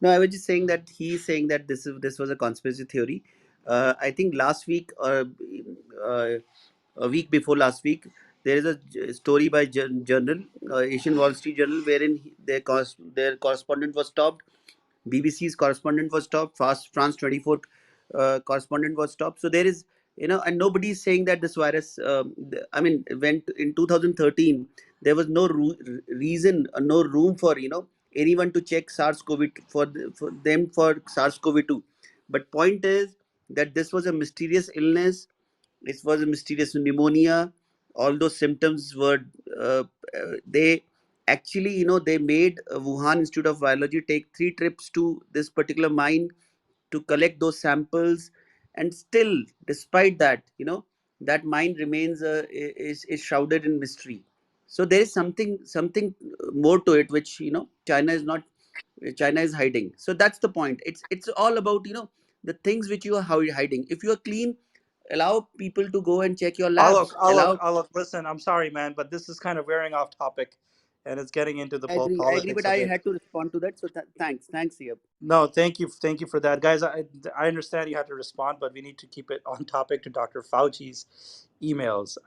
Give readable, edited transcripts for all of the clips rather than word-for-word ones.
No, I was just saying that he's saying that this was a conspiracy theory. I think last week or uh, a week before last week, there is a story by journal, Asian Wall Street Journal, wherein their correspondent was stopped. BBC's correspondent was stopped. France 24 correspondent was stopped. So there is, and nobody is saying that this virus. I mean, when in 2013 there was no reason, no room for anyone to check SARS-CoV for them for SARS-CoV-2. But point is that this was a mysterious illness. It was a mysterious pneumonia. All those symptoms were uh, they actually, they made Wuhan Institute of Biology take 3 trips to this particular mine to collect those samples, and still, despite that, that mine remains is shrouded in mystery. So there is something more to it, which China is not. China is hiding. So that's the point. It's all about the things which you are hiding. If you are clean, allow people to go and check your Alok, labs. Alok, Allow. Alok, listen, I'm sorry, man, but this is kind of veering off topic, and it's getting into the I agree, politics but of I it. had to respond to that. So thanks, Yep. No, thank you for that, guys. I understand you had to respond, but we need to keep it on topic to Dr. Fauci's emails.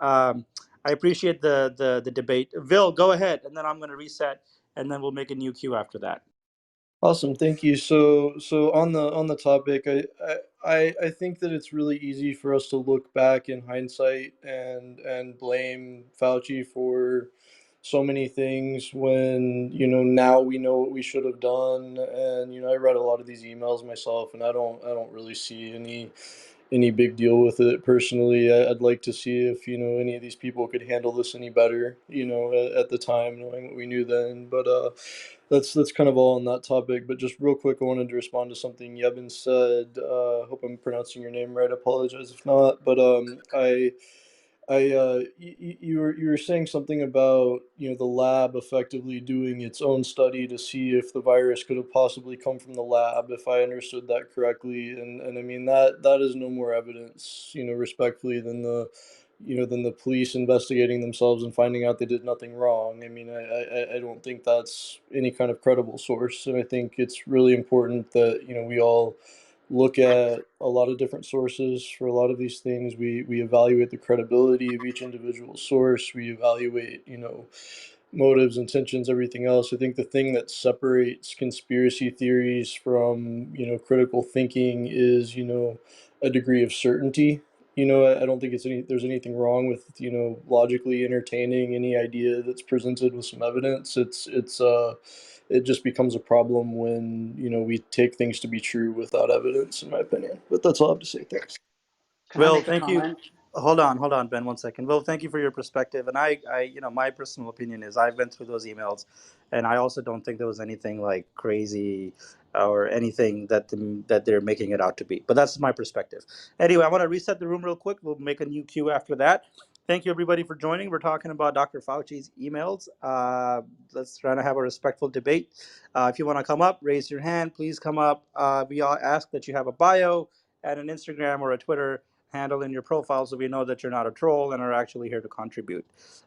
I appreciate the debate. Vil, go ahead, and then I'm going to reset, and then we'll make a new queue after that. Awesome, thank you. So on the topic, I think that it's really easy for us to look back in hindsight and blame Fauci for so many things when now we know what we should have done. And I read a lot of these emails myself, and I don't really see any big deal with it personally. I'd like to see if any of these people could handle this any better, at the time, knowing what we knew then. But that's kind of all on that topic. But just real quick, I wanted to respond to something Yevon said. Hope I'm pronouncing your name right. Apologize if not. But you were saying something about the lab effectively doing its own study to see if the virus could have possibly come from the lab, if I understood that correctly. And I mean that is no more evidence, respectfully, than the police investigating themselves and finding out they did nothing wrong. I mean, I don't think that's any kind of credible source, and I think it's really important that we all look at a lot of different sources for a lot of these things. We evaluate the credibility of each individual source. We evaluate motives, intentions, everything else. I think the thing that separates conspiracy theories from critical thinking is a degree of certainty. I don't think there's anything wrong with logically entertaining any idea that's presented with some evidence. It just becomes a problem when we take things to be true without evidence, in my opinion. But that's all I have to say. Thanks. Can I Well, make a thank you. comment? Hold on, Ben, 1 second. Well, thank you for your perspective. And my personal opinion is I've been through those emails, and I also don't think there was anything like crazy or anything that they're making it out to be. But that's my perspective. Anyway, I want to reset the room real quick. We'll make a new queue after that. Thank you, everybody, for joining. We're talking about Dr. Fauci's emails. Let's try to have a respectful debate. If you want to come up, raise your hand. Please come up. We all ask that you have a bio and an Instagram or a Twitter handle in your profile so we know that you're not a troll and are actually here to contribute.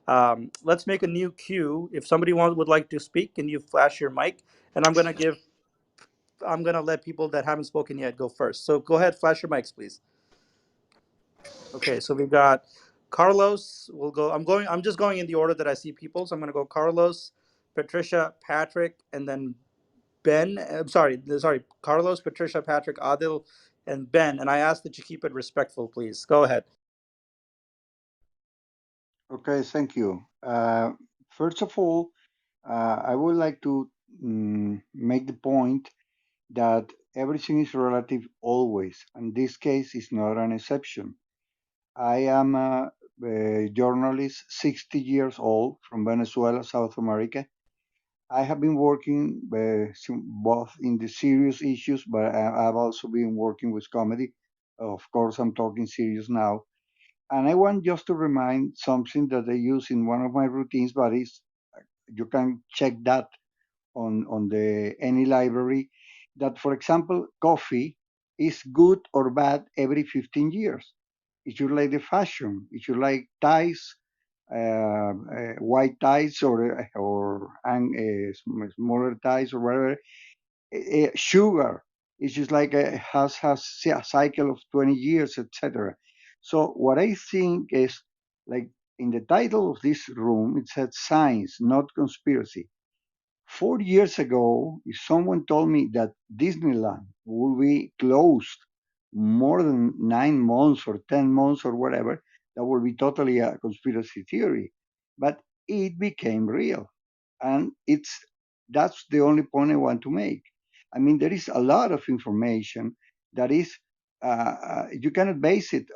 Let's make a new queue. If somebody would like to speak, can you flash your mic? And I'm gonna let people that haven't spoken yet go first. So go ahead, flash your mics, please. Okay, so we got Carlos. We'll go. I'm just going in the order that I see people. So I'm gonna go Carlos, Patricia, Patrick, and then Ben. I'm sorry, Carlos, Patricia, Patrick, Adil, and Ben. And I ask that you keep it respectful, please. Go ahead. Okay, thank you. First of all, I would like to make the point that everything is relative always, and this case is not an exception. I am a journalist, 60 years old, from Venezuela, South America. I have been working both in the serious issues, but I've also been working with comedy. Of course, I'm talking serious now. And I want just to remind something that I use in one of my routines, but you can check that on the any library. That, for example, coffee is good or bad every 15 years. If you like the fashion, if you like ties, white ties or smaller ties or whatever, Sugar is just like has a cycle of 20 years, etc. So what I think is, like, in the title of this room, it said science, not conspiracy. 4 years ago, if someone told me that Disneyland will be closed more than 9 months or 10 months or whatever, that would be totally a conspiracy theory. But it became real. And that's the only point I want to make. I mean, there is a lot of information that is, you cannot base it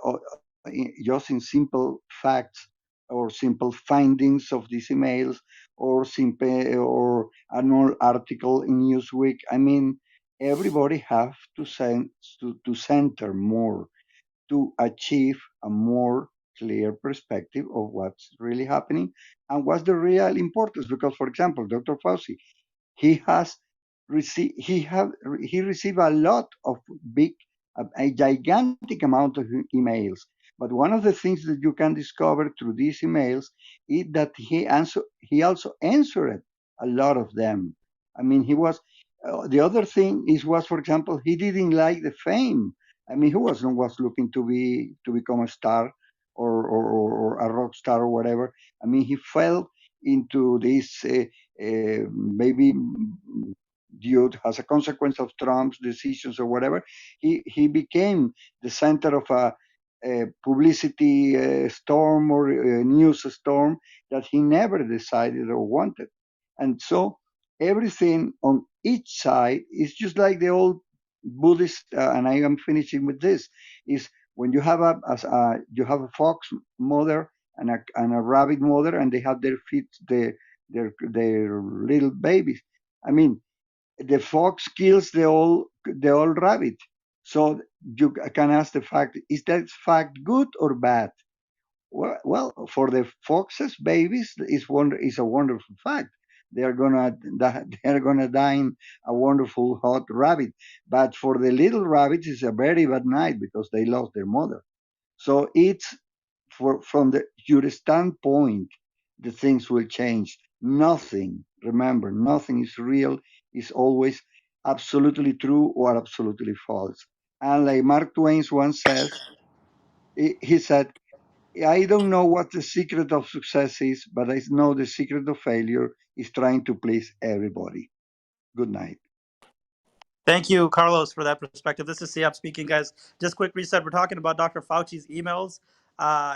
just in simple facts or simple findings of these emails or simple or an old article in Newsweek. I mean, everybody have to center more to achieve a more clear perspective of what's really happening and what's the real importance. Because, for example, Dr. Fauci, he has he received a lot of big a gigantic amount of emails, but one of the things that you can discover through these emails is that he also answered a lot of them. I mean, he was the other thing is was, for example, he didn't like the fame. I mean, he was looking to become a star or a rock star or whatever. I mean, he fell into this maybe due as a consequence of Trump's decisions or whatever, he became the center of a publicity storm or a news storm that he never decided or wanted. And so everything on each side is just like the old Buddhist, and I am finishing with this, is when you have you have a fox mother and a rabbit mother, and they have their feet, their little babies. I mean, the fox kills the old rabbit. So you can ask the fact: is that fact good or bad? Well, for the foxes, babies is a wonderful fact. They're gonna dine a wonderful hot rabbit. But for the little rabbits, it's a very bad night because they lost their mother. So it's from your standpoint, the things will change. Nothing, remember, nothing is real, is always absolutely true or absolutely false. And like Mark Twain once says, he said, I don't know what the secret of success is, but I know the secret of failure is trying to please everybody. Good night. Thank you, Carlos, for that perspective. This is Siap speaking, guys. Just quick reset. We're talking about Dr. Fauci's emails.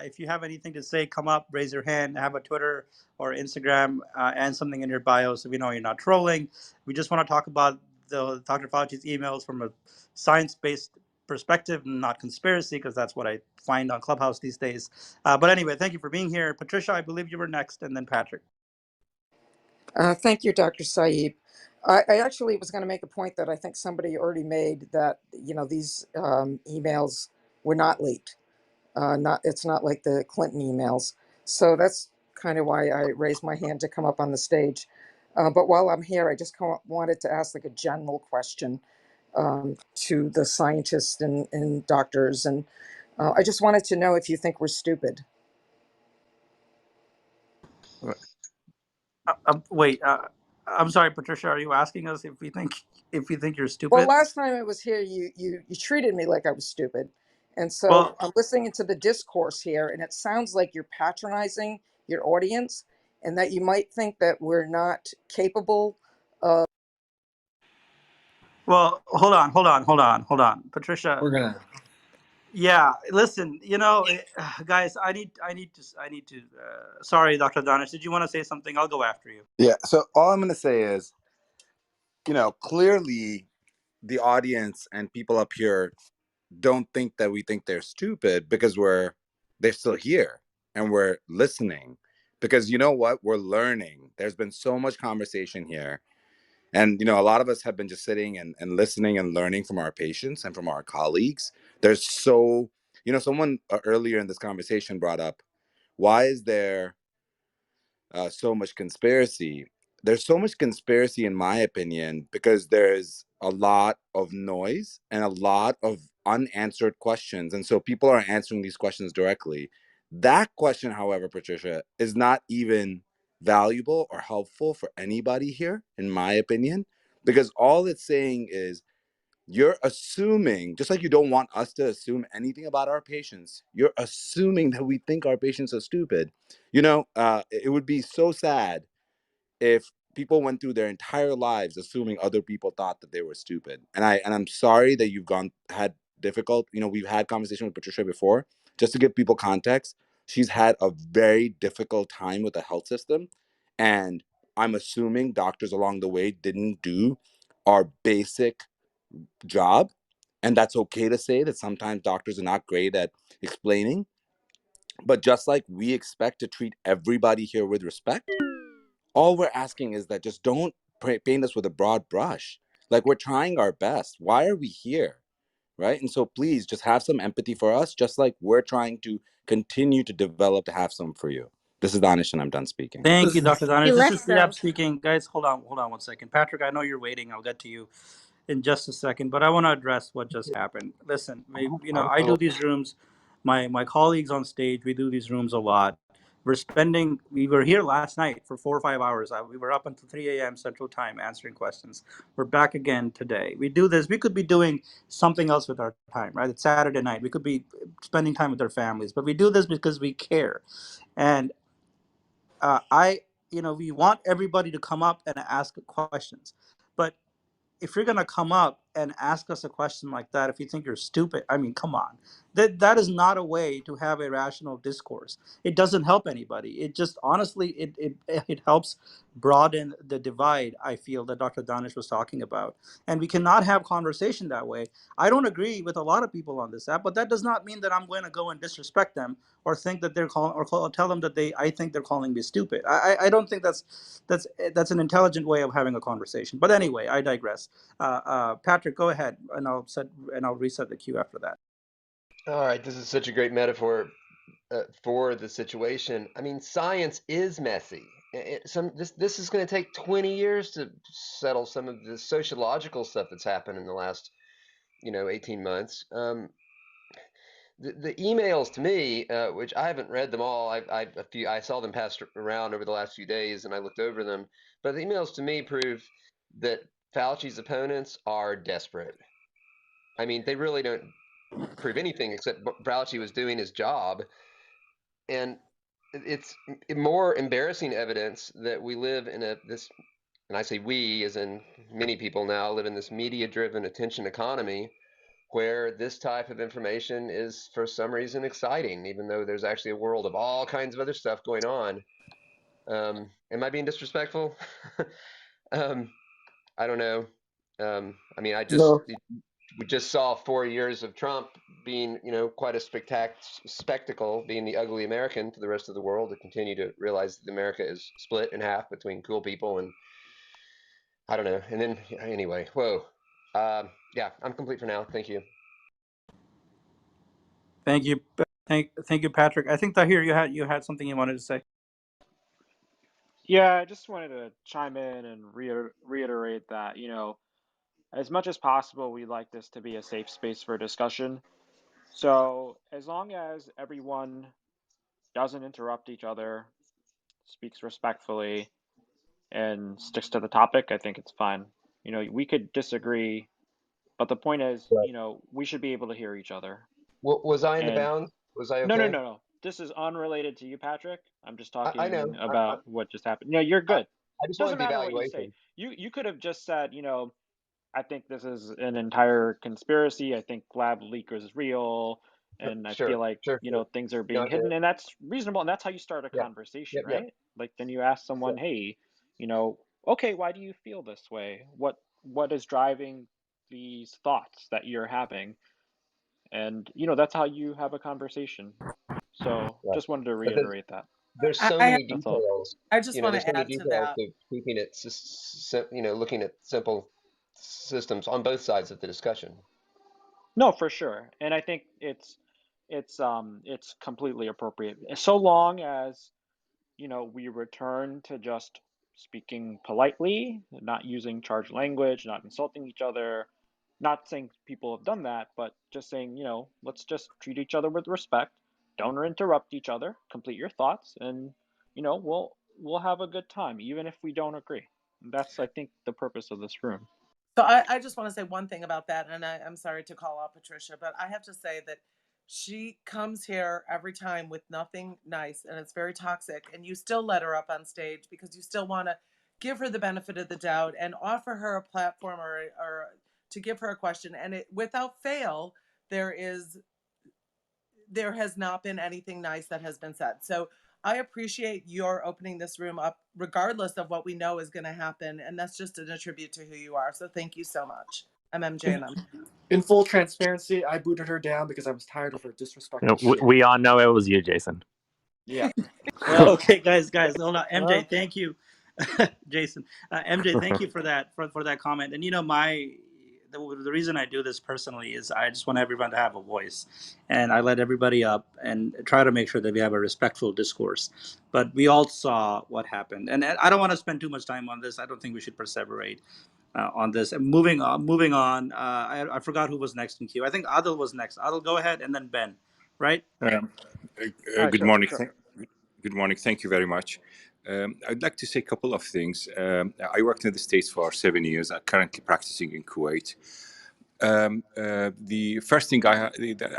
If you have anything to say, come up, raise your hand, have a Twitter or Instagram, and something in your bio so we know you're not trolling. We just want to talk about the Dr. Fauci's emails from a science-based perspective, not conspiracy, because that's what I find on Clubhouse these days. But anyway, thank you for being here. Patricia, I believe you were next, and then Patrick. Thank you, Dr. Saeed. I actually was going to make a point that I think somebody already made that, these emails were not leaked. It's not like the Clinton emails. So that's kind of why I raised my hand to come up on the stage. But while I'm here, I just wanted to ask like a general question to the scientists and doctors. And I just wanted to know if you think we're stupid. Wait, I'm sorry, Patricia. Are you asking us if we think you're Well, stupid? last time I was here, you treated me like I was stupid, and so Well, I'm listening to the discourse here, and it sounds like you're patronizing your audience, and that you might think that we're not capable of. well, hold on, Patricia. We're gonna. Yeah, listen, guys, I need to. Sorry, Dr. Donish, did you want to say something? I'll go after you. Yeah. So all I'm gonna say is, clearly the audience and people up here don't think that we think they're stupid because they're still here and we're listening. Because you know what? We're learning. There's been so much conversation here. And a lot of us have been just sitting and listening and learning from our patients and from our colleagues. There's someone earlier in this conversation brought up, why is there so much conspiracy? There's so much conspiracy, in my opinion, because there's a lot of noise and a lot of unanswered questions. And so people are answering these questions directly. That question, however, Patricia, is not even valuable or helpful for anybody here, in my opinion, because all it's saying is you're assuming, just like you don't want us to assume anything about our patients, you're assuming that we think our patients are stupid. It would be so sad if people went through their entire lives assuming other people thought that they were stupid. And I'm sorry that you've had difficult. We've had conversation with Patricia before. Just to give people context, she's had a very difficult time with the health system, and I'm assuming doctors along the way didn't do our basic job. And that's okay to say that sometimes doctors are not great at explaining, but just like we expect to treat everybody here with respect, all we're asking is that just don't paint us with a broad brush. Like, we're trying our best. Why are we here? Right? And so please just have some empathy for us, just like we're trying to continue to develop to have some for you. This is Danish, and I'm done speaking. Thank you, Dr. Hey, Danish. This is Siab Lexa. speaking. Guys, hold on 1 second. Patrick, I know you're waiting. I'll get to you in just a second, but I want to address what just happened. Listen, I do these rooms. My colleagues on stage, we do these rooms a lot. We were here last night for 4 or 5 hours. We were up until 3 a.m. Central Time answering questions. We're back again today. We do this. We could be doing something else with our time, right? It's Saturday night. We could be spending time with our families, but we do this because we care. And we want everybody to come up and ask questions. But if you're gonna come up and ask us a question like that, if you think you're stupid, I mean, come on. That is not a way to have a rational discourse. It doesn't help anybody. It just honestly it helps broaden the divide, I feel, that Dr. Danish was talking about. And we cannot have conversation that way. I don't agree with a lot of people on this app, but that does not mean that I'm going to go and disrespect them or think that they're calling or tell them that I think they're calling me stupid. I don't think that's an intelligent way of having a conversation. But anyway, I digress. Patrick, go ahead, and I'll reset the queue after that. All right, this is such a great metaphor for the situation. I mean, science is messy. This is going to take 20 years to settle some of the sociological stuff that's happened in the last 18 months. The emails to me, which I haven't read them all, I saw them passed around over the last few days, and I looked over them. But the emails to me prove that Fauci's opponents are desperate. I mean, they really don't prove anything except Fauci was doing his job, and it's more embarrassing evidence that we live in this, and I say we as in many people now live in this media-driven attention economy where this type of information is for some reason exciting, even though there's actually a world of all kinds of other stuff going on. Am I being disrespectful? um, I don't know. I mean, No. we just saw 4 years of Trump being, quite a spectacle, being the ugly American to the rest of the world, to continue to realize that America is split in half between cool people and I don't know. And then anyway, whoa. Yeah, I'm complete for now. Thank you. Thank you, thank you, Patrick. I think Tahir, you had something you wanted to say. Yeah, I just wanted to chime in and reiterate that, as much as possible, we like this to be a safe space for discussion. So, as long as everyone doesn't interrupt each other, speaks respectfully, and sticks to the topic, I think it's fine. We could disagree, but the point is, Right. we should be able to hear each other. Was I in the And bounds? Was I no, no, okay? no, no. This is unrelated to you, Patrick. I'm just I know. talking about what just happened. No, you're I, good. I just Doesn't wanted the matter what you say. evaluation. You could have just said, I think this is an entire conspiracy. I think lab leakers is real, and I Sure, feel like, sure, sure. things are No, being hidden, and that's reasonable, and that's how you start a yeah, conversation, yep, yep, right? Like then you ask yep. someone, hey, okay, why do you feel this way? What is driving these thoughts that you're having? And that's how you have a conversation. So Right. just wanted to But reiterate that. there's I, so I many That's all. details. I just want There's to so many add to details that. to keeping it, looking at simple systems on both sides of the discussion. No, for sure. And I think it's completely appropriate. So long as, we return to just speaking politely, not using charged language, not insulting each other, not saying people have done that, but just saying, let's just treat each other with respect. Don't interrupt each other, complete your thoughts, and we'll have a good time, even if we don't agree. That's, I think, the purpose of this room. So I just want to say one thing about that, and I'm sorry to call out Patricia, but I have to say that she comes here every time with nothing nice, and it's very toxic. And you still let her up on stage because you still want to give her the benefit of the doubt and offer her a platform or to give her a question. And it, without fail, there has not been anything nice that has been said. So I appreciate your opening this room up, regardless of what we know is going to happen. And that's just an attribute to who you are. So thank you so much. I'm MJ and I'm. In full transparency, I booted her down because I was tired of her disrespectful shit. We all know it was you, Jason. Yeah. Well, okay, guys, hold on. Well, MJ, thank you. Jason, MJ, thank you for that comment. And the reason I do this personally is I just want everyone to have a voice, and I let everybody up and try to make sure that we have a respectful discourse. But we all saw what happened, and I don't want to spend too much time on this. I don't think we should perseverate on this. And moving on. I forgot who was next in queue. I think Adil was next. Adil, go ahead, and then Ben. Right? All right, Good sure, morning. sure. Good morning. Thank you very much. I'd like to say a couple of things. I worked in the States for 7 years. I'm currently practicing in Kuwait. The first thing I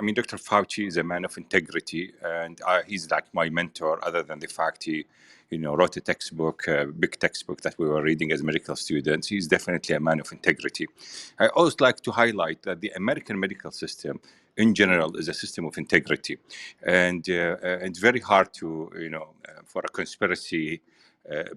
mean, Dr. Fauci is a man of integrity, and he's like my mentor. Other than the fact he, wrote a textbook, a big textbook that we were reading as medical students. He's definitely a man of integrity. I always like to highlight that the American medical system, in general, is a system of integrity, and it's very hard to, for a conspiracy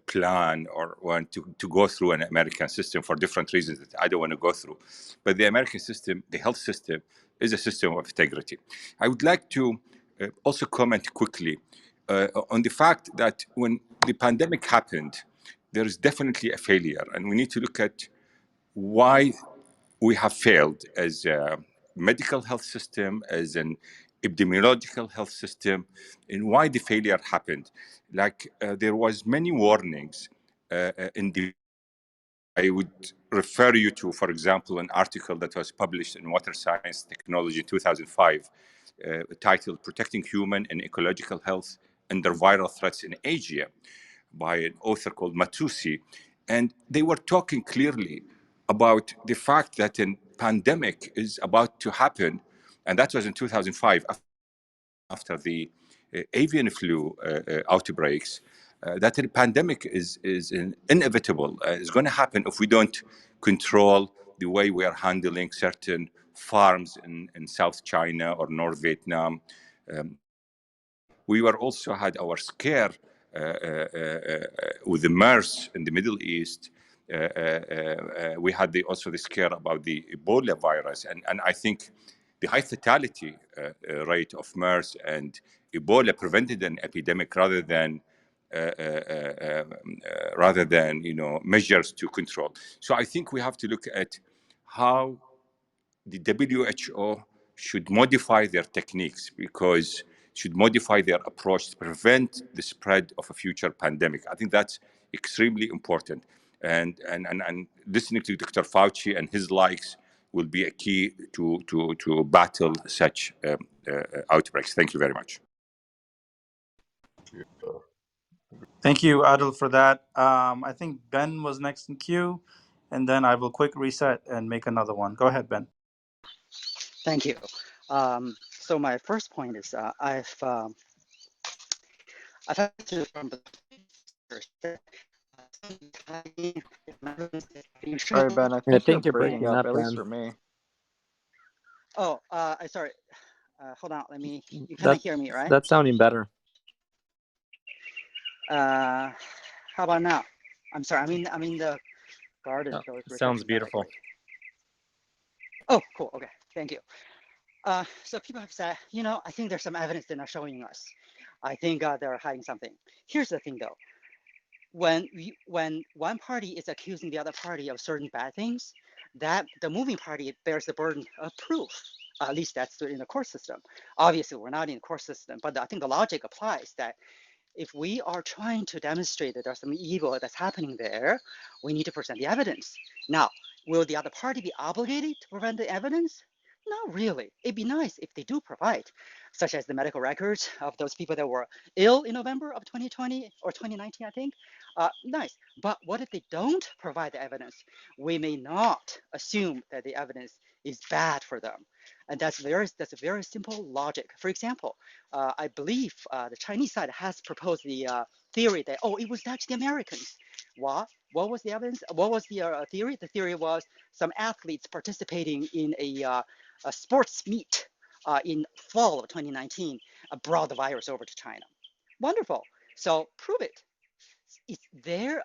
plan or want to go through an American system for different reasons that I don't want to go through. But the American system, the health system, is a system of integrity. I would like to also comment quickly on the fact that when the pandemic happened, there is definitely a failure, and we need to look at why we have failed as a medical health system, as an epidemiological health system, and why the failure happened. Like there was many warnings in the. I would refer you to, for example, an article that was published in Water Science Technology in 2005, titled "Protecting Human and Ecological Health Under Viral Threats in Asia," by an author called Matusi. And they were talking clearly about the fact that a pandemic is about to happen. And that was in 2005, after the avian flu outbreaks, that a pandemic is inevitable. It's going to happen if we don't control the way we are handling certain farms in South China or North Vietnam. We were also had our scare with the MERS in the Middle East. We had also the scare about the Ebola virus, and I think the high fatality rate of MERS and Ebola prevented an epidemic rather than measures to control. So I think we have to look at how the WHO should modify their techniques, because should modify their approach to prevent the spread of a future pandemic. I think that's extremely important. And listening to Dr. Fauci and his likes will be a key to battle such outbreaks. Thank you very much. Thank you, Adil, for that. I think Ben was next in queue, and then I will quick reset and make another one. Go ahead, Ben. Thank you. So my first point is I've had to from the sorry, Ben. I I think you're think you're breaking breaking up, up, at least Ben. for me. Oh, I sorry. Hold on. Let me. You cannot That hear me, right? that's sounding better. How about now? I'm sorry. I'm in the garden, Oh, so it's sounds reception not that beautiful. great. Oh, cool. Okay. Thank you. So people have said, I think there's some evidence they're not showing us. I think they're hiding something. Here's the thing, though. When one party is accusing the other party of certain bad things, that the moving party bears the burden of proof. At least that's in the court system. Obviously, we're not in the court system, but I think the logic applies that if we are trying to demonstrate that there's some evil that's happening there, we need to present the evidence. Now, will the other party be obligated to present the evidence? Not really. It'd be nice if they do provide, such as the medical records of those people that were ill in November of 2020 or 2019, I think. Nice. But what if they don't provide the evidence? We may not assume that the evidence is bad for them. And that's a very simple logic. For example, I believe the Chinese side has proposed the theory that, oh, it was actually the Americans. What? What was the evidence? What was the theory? The theory was some athletes participating in a sports meet in fall of 2019 brought the virus over to China. Wonderful. So prove it. It's their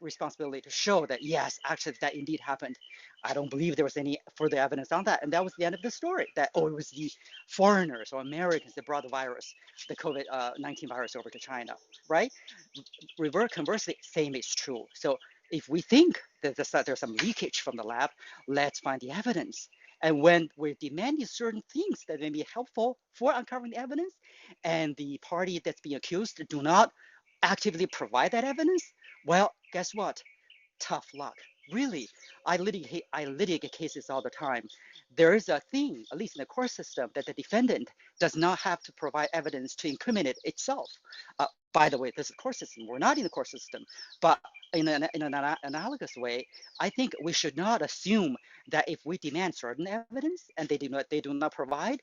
responsibility to show that, yes, actually that indeed happened. I don't believe there was any further evidence on that. And that was the end of the story, that, oh, it was the foreigners or Americans that brought the virus, the COVID-19 virus over to China, right? Conversely, same is true. So if we think that there's some leakage from the lab, let's find the evidence. And when we're demanding certain things that may be helpful for uncovering the evidence, and the party that's being accused do not actively provide that evidence, well, guess what? Tough luck. Really, I litigate cases all the time. There is a thing, at least in the court system, that the defendant does not have to provide evidence to incriminate itself. By the way, this is the court system. We're not in the court system, but in an analogous way, I think we should not assume that if we demand certain evidence and they do not provide,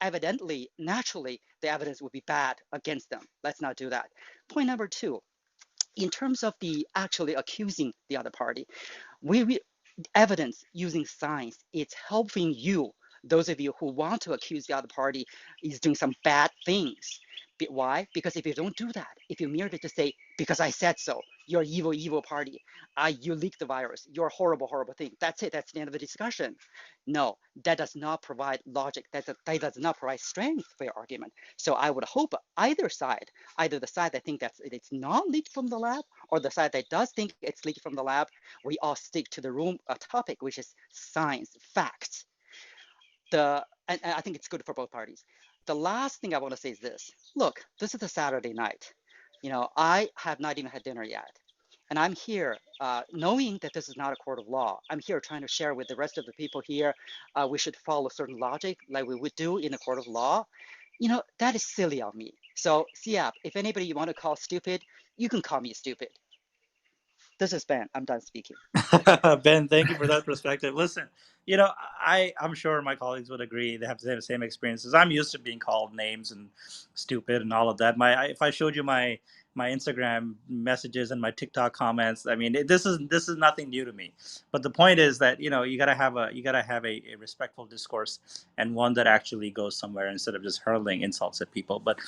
evidently, naturally, the evidence would be bad against them. Let's not do that. Point number two, in terms of the actually accusing the other party, we evidence using science, it's helping you, those of you who want to accuse the other party is doing some bad things. Why? Because if you don't do that, if you merely just say, because I said so, you're evil, evil party, you leaked the virus, you're a horrible, horrible thing, that's it, that's the end of the discussion. No, that does not provide logic, that does not provide strength for your argument. So I would hope either side, either the side that think that it's not leaked from the lab, or the side that does think it's leaked from the lab, we all stick to the room topic, which is science, facts. And I think it's good for both parties. The last thing I want to say is this. Look, this is a Saturday night. I have not even had dinner yet. And I'm here knowing that this is not a court of law. I'm here trying to share with the rest of the people here. We should follow certain logic like we would do in a court of law. That is silly of me. So, Siap, if anybody you want to call stupid, you can call me stupid. This is Ben. I'm done speaking. Ben, thank you for that perspective. Listen, I'm sure my colleagues would agree. They have the same experiences. I'm used to being called names and stupid and all of that. If I showed you my Instagram messages and my TikTok comments, I mean, this is nothing new to me. But the point is that you gotta have a respectful discourse, and one that actually goes somewhere instead of just hurling insults at people. But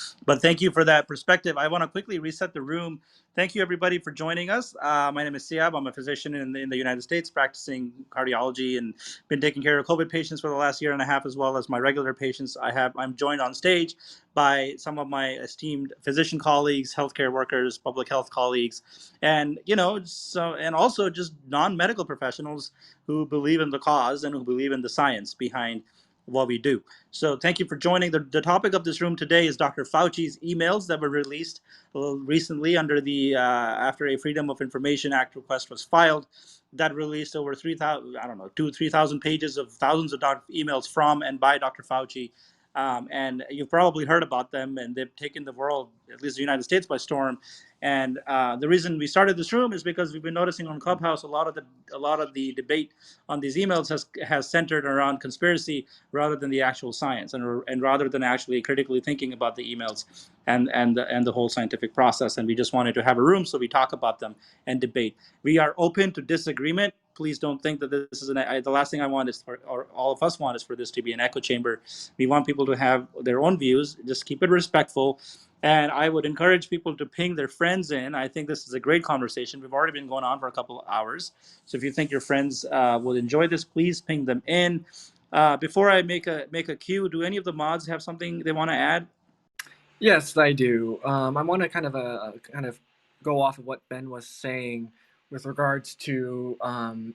thank you for that perspective. I want to quickly reset the room. Thank you, everybody, for joining us. My name is Siab. I'm a physician in the United States, practicing cardiology, and been taking care of COVID patients for the last year and a half, as well as my regular patients. I'm joined on stage by some of my esteemed physician colleagues, healthcare workers, public health colleagues, and and also just non-medical professionals who believe in the cause and who believe in the science behind what we do. So thank you for joining. The topic of this room today is Dr. Fauci's emails that were released recently under the after a Freedom of Information Act request was filed. That released over 3,000, I don't know, 3,000 pages of thousands of emails from and by Dr. Fauci. And you've probably heard about them, and they've taken the world, at least the United States, by storm. And the reason we started this room is because we've been noticing on Clubhouse a lot of the debate on these emails has centered around conspiracy rather than the actual science, and rather than actually critically thinking about the emails and the whole scientific process. And we just wanted to have a room so we talk about them and debate. We are open to disagreement. Please don't think that this is the last thing I want is or all of us want is for this to be an echo chamber. We want people to have their own views. Just keep it respectful. And I would encourage people to ping their friends in. I think this is a great conversation. We've already been going on for a couple of hours. So if you think your friends will enjoy this, please ping them in. Before I make a cue, do any of the mods have something they want to add? Yes, I do. I want to kind of go off of what Ben was saying with regards to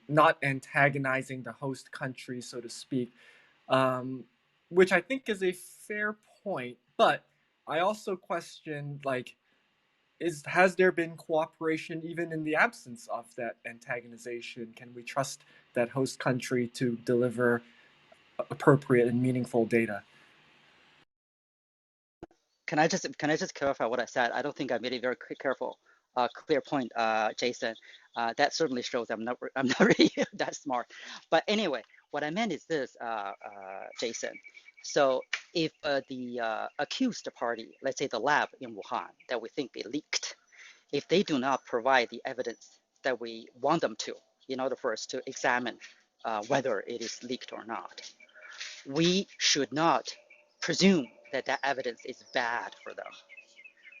not antagonizing the host country, so to speak, which I think is a fair point. But I also question, like, has there been cooperation even in the absence of that antagonization? Can we trust that host country to deliver appropriate and meaningful data. Can I just clarify what I said? I don't think I made it very clear point, Jason. That certainly shows I'm not really that smart. But anyway, what I meant is this, Jason. So if the accused party, let's say the lab in Wuhan that we think they leaked, if they do not provide the evidence that we want them to, in order for us to examine whether it is leaked or not, we should not presume that that evidence is bad for them.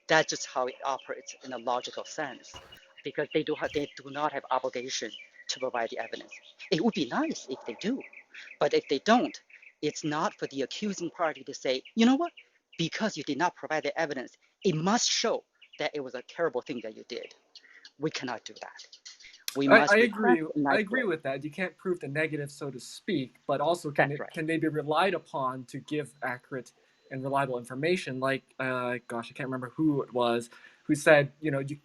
That's just how it operates in a logical sense, because they do not have obligation to provide the evidence. It would be nice if they do, but if they don't, it's not for the accusing party to say, you know what, because you did not provide the evidence, it must show that it was a terrible thing that you did. We cannot do that. We I must request agree. in a I nice agree way. with that. You can't prove the negative, so to speak, but also That's right. can they be relied upon to give accurate and reliable information? Like, gosh, I can't remember who it was who said,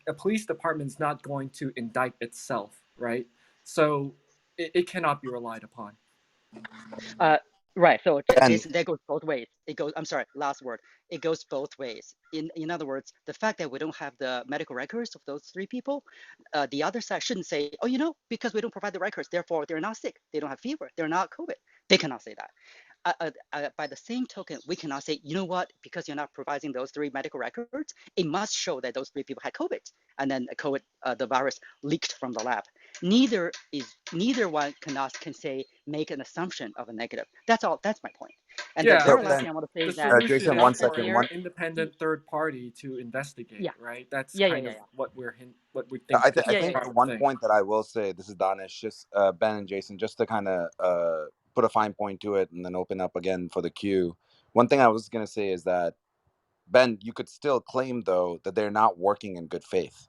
a police department's not going to indict itself, right? So it cannot be relied upon. Uh, right. So Ben, Jason, that goes both ways. It goes. I'm sorry. Last word. It goes both ways. In other words, the fact that we don't have the medical records of those three people, the other side shouldn't say, oh, because we don't provide the records, therefore they're not sick, they don't have fever, they're not COVID. They cannot say that. By the same token, we cannot say, you know what, because you're not providing those three medical records, it must show that those three people had COVID, and then COVID, the virus leaked from the lab. Neither one can say make an assumption of a negative. That's all. That's my point. And the Yeah, so very because last Ben, thing I want to say the is that solution Jason, is one doctors for second. an there, One, independent third party to investigate, yeah, right? That's yeah, yeah, kind yeah, of yeah, what we think is I yeah, the yeah, think yeah. the proper one thing. point that I will say, this is Danish, just Ben and Jason, just to kind of put a fine point to it, and then open up again for the queue. One thing I was gonna say is that Ben, you could still claim though that they're not working in good faith,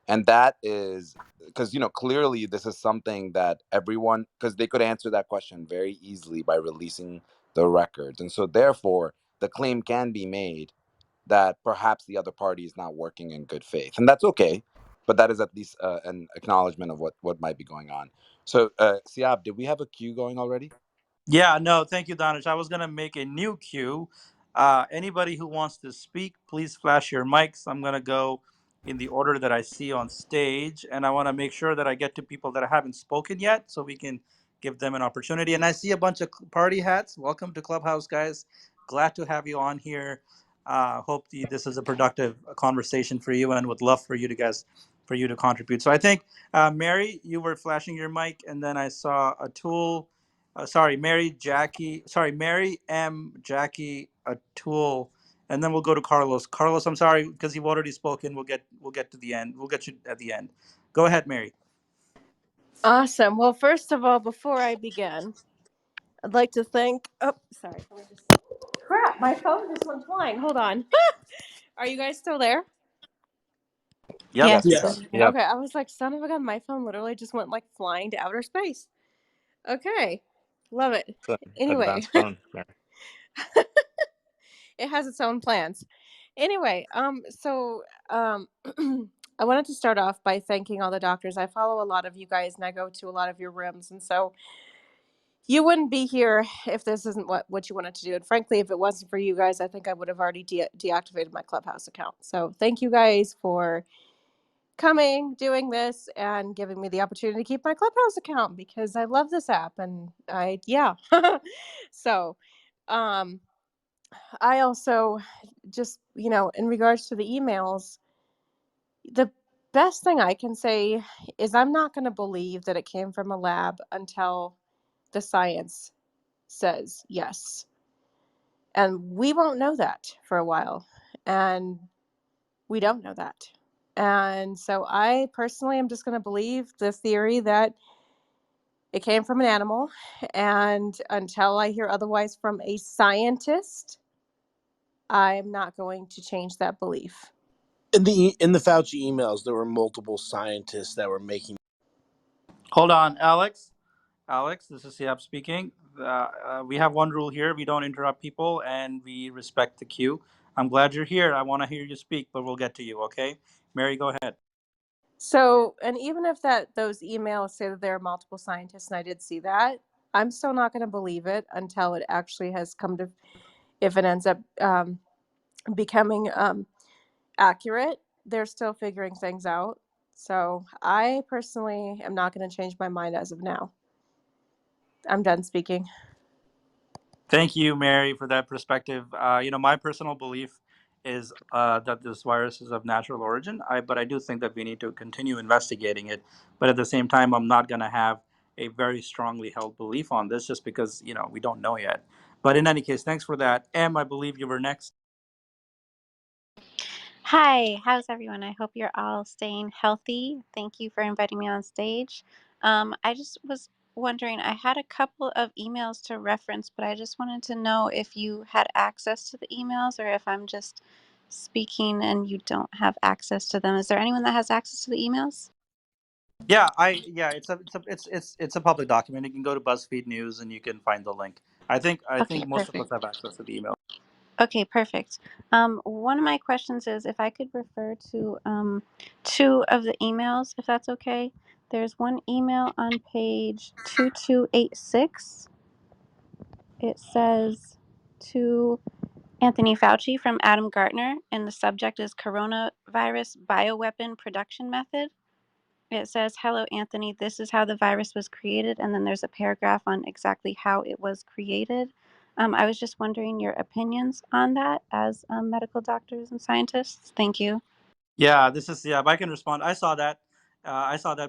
and that is because clearly this is something that everyone, because they could answer that question very easily by releasing the records, and so therefore the claim can be made that perhaps the other party is not working in good faith, and that's okay. But that is at least an acknowledgement of what might be going on. So, Siab, did we have a queue going already? Yeah, no, thank you, Danish. I was gonna make a new queue. Anybody who wants to speak, please flash your mics. I'm gonna go in the order that I see on stage, and I want to make sure that I get to people that haven't spoken yet, so we can give them an opportunity. And I see a bunch of party hats. Welcome to Clubhouse, guys. Glad to have you on here. Hope this is a productive conversation for you, and would love for you to contribute. So I think Mary, you were flashing your mic, and then I saw Atul. Mary M. Jackie Atul, and then we'll go to Carlos. Carlos, I'm sorry because you've already spoken. We'll get to the end. We'll get you at the end. Go ahead, Mary. Awesome. Well, first of all, before I begin, I'd like to thank. Oh, sorry. Crap, my phone just went flying. Hold on. Are you guys still there? Yep. Yes. Yes. Yeah. Yep. Okay, I was like, son of a gun, my phone literally just went like flying to outer space. Okay, love it. It's an Anyway, advanced phone. Mary. it has its own plans. Anyway, I wanted to start off by thanking all the doctors. I follow a lot of you guys and I go to a lot of your rooms, and so you wouldn't be here if this isn't what you wanted to do. And frankly, if it wasn't for you guys, I think I would have already deactivated my Clubhouse account. So thank you guys for coming, doing this, and giving me the opportunity to keep my Clubhouse account because I love this app. And yeah. So, um, I also just, in regards to the emails, the best thing I can say is I'm not going to believe that it came from a lab until the science says yes. And we won't know that for a while. And we don't know that. And so I personally am just going to believe the theory that it came from an animal. And until I hear otherwise from a scientist, I'm not going to change that belief. In the Fauci emails, there were multiple scientists that were making. Hold on, Alex. Alex, this is Siab speaking. We have one rule here: we don't interrupt people, and we respect the queue. I'm glad you're here. I want to hear you speak, but we'll get to you. Okay, Mary, go ahead. So, and even if those emails say that there are multiple scientists, and I did see that, I'm still not going to believe it until it actually has come to, if it ends up becoming accurate. They're still figuring things out. So I personally am not going to change my mind as of now. I'm done speaking. Thank you, Mary, for that perspective. My personal belief is that this virus is of natural origin. But I do think that we need to continue investigating it. But at the same time, I'm not going to have a very strongly held belief on this just because we don't know yet. But in any case, thanks for that. Em, I believe you were next. Hi, how's everyone? I hope you're all staying healthy. Thank you for inviting me on stage. I just was wondering, I had a couple of emails to reference, but I just wanted to know if you had access to the emails or if I'm just speaking and you don't have access to them. Is there anyone that has access to the emails? It's a public document. You can go to BuzzFeed News and you can find the link. I think Okay, most of us perfect. have access to the email. Okay, perfect. One of my questions is if I could refer to two of the emails, if that's okay. There's one email on page 2286. It says to Anthony Fauci from Adam Gartner, and the subject is Coronavirus Bioweapon Production Method. It says, "Hello, Anthony. This is how the virus was created." And then there's a paragraph on exactly how it was created. I was just wondering your opinions on that as medical doctors and scientists. Thank you. If I can respond. I saw that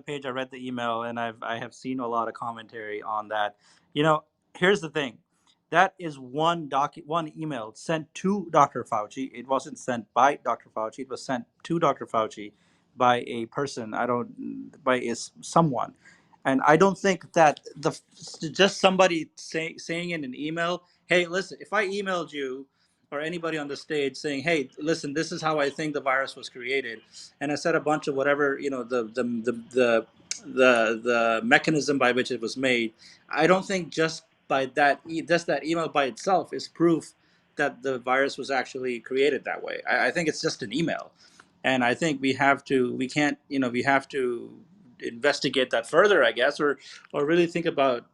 page. I read the email, and I have seen a lot of commentary on that. You know, here's the thing. That is one email sent to Dr. Fauci. It wasn't sent by Dr. Fauci. It was sent to Dr. Fauci by a person. I don't by is someone, and I don't think that the just somebody saying in an email, "Hey, listen, if I emailed you." Or anybody on the stage saying, "Hey, listen, this is how I think the virus was created," and I said a bunch of whatever the mechanism by which it was made. I don't think just that email by itself is proof that the virus was actually created that way. I think it's just an email, and I think we have to investigate that further, I guess, or really think about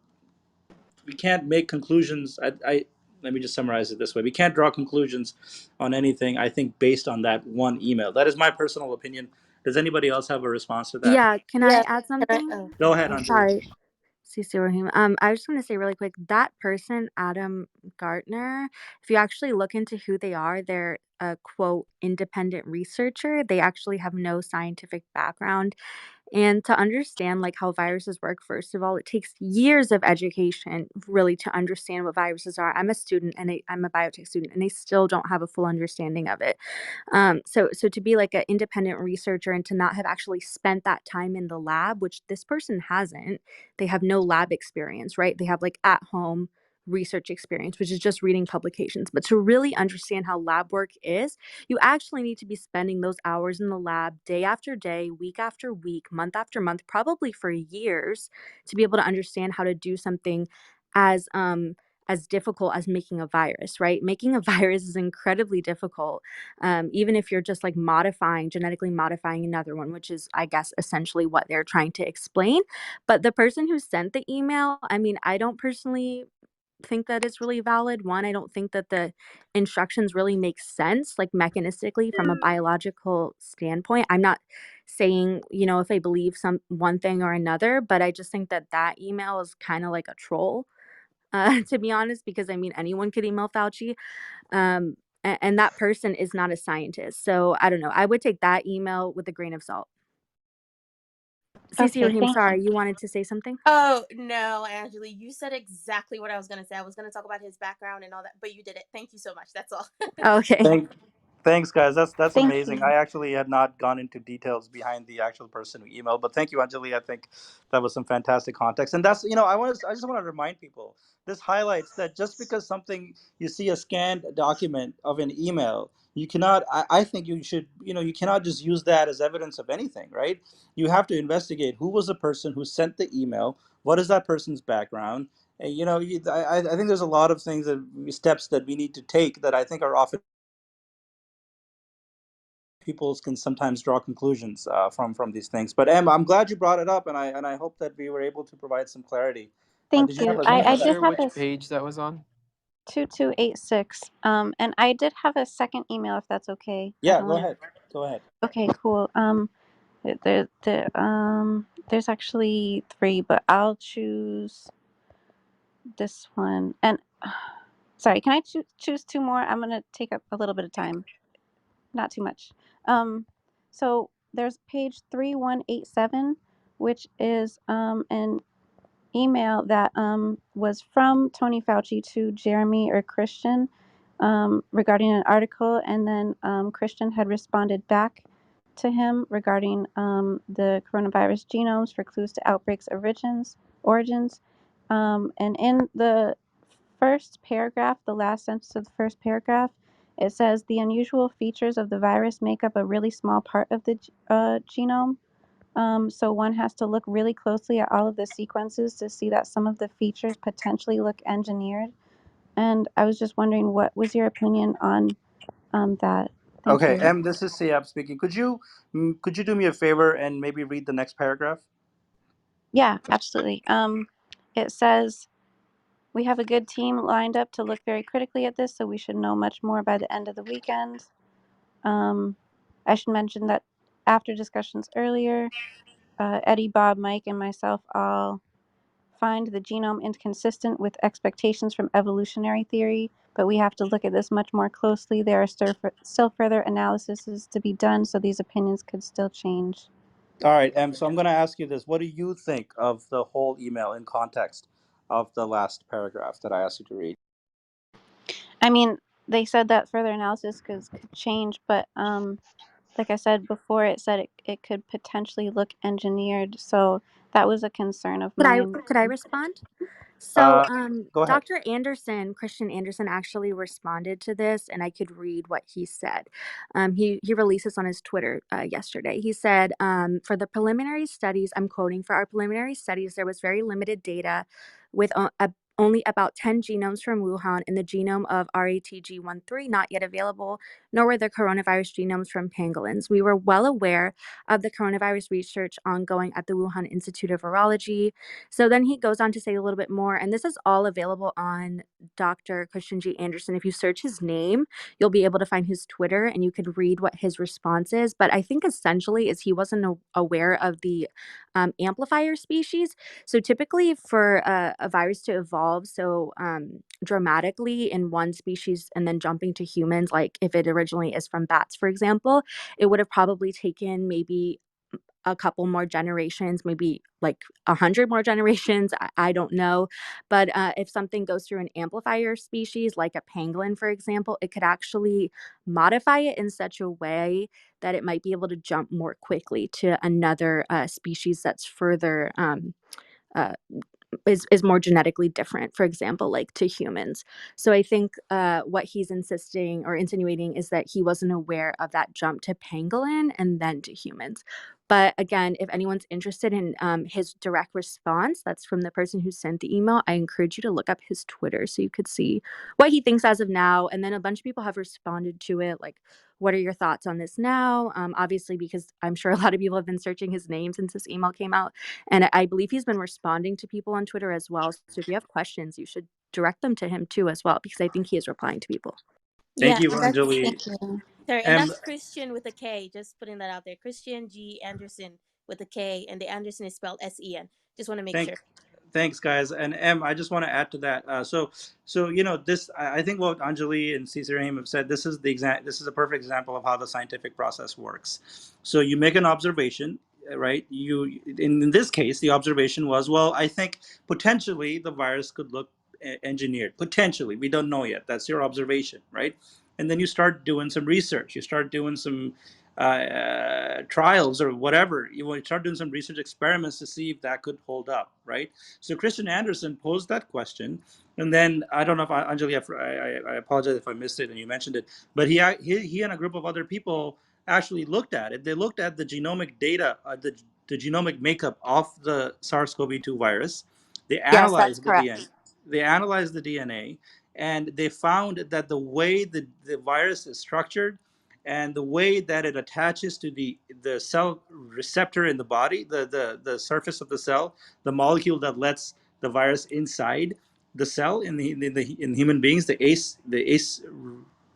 we can't make conclusions. I let me just summarize it this way: we can't draw conclusions on anything. I think based on that one email. That is my personal opinion. Does anybody else have a response to that? Yeah, can I Yeah. add Can I? something? Oh, Go ahead, Oh, Anjali. sorry. CC Rahim. I was just going to say really quick that person, Adam Gartner, if you actually look into who they are, they're a quote independent researcher. They actually have no scientific background. And to understand like how viruses work, first of all, it takes years of education really to understand what viruses are. I'm a student and I'm a biotech student, and I still don't have a full understanding of it. So to be like an independent researcher and to not have actually spent that time in the lab, which this person hasn't, they have no lab experience, right? They have like at home research experience, which is just reading publications. But to really understand how lab work is, you actually need to be spending those hours in the lab day after day, week after week, month after month, probably for years to be able to understand how to do something as as difficult as making a virus, right? Making a virus is incredibly difficult, even if you're just like genetically modifying another one, which is, I guess, essentially what they're trying to explain. But the person who sent the email, I mean, I don't personally think that it's really valid. One, I don't think that the instructions really make sense, like mechanistically from a biological standpoint. I'm not saying, if I believe some one thing or another, but I just think that that email is kind of like a troll, to be honest, because I mean, anyone could email Fauci. And that person is not a scientist. So I don't know. I would take that email with a grain of salt. Cece Okay, Rahim, thank you. sorry, you wanted to say something? Oh, no, Angela, you said exactly what I was going to say. I was going to talk about his background and all that, but you did it. Thank you so much. That's all. Okay. Thanks, guys. That's Thank amazing. you. I actually had not gone into details behind the actual person who emailed, but thank you, Anjali. I think that was some fantastic context. And that's I just want to remind people. This highlights that just because something you see a scanned document of an email, you cannot. I think you should. You cannot just use that as evidence of anything, right? You have to investigate who was the person who sent the email. What is that person's background? And, I think there's a lot of steps that we need to take that I think are often people can sometimes draw conclusions from these things. But Em, I'm glad you brought it up, and I hope that we were able to provide some clarity Did Thank you have you. a Can you I second? did share have which a page that was on? 2286. And I did have a second email if that's okay. I Yeah, don't go want ahead. Go ahead. to. Okay, cool. There's actually three, but I'll choose this one. And sorry, can I choose two more? I'm gonna take up a little bit of time, not too much. So there's page 3187, which is an email that was from Tony Fauci to Jeremy or Christian regarding an article, and then Christian had responded back to him regarding the coronavirus genomes for clues to outbreaks origins. And in the first paragraph, the last sentence of the first paragraph, it says the unusual features of the virus make up a really small part of the genome. So one has to look really closely at all of the sequences to see that some of the features potentially look engineered. And I was just wondering, what was your opinion on that? Thank Okay, you. this is Siab speaking. Could you do me a favor and maybe read the next paragraph? Yeah, absolutely. It says we have a good team lined up to look very critically at this, so we should know much more by the end of the weekend. I should mention that after discussions earlier, Eddie, Bob, Mike, and myself all find the genome inconsistent with expectations from evolutionary theory, but we have to look at this much more closely. There are still further analyses to be done, so these opinions could still change. All right, so I'm going to ask you this. What do you think of the whole email in context of the last paragraph that I asked you to read? I mean, they said that further analysis could change, but like I said before, it said it could potentially look engineered, so that was a concern of mine. Could I respond? So, Uh, Go ahead. Dr. Anderson, Christian Anderson, actually responded to this, and I could read what he said. He released this on his Twitter yesterday. He said, "For the preliminary studies, I'm quoting, for our preliminary studies, there was very limited data, with only about 10 genomes from Wuhan and the genome of RATG13 not yet available, nor were the coronavirus genomes from pangolins. We were well aware of the coronavirus research ongoing at the Wuhan Institute of Virology." So then he goes on to say a little bit more, and this is all available on Dr. Christian G. Anderson. If you search his name, you'll be able to find his Twitter and you could read what his response is. But I think essentially is he wasn't aware of the amplifier species. So typically for a virus to evolve so dramatically in one species and then jumping to humans, like if it originally is from bats, for example, it would have probably taken maybe a couple more generations, maybe like 100 more generations. I don't know. But if something goes through an amplifier species, like a pangolin, for example, it could actually modify it in such a way that it might be able to jump more quickly to another species that's further uh, is more genetically different, for example, like to humans. So I think what he's insisting or insinuating is that he wasn't aware of that jump to pangolin and then to humans. But again, if anyone's interested in his direct response, that's from the person who sent the email, I encourage you to look up his Twitter so you could see what he thinks as of now. And then a bunch of people have responded to it, like, what are your thoughts on this now? Obviously, because I'm sure a lot of people have been searching his name since this email came out. And I believe he's been responding to people on Twitter as well. So if you have questions, you should direct them to him too as well, because I think he is replying to people. Thank Yeah, you, and that's Anjali. Thank you. sorry, and Um, that's Christian with a K. Just putting that out there. Christian G. Anderson with a K, and the Anderson is spelled S-E-N. Just want to make sure. thank Thanks, guys. And I just want to add to that. So this. I think what Anjali and Cesar Haim have said. This is a perfect example of how the scientific process works. So you make an observation, right? In this case, the observation was, well, I think potentially the virus could look engineered. Potentially, we don't know yet. That's your observation, right? And then you start doing some research. You start doing some trials or whatever. You want to start doing some research experiments to see if that could hold up, right? So Christian Anderson posed that question, and then I don't know if Anjali, I apologize if I missed it and you mentioned it, but he and a group of other people actually looked at it. They looked at the genomic data, the genomic makeup of the SARS-CoV-2 virus. They Yes, that's analyzed the DNA. correct. They analyzed the DNA, and they found that the way the virus is structured and the way that it attaches to the cell receptor in the body, the surface of the cell, the molecule that lets the virus inside the cell in human beings, the ACE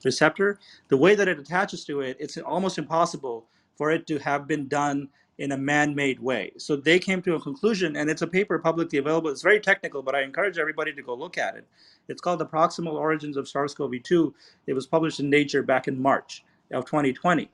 receptor, the way that it attaches to it, it's almost impossible for it to have been done in a man-made way. So they came to a conclusion, and it's a paper publicly available. It's very technical, but I encourage everybody to go look at it. It's called The Proximal Origins of SARS-CoV-2. It was published in Nature back in March of 2020.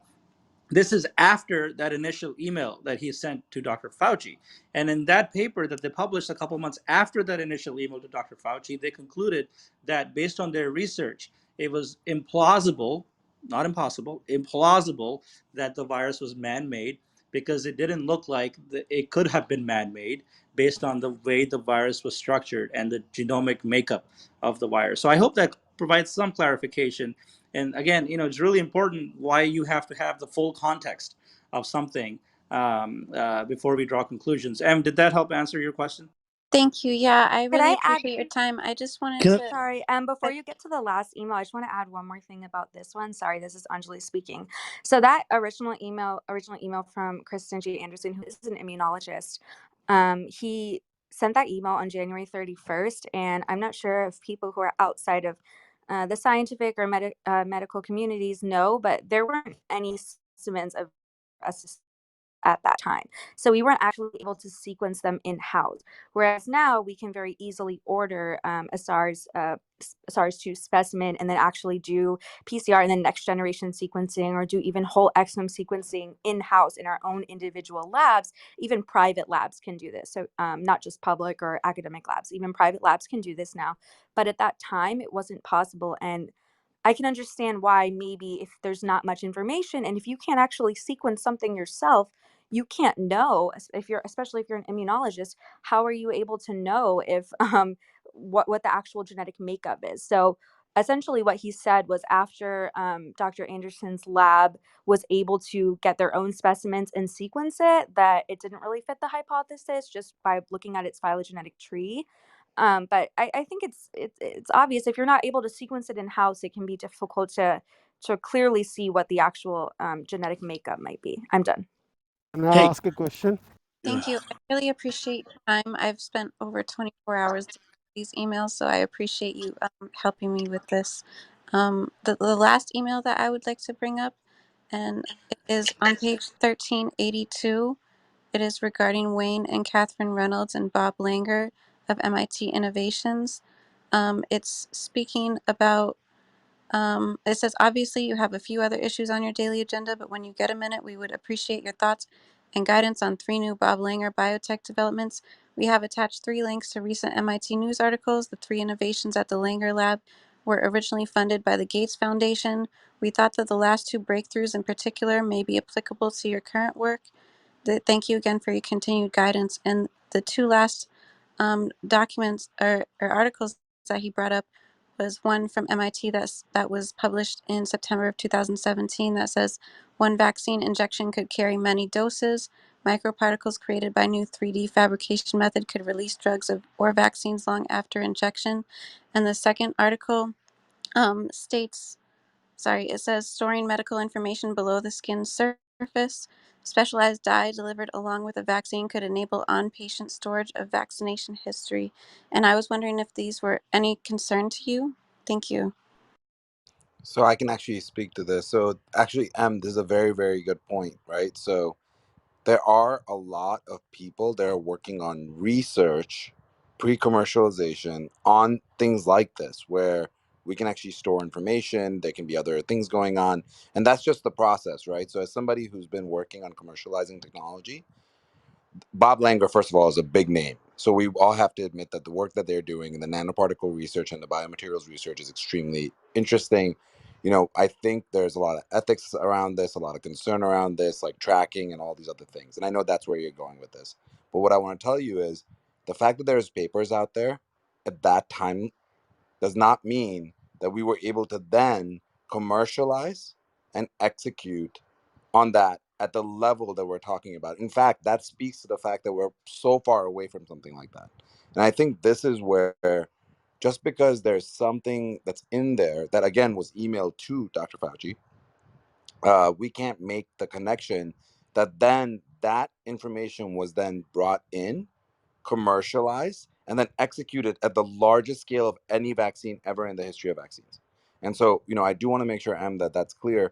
This is after that initial email that he sent to Dr. Fauci. And in that paper that they published a couple months after that initial email to Dr. Fauci, they concluded that based on their research, it was implausible, not impossible, implausible that the virus was man made because it didn't look like it could have been man made based on the way the virus was structured and the genomic makeup of the virus. So I hope that provides some clarification. And again, it's really important why you have to have the full context of something before we draw conclusions. Did that help answer your question? Thank you. Yeah, I Could really I add? appreciate your time. I just wanted Can I, to. Sorry, before you get to the last email, I just want to add one more thing about this one. Sorry, this is Anjali speaking. So that original email from Kristen G. Anderson, who is an immunologist, he sent that email on January 31st, and I'm not sure if people who are outside of the scientific or medical communities know, but there weren't any specimens of us at that time. So we weren't actually able to sequence them in-house. Whereas now we can very easily order a SARS-2 specimen and then actually do PCR and then next generation sequencing, or do even whole exome sequencing in-house in our own individual labs. Even private labs can do this. So not just public or academic labs, even private labs can do this now. But at that time, it wasn't possible. And I can understand why, maybe if there's not much information and if you can't actually sequence something yourself, you can't know, especially if you're an immunologist, how are you able to know if what the actual genetic makeup is? So essentially what he said was, after Dr. Anderson's lab was able to get their own specimens and sequence it, that it didn't really fit the hypothesis just by looking at its phylogenetic tree. But I think it's obvious, if you're not able to sequence it in house, it can be difficult to clearly see what the actual genetic makeup might be. I'm done. Can I hey, ask a question? Thank you. I really appreciate your time. I've spent over 24 hours doing these emails, so I appreciate you helping me with this. The last email that I would like to bring up, and it is on page 1382. It is regarding Wayne and Catherine Reynolds and Bob Langer of MIT Innovations. It's speaking about it says, obviously, you have a few other issues on your daily agenda, but when you get a minute, we would appreciate your thoughts and guidance on 3 new Bob Langer biotech developments. We have attached 3 links to recent MIT news articles. The 3 innovations at the Langer Lab were originally funded by the Gates Foundation. We thought that the last 2 breakthroughs in particular may be applicable to your current work. Thank you again for your continued guidance. And the 2 last documents or articles that he brought up was one from MIT that was published in September of 2017 that says, one vaccine injection could carry many doses. Microparticles created by new 3D fabrication method could release drugs or vaccines long after injection. And the second article states, it says, storing medical information below the skin surface. Specialized dye delivered along with a vaccine could enable on-patient storage of vaccination history. And I was wondering if these were any concern to you. Thank you. So I can actually speak to this. So actually, this is a very, very good point, right? So there are a lot of people that are working on research, pre-commercialization on things like this, where we can actually store information. There can be other things going on, and that's just the process, right? So as somebody who's been working on commercializing technology, Bob Langer, first of all, is a big name. So we all have to admit that the work that they're doing in the nanoparticle research and the biomaterials research is extremely interesting. I think there's a lot of ethics around this, a lot of concern around this, like tracking and all these other things. And I know that's where you're going with this. But what I want to tell you is the fact that there's papers out there at that time does not mean that we were able to then commercialize and execute on that at the level that we're talking about. In fact, that speaks to the fact that we're so far away from something like that. And I think this is where, just because there's something that's in there that, again, was emailed to Dr. Fauci, we can't make the connection that then that information was then brought in commercialized, and then executed at the largest scale of any vaccine ever in the history of vaccines. And so, I do want to make sure, that that's clear.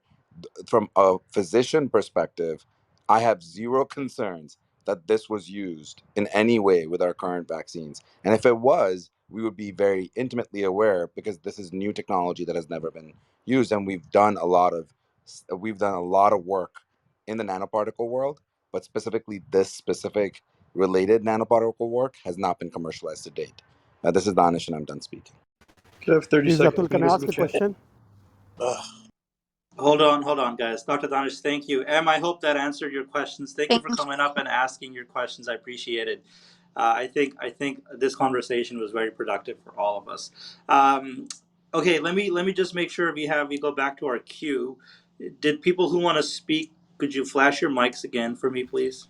From a physician perspective, I have zero concerns that this was used in any way with our current vaccines. And if it was, we would be very intimately aware, because this is new technology that has never been used, and we've done a lot of work in the nanoparticle world, but specifically this specific related nanoparticle work has not been commercialized to date. This is Danish, and I'm done speaking. Okay, I have 30 Please, seconds Atul, to can I give him ask a a chance. question? Hold on, guys. Dr. Danish, thank you. I hope that answered your questions. Thank you Thank for coming up and asking your questions. I appreciate it. I think this conversation was very productive for all of us. Okay, let me just make sure we go back to our queue. Did people who want to speak, could you flash your mics again for me, please?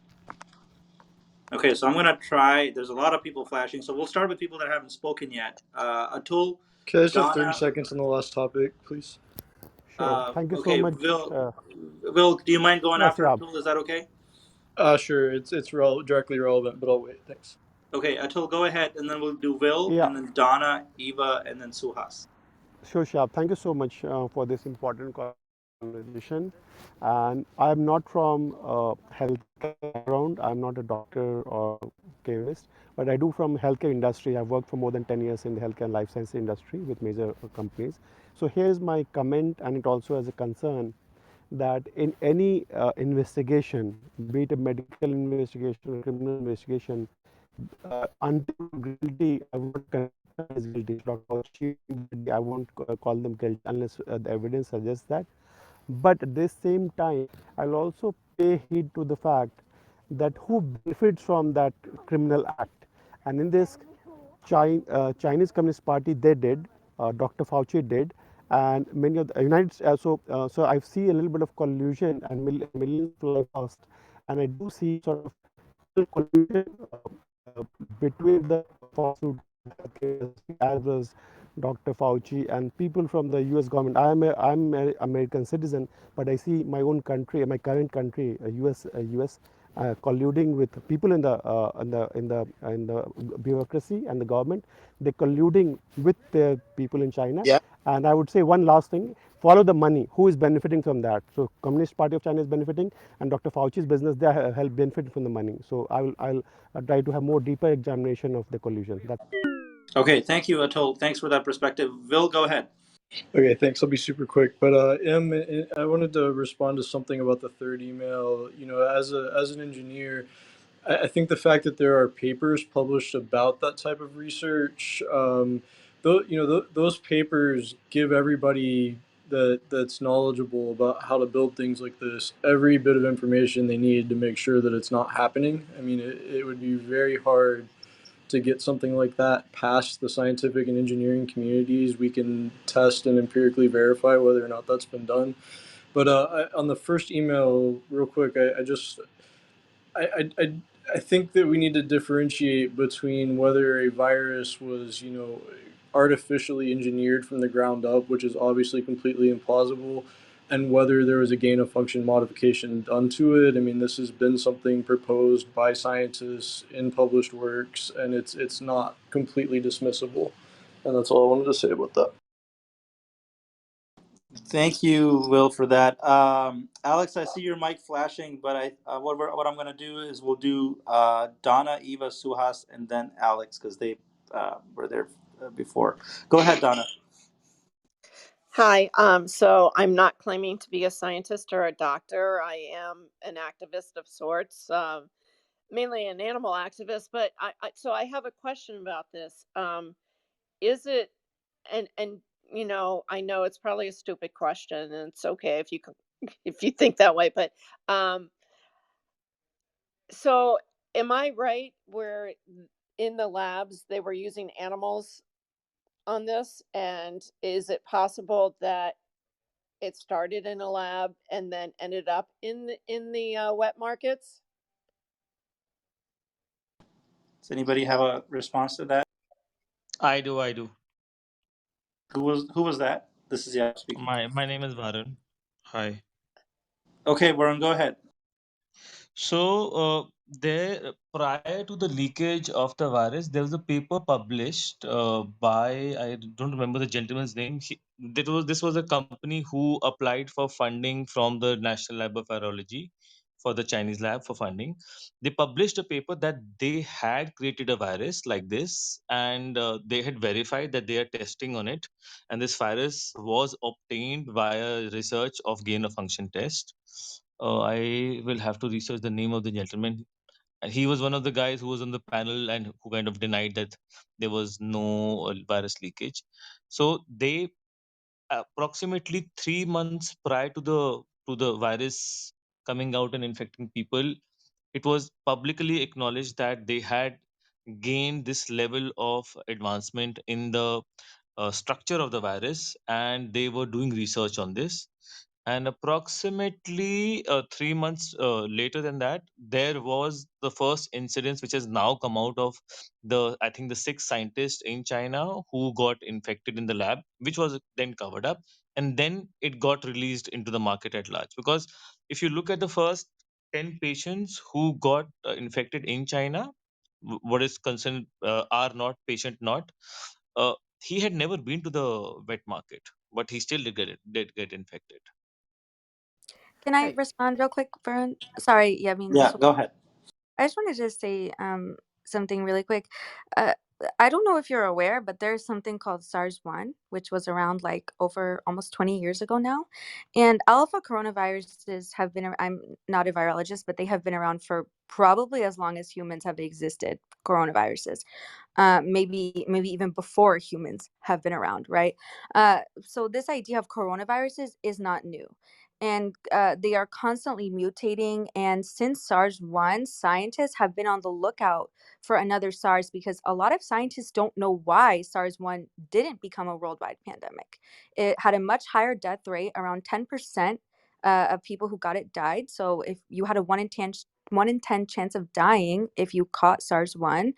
Okay, so I'm gonna try. There's a lot of people flashing, so we'll start with people that haven't spoken yet. Atul, Okay, I just have 30 Donna. seconds on the last topic, please. Sure. Thank you so Okay, much. Will, do you mind going Yes, after yeah. Atul? Is that okay? Sure, it's directly relevant, but I'll wait. Thanks. Okay, Atul, go ahead, and then we'll do Will, Yeah, and then Donna, Eva, and then Suhas. sure, Shab. Thank you so much for this important conversation. And I'm not from healthcare background. I'm not a doctor or chemist, but I do from healthcare industry. I've worked for more than 10 years in the healthcare and life science industry with major companies. So here's my comment, and it also has a concern that in any investigation, be it a medical investigation or criminal investigation, until guilty, I would not consider as guilty. Dr. Fauci, I won't call them guilty unless the evidence suggests that. But at this same time, I'll also pay heed to the fact that who benefits from that criminal act. And in this, Chinese Communist Party, they did, Dr. Fauci did, and many of the United so I see a little bit of collusion and millions of lives lost, and I do see sort of collusion uh, between the pharmaceutical healthcare industry as well as Dr. Fauci and people from the U.S. government. I'm an American citizen, but I see my own country, my current country, U.S. Colluding with people in the bureaucracy and the government. They're colluding with the people in China. Yeah. And I would say one last thing: follow the money. Who is benefiting from that? So, Communist Party of China is benefiting, and Dr. Fauci's business, they help benefit from the money. So, I'll try to have more deeper examination of the collusion. That's Okay, thank you, Atul. Thanks for that perspective. Will, go ahead. Okay, thanks. I'll be super quick. But I wanted to respond to something about the third email. As an engineer, I think the fact that there are papers published about that type of research, those papers give everybody that's knowledgeable about how to build things like this every bit of information they need to make sure that it's not happening. I mean, it would be very hard to get something like that past the scientific and engineering communities. We can test and empirically verify whether or not that's been done. But on the first email, real quick, I I think that we need to differentiate between whether a virus was, artificially engineered from the ground up, which is obviously completely implausible, and whether there was a gain of function modification done to it. I mean, this has been something proposed by scientists in published works, and it's not completely dismissible. And that's all I wanted to say about that. Thank you, Will, for that. Alex, I see your mic flashing, but what I'm going to do is we'll do Donna, Eva, Suhas, and then Alex because they were there before. Go ahead, Donna. Hi. So I'm not claiming to be a scientist or a doctor. I am an activist of sorts, mainly an animal activist. But so I have a question about this. Is it, and I know it's probably a stupid question, and it's okay if you if you think that way. But so am I right? Where in the labs they were using animals on this, and is it possible that it started in a lab and then ended up in the wet markets? Does anybody have a response to that? I do. I do. Who was that? This is Yap speaking. My name is Varun. Hi. Okay, Varun, go ahead. So there prior to the leakage of the virus, there was a paper published by, I don't remember the gentleman's name. This was a company who applied for funding from the National Lab of Virology for the Chinese lab for funding. They published a paper that they had created a virus like this, and they had verified that they are testing on it, and this virus was obtained via research of gain of function test. I will have to research the name of the gentleman. He was one of the guys who was on the panel and who kind of denied that there was no virus leakage. So they approximately 3 months prior to the virus coming out and infecting people, it was publicly acknowledged that they had gained this level of advancement in the structure of the virus, and they were doing research on this. And approximately 3 months later than that, there was the first incidence which has now come out of I think the 6 scientists in China who got infected in the lab, which was then covered up, and then it got released into the market at large. Because if you look at the first 10 patients who got infected in China, what is concerned are not patient not. He had never been to the wet market, but he still did get infected. Can I Hey, respond real quick, Vern? Sorry, yeah, I mean, this Yeah, go ahead. I just wanted to say something really quick. Uh, I don't know if you're aware, but there's something called SARS-1, which was around like over almost 20 years ago now. And alpha coronaviruses have been, I'm not a virologist, but they have been around for probably as long as humans have existed, coronaviruses. Maybe even before humans have been around, right? So this idea of coronaviruses is not new, and they are constantly mutating. And since SARS-1, scientists have been on the lookout for another SARS because a lot of scientists don't know why SARS-1 didn't become a worldwide pandemic. It had a much higher death rate, around 10%. Of people who got it died. So if you had a 1 in 10 chance of dying if you caught SARS-1,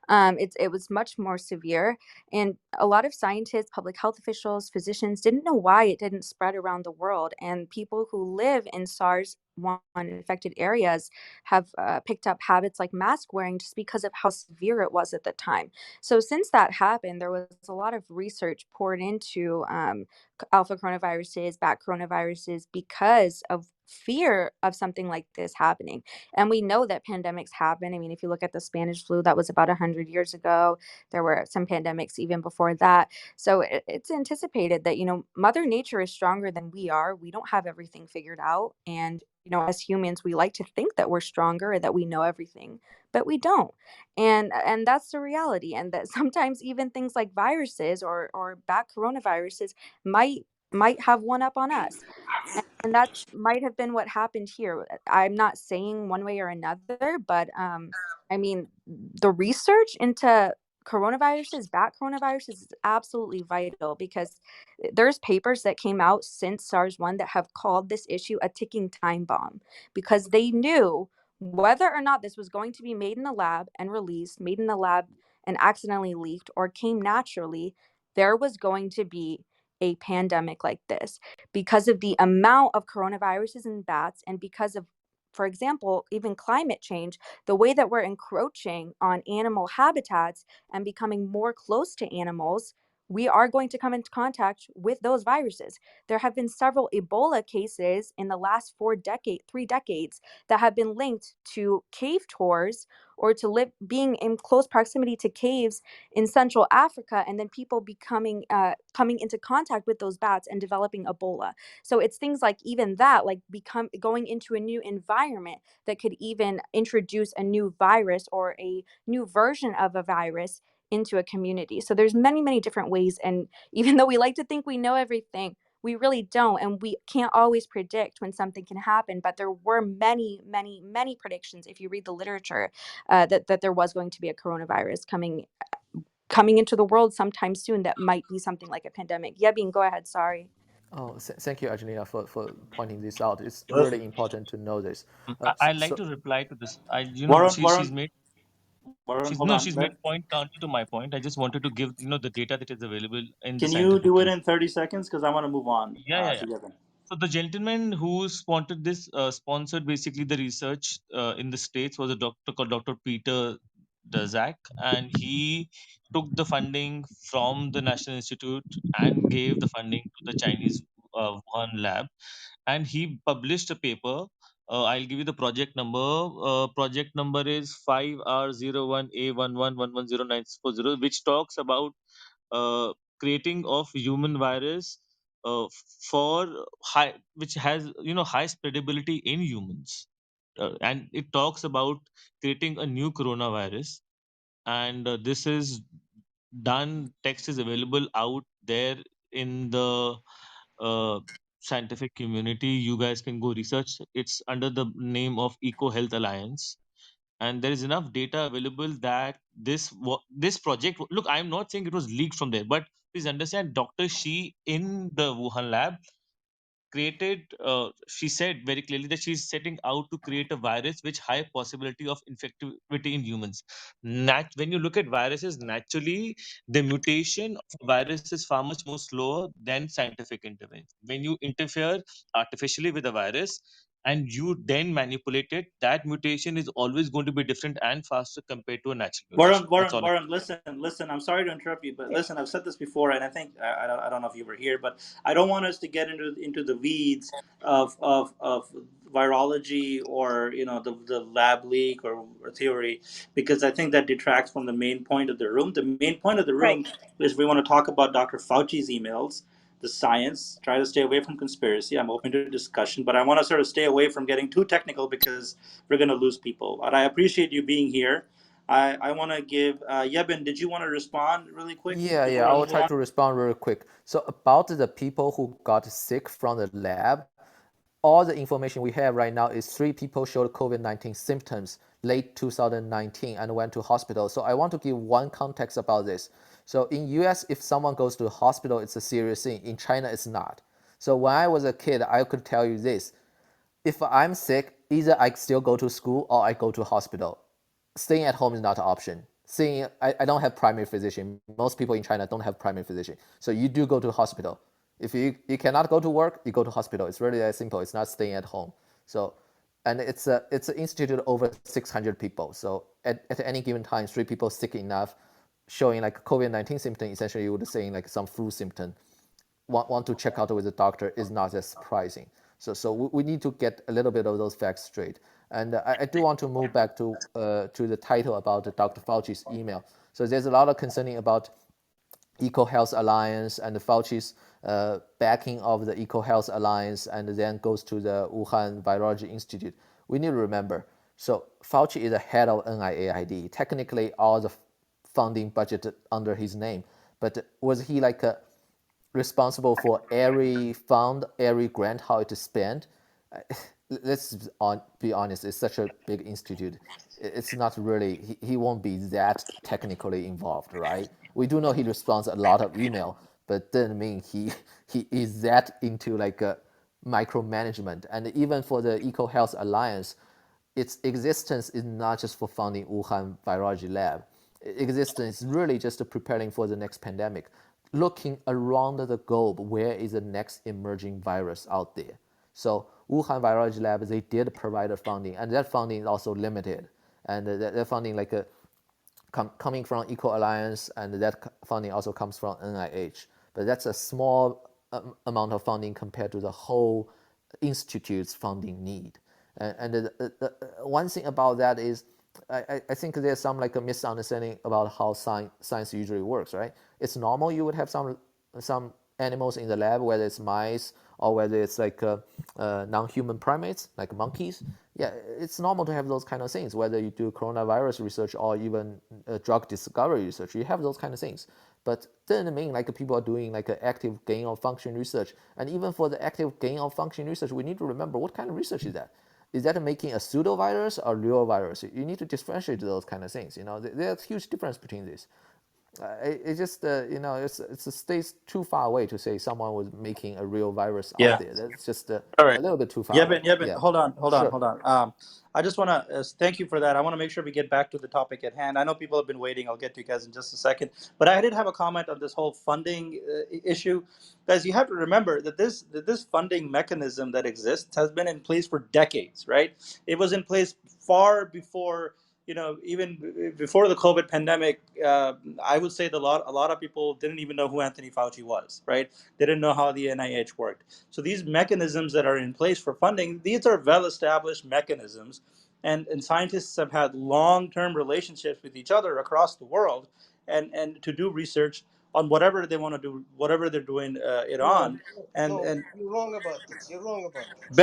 it was much more severe, and a lot of scientists, public health officials, physicians didn't know why it didn't spread around the world. And people who live in SARS-1 infected areas have picked up habits like mask wearing just because of how severe it was at the time. So since that happened, there was a lot of research poured into alpha coronaviruses, bat coronaviruses, because of fear of something like this happening. And we know that pandemics happen. I mean, if you look at the Spanish flu, that was about 100 years ago. There were some pandemics even before that. So it's anticipated that, Mother Nature is stronger than we are. We don't have everything figured out. And, as humans, we like to think that we're stronger and that we know everything, but we don't. And that's the reality. And that sometimes even things like viruses or bat coronaviruses might have one up on us. And that might have been what happened here. I'm not saying one way or another, but I mean, the research into coronaviruses, bat coronaviruses, is absolutely vital because there's papers that came out since SARS-1 that have called this issue a ticking time bomb because they knew whether or not this was going to be made in the lab and released, made in the lab and accidentally leaked, or came naturally, there was going to be a pandemic like this because of the amount of coronaviruses in bats, and because of, for example, even climate change, the way that we're encroaching on animal habitats and becoming more close to animals, we are going to come into contact with those viruses. There have been several Ebola cases in the last 3 decades that have been linked to cave tours or to being in close proximity to caves in Central Africa, and then people becoming coming into contact with those bats and developing Ebola. So it's things like even that, like going into a new environment that could even introduce a new virus or a new version of a virus into a community. So there's many different ways, and even though we like to think we know everything, we really don't, and we can't always predict when something can happen. But there were many predictions, if you read the literature, that there was going to be a coronavirus coming into the world sometime soon that might be something like a pandemic. Yebin, go ahead. Sorry. Oh, thank you, Angelina, for pointing this out. It's Listen, really important to know this. I'd like So to reply to this. Warren, She's made hold on. she's made point counter to my point. I just wanted to give the data that is available in the Can you scientific do it community. in 30 seconds? Because I want to move on Yeah, yeah, yeah. to Devin. So the gentleman who sponsored basically the research in the States was a doctor called Dr. Peter Daszak, and he took the funding from the National Institute and gave the funding to the Chinese Wuhan lab, and he published a paper. I'll give you the project number. Project number is 5R01A11110940, which talks about uh, creating of human virus for high, which has high spreadability in humans, and it talks about creating a new coronavirus, and this is done. Text is available out there in the uh, scientific community. You guys can go research. It's under the name of Eco Health Alliance, and there is enough data available that this project, look, I'm not saying it was leaked from there, but please understand, Dr. Shi in the Wuhan lab created, she said very clearly that she's setting out to create a virus which high possibility of infectivity in humans. When you look at viruses, naturally the mutation of a virus is far much more slower than scientific intervention. When you interfere artificially with a virus and you then manipulate it, that mutation is always going to be different and faster compared to a natural mutation. That's all. Varun, listen. I'm sorry to interrupt you, but listen, I've said this before, and I think I don't know if you were here, but I don't want us to get into the weeds of virology or the lab leak or theory, because I think that detracts from the main point of the room. The main point of the Right. room is we want to talk about Dr. Fauci's emails, the science. Try to stay away from conspiracy. I'm open to discussion, but I want to sort of stay away from getting too technical because we're going to lose people. But I appreciate you being here. I want to give Yebin. Did you want to respond really quick Yeah, before I I will move try on? to respond very quick. So about the people who got sick from the lab, all the information we have right now is 3 people showed COVID-19 symptoms late 2019 and went to hospital. So I want to give one context about this. So in US, if someone goes to the hospital, it's a serious thing. In China, it's not. So when I was a kid, I could tell you this: if I'm sick, either I still go to school or I go to hospital. Staying at home is not an option. I don't have primary physician. Most people in China don't have primary physician. So you do go to hospital. If you cannot go to work, you go to hospital. It's really that simple. It's not staying at home. So, and it's an institute over 600 people. So at any given time, 3 people sick enough, showing like COVID-19 symptom, essentially you would saying like some flu symptom, want to check out with the doctor is not as surprising. So we need to get a little bit of those facts straight. And I do want to move back to the title about Dr. Fauci's email. So there's a lot of concerning about Eco Health Alliance and Fauci's backing of the Eco Health Alliance, and then goes to the Wuhan Virology Institute. We need to remember, so Fauci is the head of NIAID. Technically, all the funding budget under his name, but was he like a responsible for every fund, every grant, how it is spent? Let's be honest, it's such a big institute. It's not really, he won't be that technically involved, right? We do know he responds a lot of email, but doesn't mean he is that into like a micromanagement. And even for the Eco Health Alliance, its existence is not just for funding Wuhan Virology Lab. Existence is really just preparing for the next pandemic, looking around the globe, where is the next emerging virus out there. So Wuhan Virology Lab, they did provide funding, and that funding is also limited. And that funding like coming from Eco Alliance, and that funding also comes from NIH. But that's a small amount of funding compared to the whole institute's funding need. And the one thing about that is, I think there's some like a misunderstanding about how science usually works, right? It's normal you would have some animals in the lab, whether it's mice or whether it's like non-human primates, like monkeys. Yeah, it's normal to have those kind of things, whether you do coronavirus research or even drug discovery research. You have those kind of things. But doesn't mean like people are doing like active gain of function research. And even for the active gain of function research, we need to remember what kind of research is that? Is that making a pseudovirus or real virus? You need to differentiate those kind of things. There's a huge difference between these. It just it's a stays too far away to say someone was making a real virus out Yeah. there. That's just a All right. little bit too far Yeah, away. Ben. Yeah, Ben. Yeah, Hold sure. on. I just want to thank you for that. I want to make sure we get back to the topic at hand. I know people have been waiting. I'll get to you guys in just a second. But I did have a comment on this whole funding issue, guys. You have to remember that this funding mechanism that exists has been in place for decades, right? It was in place far before, even before the COVID pandemic. I would say a lot of people didn't even know who Anthony Fauci was, right? They didn't know how the NIH worked. So these mechanisms that are in place for funding, these are well-established mechanisms, and scientists have had long-term relationships with each other across the world, and to do research on whatever they want to do, whatever they're doing it No, on, no, and you're wrong about this. You're wrong about this.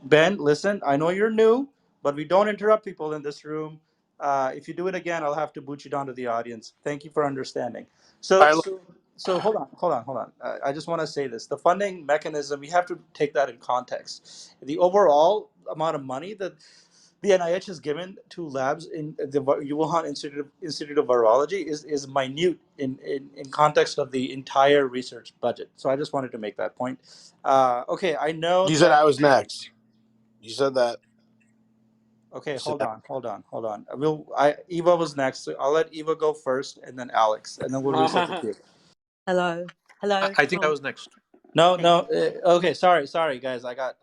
Ben, listen, I know you're new, but we don't interrupt people in this room. If you do it again, I'll have to boot you down to the audience. Thank you for understanding. All So, right. so, so hold on. I just want to say this: the funding mechanism, we have to take that in context. The overall amount of money that the NIH has given to labs in the Wuhan Institute of Virology is minute in context of the entire research budget. So I just wanted to make that point. Okay, I know You said that. I was next. You said that. Okay, You said hold on. Eva was next. So I'll let Eva go first, and then Alex, and then we'll reset the queue. Hello, hello I think I from. was next. No, Thank no. you, Okay, sorry, guys. I got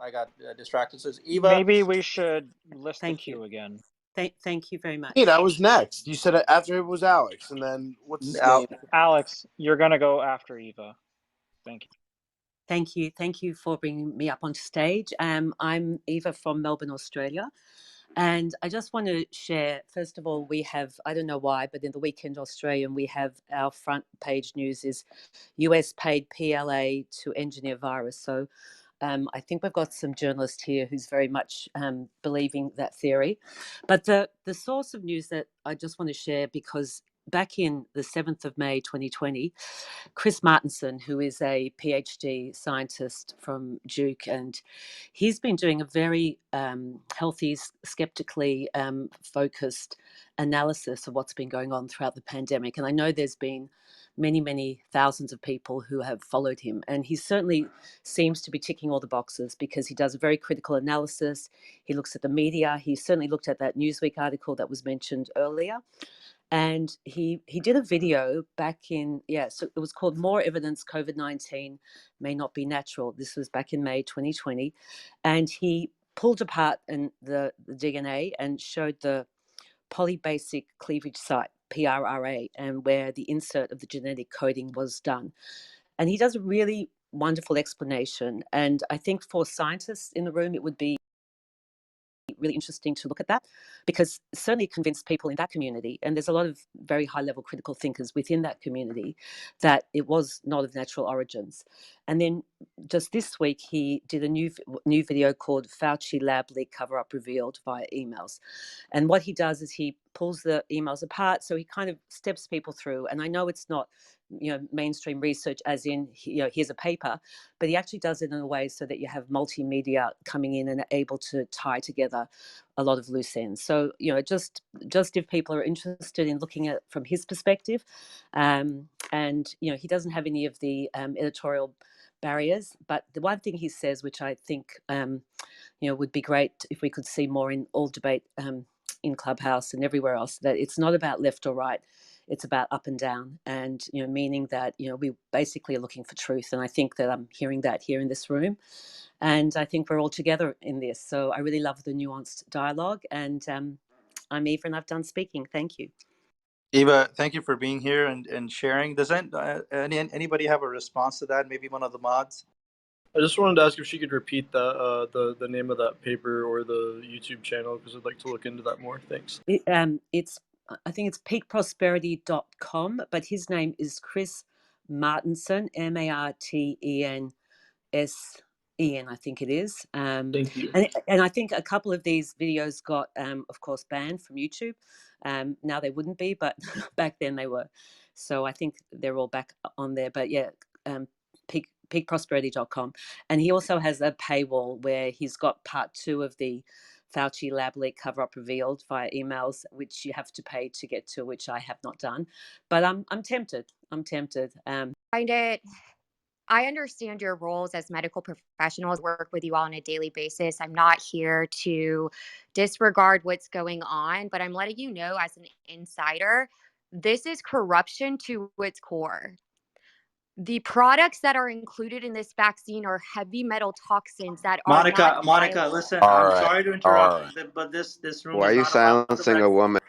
distracted. So it's Eva. Maybe we should list the thank you, queue again. thank you very Wait, I much. was next. You said after it was Alex, and then what's his Al, name? Alex, you're gonna go after Eva. Thank you. Thank you for bringing me up onto stage. I'm Eva from Melbourne, Australia, and I just want to share. First of all, we have, I don't know why, but in the Weekend Australian, we have our front page news is US paid PLA to engineer virus. So I think we've got some journalists here who's very much believing that theory. But the source of news that I just want to share, because back in the 7th of May 2020, Chris Martenson, who is a PhD scientist from Duke, and he's been doing a very healthy, skeptically focused analysis of what's been going on throughout the pandemic. And I know there's been many thousands of people who have followed him, and he certainly seems to be ticking all the boxes because he does a very critical analysis. He looks at the media. He certainly looked at that Newsweek article that was mentioned earlier, and he did a video back in, so it was called More Evidence COVID-19 May Not Be Natural. This was back in May 2020, and he pulled apart the DNA and showed the polybasic cleavage site, PRRA, and where the insert of the genetic coding was done. And he does a really wonderful explanation. And I think for scientists in the room, it would be really interesting to look at that, because it certainly convinced people in that community, and there's a lot of very high level critical thinkers within that community, that it was not of natural origins. And then just this week he did a new video called Fauci Lab Leak Cover Up Revealed via emails. And what he does is he pulls the emails apart, so he kind of steps people through. And I know it's not mainstream research as in here's a paper, but he actually does it in a way so that you have multimedia coming in and are able to tie together a lot of loose ends. So just if people are interested in looking at it from his perspective, and he doesn't have any of the editorial barriers. But the one thing he says, which I think would be great if we could see more in all debate in Clubhouse and everywhere else, that it's not about left or right, it's about up and down, and meaning that we basically are looking for truth. And I think that I'm hearing that here in this room, and I think we're all together in this. So I really love the nuanced dialogue, and I'm Eva, and I've done speaking. Thank you. Eva, thank you for being here and sharing. Does anybody have a response to that? Maybe one of the mods. I just wanted to ask if she could repeat that the name of that paper or the YouTube channel, because I'd like to look into that more. Thanks. It's I think it's peakprosperity.com, but his name is Chris Martenson, Martensen, I think it is. Thank you. And I think a couple of these videos got, of course, banned from YouTube. Now they wouldn't be, but back then they were. So I think they're all back on there. But yeah, peakprosperity.com. And he also has a paywall where he's got part 2 of the Fauci lab leak cover up revealed via emails, which you have to pay to get to, which I have not done. But I'm tempted. I'm tempted. Find it. I understand your roles as medical professionals, work with you all on a daily basis. I'm not here to disregard what's going on, but I'm letting you know as an insider, this is corruption to its core. The products that are included in this vaccine are heavy metal toxins that are not Monica, bioavailable. listen. All I'm right, sorry to all interrupt, right. but this room Why are is you not about the silencing a vaccine. woman?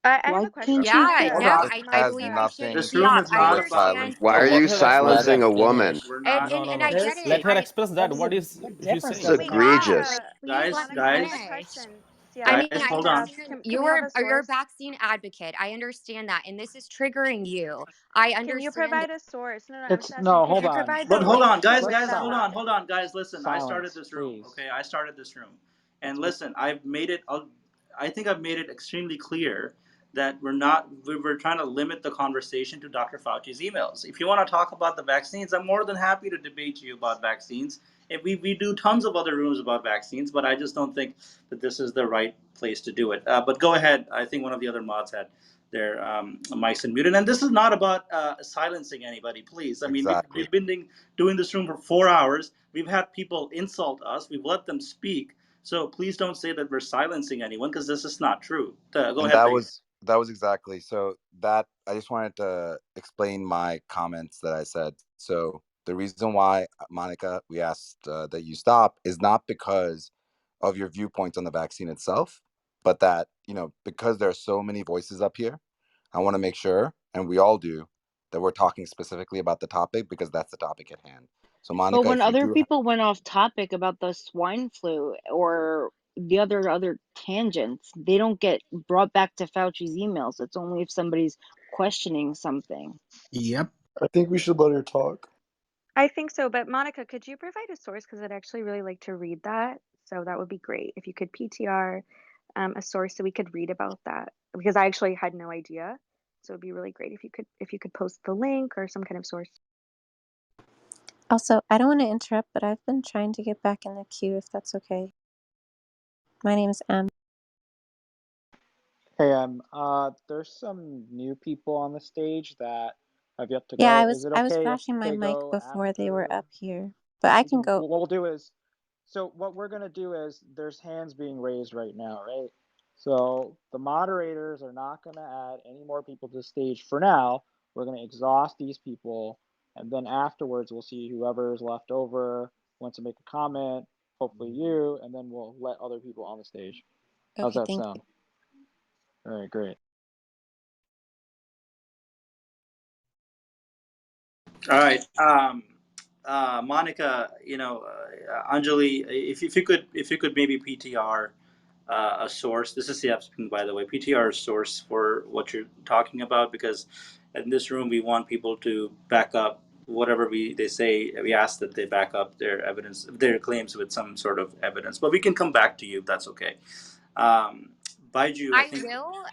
I have Why a question, can't you Yeah, shut Monica. no, up? This I has believe Monica, we should This nothing room stop. is I not with about. understand. silence. Why No, are let you her Let silencing express. a Let her woman? We're express. not. No, no, And no. I get This it. Let her I express What that. is it? What is What she difference It's does saying? it make? egregious. Monica, guys, Monica, I have a guys, finished. question. Yeah, I guys. mean, I I need Hold to on. ask. understand Can we have a you're a source? vaccine advocate. I understand that, and this is triggering you. I Can you understand. provide a source? No, no, I'm just It's asking. no, Could hold you on. provide the But hold link on, guys, with guys, that hold on, lab? hold on, guys. Listen, I started Silence, this room. please. Okay, I started this room, and Let's listen, I've made it. I think I've made it extremely clear that we're not. We're trying to limit the conversation to Dr. Fauci's emails. If you want to talk about the vaccines, I'm more than happy to debate you about vaccines. And we do tons of other rooms about vaccines, but I just don't think that this is the right place to do it. But go ahead. I think one of the other mods had their mics unmuted. And this is not about silencing anybody, please. I mean, exactly. we've been doing this room for 4 hours. We've had people insult us. We've let them speak. So please don't say that we're silencing anyone because this is not true. Go And ahead, Vegas. that was exactly so that I just wanted to explain my comments that I said. So the reason why, Monica, we asked that you stop is not because of your viewpoints on the vaccine itself, but that, because there are so many voices up here, I want to make sure, and we all do, that we're talking specifically about the topic because that's the topic at hand. So But Monica, when if you other do people went off topic about the swine flu or the other tangents, they don't get brought back to Fauci's emails. It's only if somebody's questioning something. Yep. I think we should let her talk. I think so, but Monica, could you provide a source? Because I'd actually really like to read that. So that would be great if you could PTR a source so we could read about that. Because I actually had no idea. So it'd be really great if you could post the link or some kind of source. Also, I don't want to interrupt, but I've been trying to get back in the queue if that's okay. My name is M. Hey, there's some new people on the stage that have yet to Yeah, go. Is it I was okay if flashing my they mic go before they were after? up here, but I can go. What we'll do is, so what we're gonna do is, there's hands being raised right now, right? So the moderators are not gonna add any more people to the stage for now. We're gonna exhaust these people, and then afterwards we'll see whoever is left over wants to make a comment. Hopefully you, and then we'll let other people on the stage. How's Okay, that thank you. sound? All right, great. All right, Monica. Anjali, if you could maybe PTR a source. This is CF speaking, by the way. PTR a source for what you're talking about, because in this room we want people to back up whatever they say. We ask that they back up their evidence, their claims with some sort of evidence. But we can come back to you if that's okay. Baiju, I think.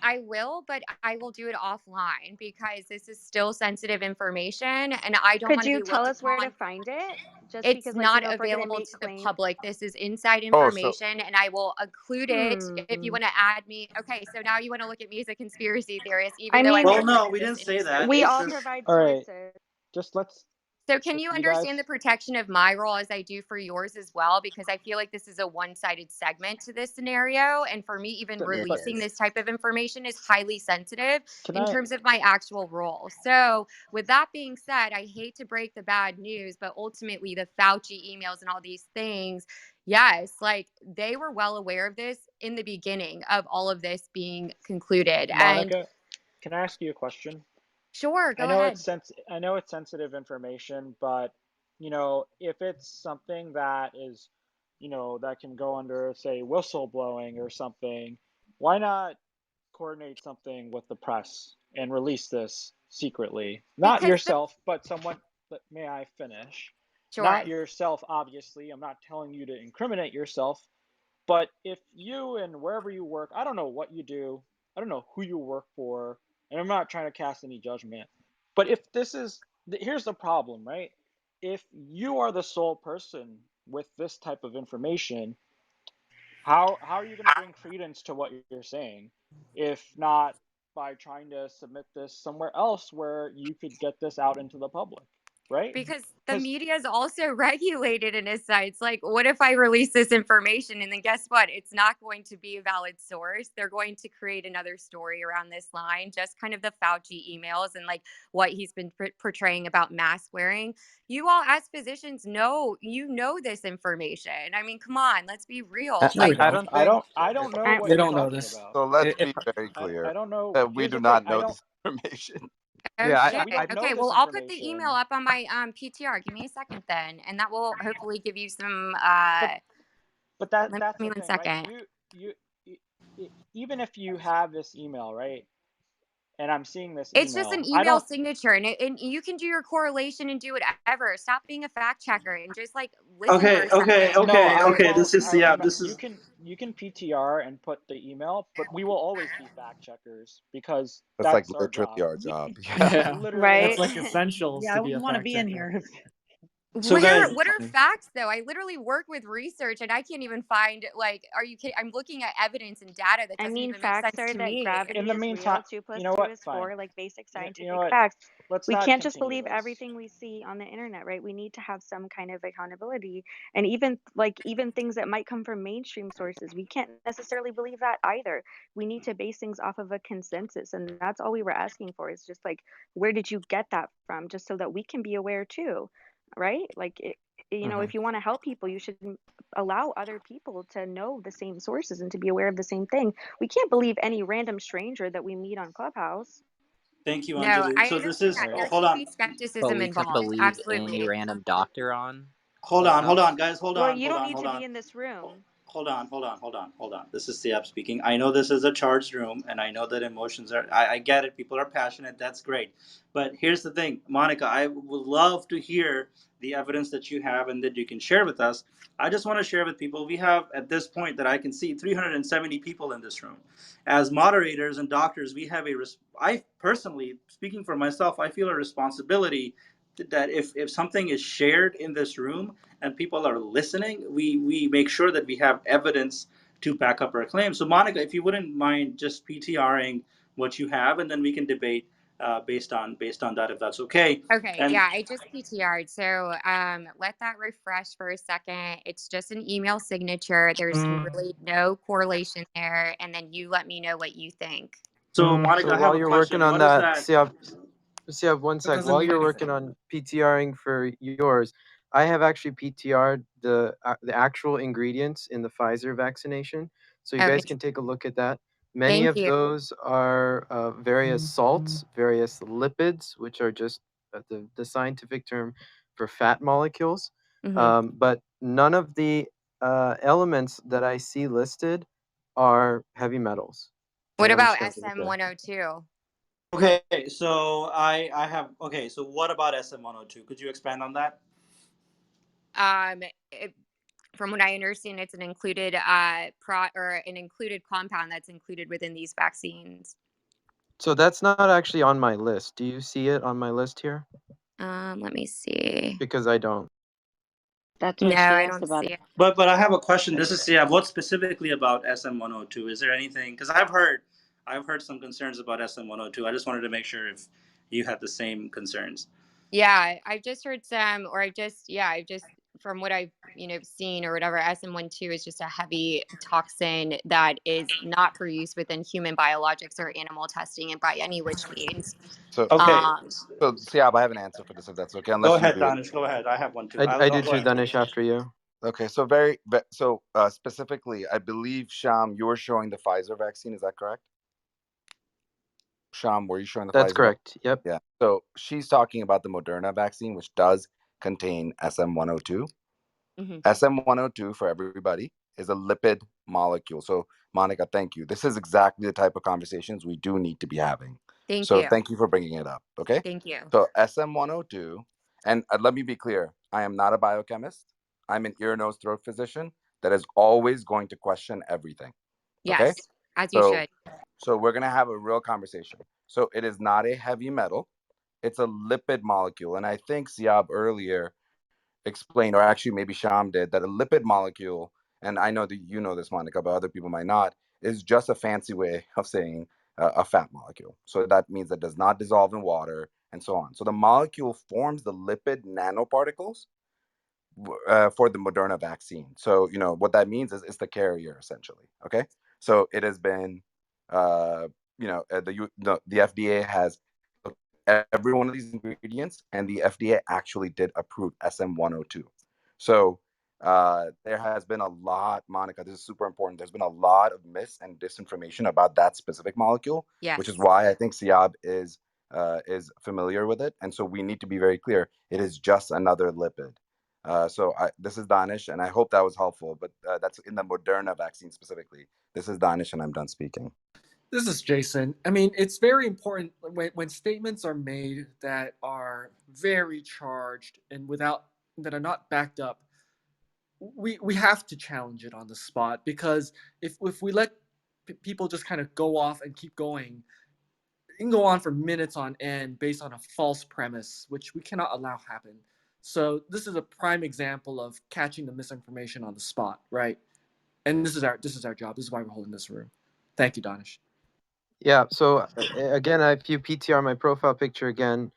I will, but I will do it offline because this is still sensitive information and I don't Could want to you be tell looked us where to upon. find it? Just It's because, like, you not know, if we're gonna available make to the claims. public. This is inside Oh, so information and I will include it if you Hmm. want to add me. Okay, so now you want to look at me as a conspiracy theorist, I even though I mean, Well, look like no, we this didn't in say that. we It's research. all just provide All right, sources. just let's, So can you you understand guys, the protection of my role as I do for yours as well? Because I feel like this is a one-sided segment to this scenario. And for me, even it releasing is. this type of information is highly sensitive can in I, terms of my actual role. So with that being said, I hate to break the bad news, but ultimately the Fauci emails and all these things, yes, like they were well aware of this in the beginning of all of this being concluded. And Monica, can I ask you a question? sure, I go know ahead. it's I know it's sensitive information, but if it's something that is, that can go under, say, whistleblowing or something, why not coordinate something with the press and release this secretly? Not Because the yourself, but someone, but may I finish? sure. Not yourself, obviously. I'm not telling you to incriminate yourself, but if you and wherever you work, I don't know what you do, I don't know who you work for, and I'm not trying to cast any judgment. But if this is, here's the problem, right? If you are the sole person with this type of information, How are you going to bring credence to what you're saying if not by trying to submit this somewhere else where you could get this out into the public, right? Because the Because media is also regulated in a sense. Like, what if I release this information and then guess what? It's not going to be a valid source. They're going to create another story around this line, just kind of the Fauci emails and like what he's been portraying about mask wearing. You all, as physicians, know this information. I mean, come on, let's be real. No, we Like, I don't. don't think I don't know I, what We you're don't know talking this. about. So let's If be very clear I don't know. that we Here's do the thing. not know this information. oh yeah, Yeah, shit. we don't know Okay, this well, I'll put the email information. up on my PTR. Give me a second then, and that will hopefully give you some. But Give that's me the one thing, right? second. Even if you have this email, right? And I'm seeing this It's just an email. I email don't. signature, and you can do your correlation and do whatever. Stop being a fact checker and just like listen for Okay, a okay, second. No, okay, I okay. well, This is, yeah. This you is can PTR and put the email, but we will always be fact checkers because That's like that's our literally job. our job. Yeah. Yeah, Literally. it's right? like essentials Yeah, I to be a wouldn't want to fact be in checker. here. so, guys. What are facts though? I literally work with research and I can't even find like, are you kidding? I'm looking at evidence and data that I doesn't mean, even make facts sense are to that me. In gravity the is real, meantime, 2 you plus know 2 what? is Fine. 4, like basic You know scientific what? facts. Let's We not can't just continue believe this. everything we see on the internet, right? We need to have some kind of accountability. And even things that might come from mainstream sources, we can't necessarily believe that either. We need to base things off of a consensus, and that's all we were asking for is just like, where did you get that from? Just so that we can be aware too, right? Like Hmm. if you want to help people, you should allow other people to know the same sources and to be aware of the same thing. We can't believe any random stranger that we meet on Clubhouse. Thank you, No, Anjali. I So this understand is. that. Right. There Hold should on, be But skepticism we can't involved. believe any Absolutely. random doctor on hold on, hold on, Clubhouse. guys. Well, you don't need to be in this room. Hold on. This is Siab speaking. I know this is a charged room, and I know that emotions are. I get it. People are passionate. That's great. But here's the thing, Monica. I would love to hear the evidence that you have and that you can share with us. I just want to share with people. We have at this point that I can see 370 people in this room. As moderators and doctors, we have a. I personally, speaking for myself, I feel a responsibility that if something is shared in this room and people are listening, we make sure that we have evidence to back up our claim. So, Monica, if you wouldn't mind just PTRing what you have, and then we can debate based on that, if that's okay. Okay, And yeah, I just PTR'd. So let that refresh for a second. It's just an email signature. There's really no correlation there. And then you let me know what you think. so, Monica, So I have while a you're working question. on What is that, that? Siab, one That sec. doesn't While mean you're anything. working on PTRing for yours, I have actually PTR'd the actual ingredients in the Pfizer vaccination, so you Oh, guys can take a look at that. Many thank of you. those are various salts, various lipids, which are just the scientific term for fat molecules. Hmm. But none of the elements that I see listed are heavy metals. What And I'm about just gonna leave it there. SM-102? Okay, so I have okay. So what about SM-102? Could you expand on that? It, from what I understand, it's an included an included compound that's included within these vaccines. So that's not actually on my list. Do you see it on my list here? Let me see. Because I don't. That's No, what she I asked don't about. see it. But I have a question. This is, yeah. What specifically about SM-102? Is there anything? Because I've heard some concerns about SM-102. I just wanted to make sure if you had the same concerns. Yeah, I've just heard some, or I've just from what I've seen or whatever. SM-12 is just a heavy toxin that is not for use within human biologics or animal testing, and by any which means. So, Okay, Um, so Siab, I have an answer for this if that's okay, go unless you ahead, do. Danish. Go ahead. I have one too. I'll I go. do Go too, ahead. Danish, after you. Okay, so specifically, I believe Sham, you were showing the Pfizer vaccine. Is that correct? Sham, were you showing the That's Pfizer vaccine? correct. Yep. Yeah. So she's talking about the Moderna vaccine, which does contain SM-102. mhm. SM-102, for everybody, is a lipid molecule. So, Monica, thank you. This is exactly the type of conversations we do need to be having. Thank So you, thank you for bringing it up. Okay. thank you. So SM-102, and let me be clear, I am not a biochemist. I'm an ear, nose, throat physician that is always going to question everything. Okay. Yes, as you So, should. so we're going to have a real conversation. So it is not a heavy metal. It's a lipid molecule. And I think Siab earlier explained, or actually maybe Sham did, that a lipid molecule and I know that you know this, Monica, but other people might not, is just a fancy way of saying a fat molecule. So that means that does not dissolve in water and so on. So the molecule forms the lipid nanoparticles for the Moderna vaccine. So, what that means is it's the carrier essentially. Okay. So it has been, the FDA has looked at every one of these ingredients, and the FDA actually did approve SM-102. So there has been a lot, Monica, this is super important. There's been a lot of mis and disinformation about that specific molecule, which is Yes. why I think Siab is familiar with it. And so we need to be very clear. It is just another lipid. This is Danish, and I hope that was helpful. But that's in the Moderna vaccine specifically. This is Danish, and I'm done speaking. This is Jason. I mean, it's very important when statements are made that are very charged and that are not backed up. We have to challenge it on the spot, because if we let people just kind of go off and keep going, it can go on for minutes on end based on a false premise, which we cannot allow happen. So this is a prime example of catching the misinformation on the spot, right? And this is our job. This is why we're holding this room. Thank you, Danish. Yeah, so again, if you PTR my profile picture again,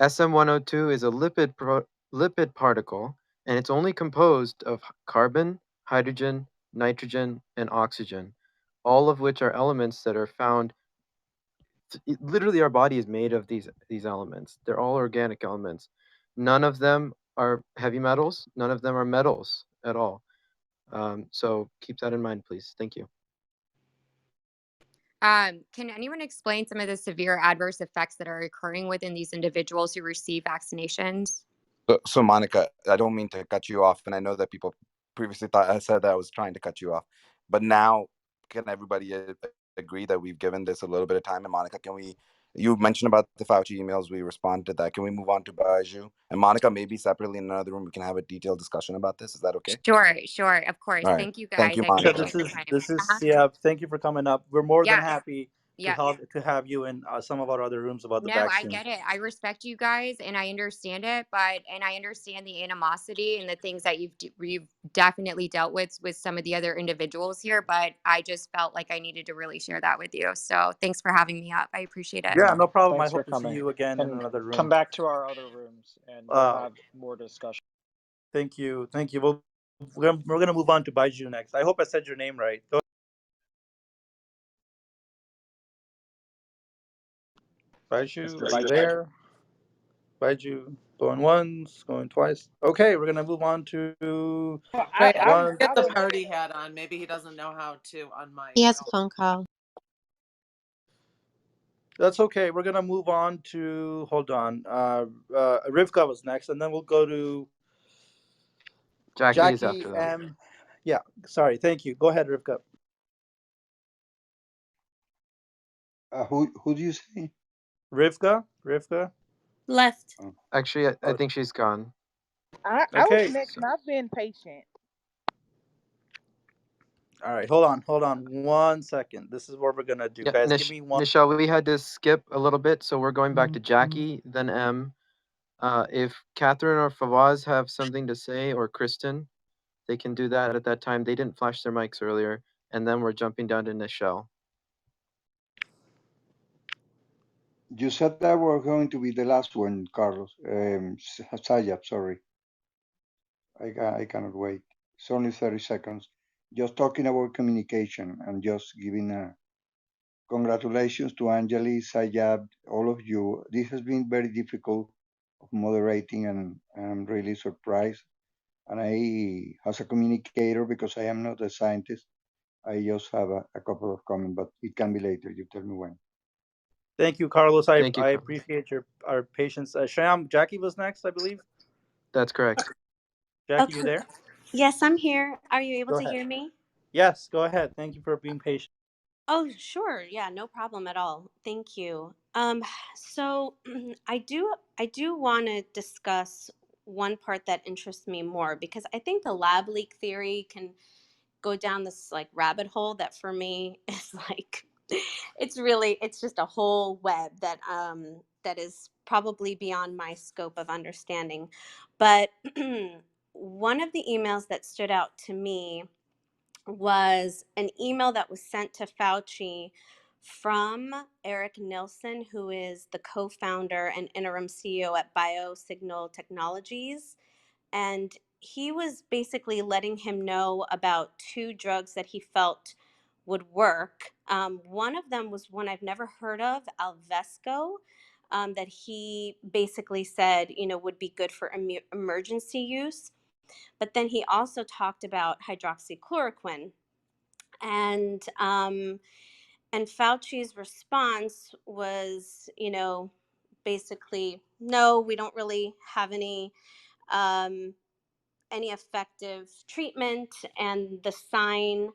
SM-102 is a lipid particle, and it's only composed of carbon, hydrogen, nitrogen, and oxygen, all of which are elements that are found. Literally, our body is made of these elements. They're all organic elements. None of them are heavy metals. None of them are metals at all. So keep that in mind, please. Thank you. Can anyone explain some of the severe adverse effects that are occurring within these individuals who receive vaccinations? So Monica, I don't mean to cut you off, and I know that people previously thought I said that I was trying to cut you off, but now can everybody agree that we've given this a little bit of time? And Monica, you mentioned about the Fauci emails, we responded to that. Can we move on to Baiju? And Monica, maybe separately in another room, we can have a detailed discussion about this. Is that okay? Sure, of course. All right. Thank you Thank guys. you, I Yeah, Monica. appreciate this the is time. this is Uh-huh. yeah. Thank you for coming up. We're more than Yeah, happy to yeah. have you in some of our other rooms about the No, I vaccine. get it. I respect you guys and I understand it, and I understand the animosity and the things that you've definitely dealt with some of the other individuals here, but I just felt like I needed to really share that with you. So, thanks for having me up. I appreciate it. Yeah, no problem. I Thanks for hope to see coming. you again in And another come room. back to our other rooms and we'll Uh, have more discussion. thank you. Well, we're gonna move on to Baiju next. I hope I said your name right. Go, Baiju, Mr. are you Baichu. there? Baiju, going once, going twice. Okay, we're gonna move on to Wait, I one. get the party hat on. Maybe he doesn't know how to unmic. He has a phone call. That's okay. We're gonna move on to hold on. Rivka was next, and then we'll go to Jackie is Jackie after that. and yeah. Sorry, thank you. Go ahead, Rivka. Who do you say? Rivka. Left. Oh. Actually, I Oh, think she's gone. I was okay. next, So, and I've been patient. All right. Hold on. 1 second. This is what we're gonna do, yeah, guys. Give me one. Nichelle, we had to skip a little bit, so we're going back to Jackie, then M. If Catherine or Fawaz have something to say, or Kristen, they can do that at that time. They didn't flash their mics earlier, and then we're jumping down to Nichelle. You said that we're going to be the last one, Carlos. Sayab, sorry. I cannot wait. It's only 30 seconds. Just talking about communication and just giving a congratulations to Anjali, Sayab, all of you. This has been very difficult of moderating, and I'm really surprised. And I, as a communicator, because I am not a scientist, I just have a couple of comments, but it can be later. You tell me when. Thank you, Carlos. Thank you, I Carlos. appreciate our patience. Sham, Jackie was next, I believe. That's correct. Jackie, you Okay. there? Yes, I'm here. Are you able Go to ahead. hear me? Yes, go ahead. Thank you for being patient. Oh, sure. Yeah, no problem at all. Thank you. So I do want to discuss one part that interests me more, because I think the lab leak theory can go down this like rabbit hole that for me is like it's just a whole web that is probably beyond my scope of understanding. But one of the emails that stood out to me was an email that was sent to Fauci from Eric Nilsson, who is the co-founder and interim CEO at BioSignal Technologies. And he was basically letting him know about two drugs that he felt would work. One of them was one I've never heard of, Alvesco, that he basically said, would be good for emergency use. But then he also talked about hydroxychloroquine. And Fauci's response was, basically, no, we don't really have um, any effective treatment. And the sign,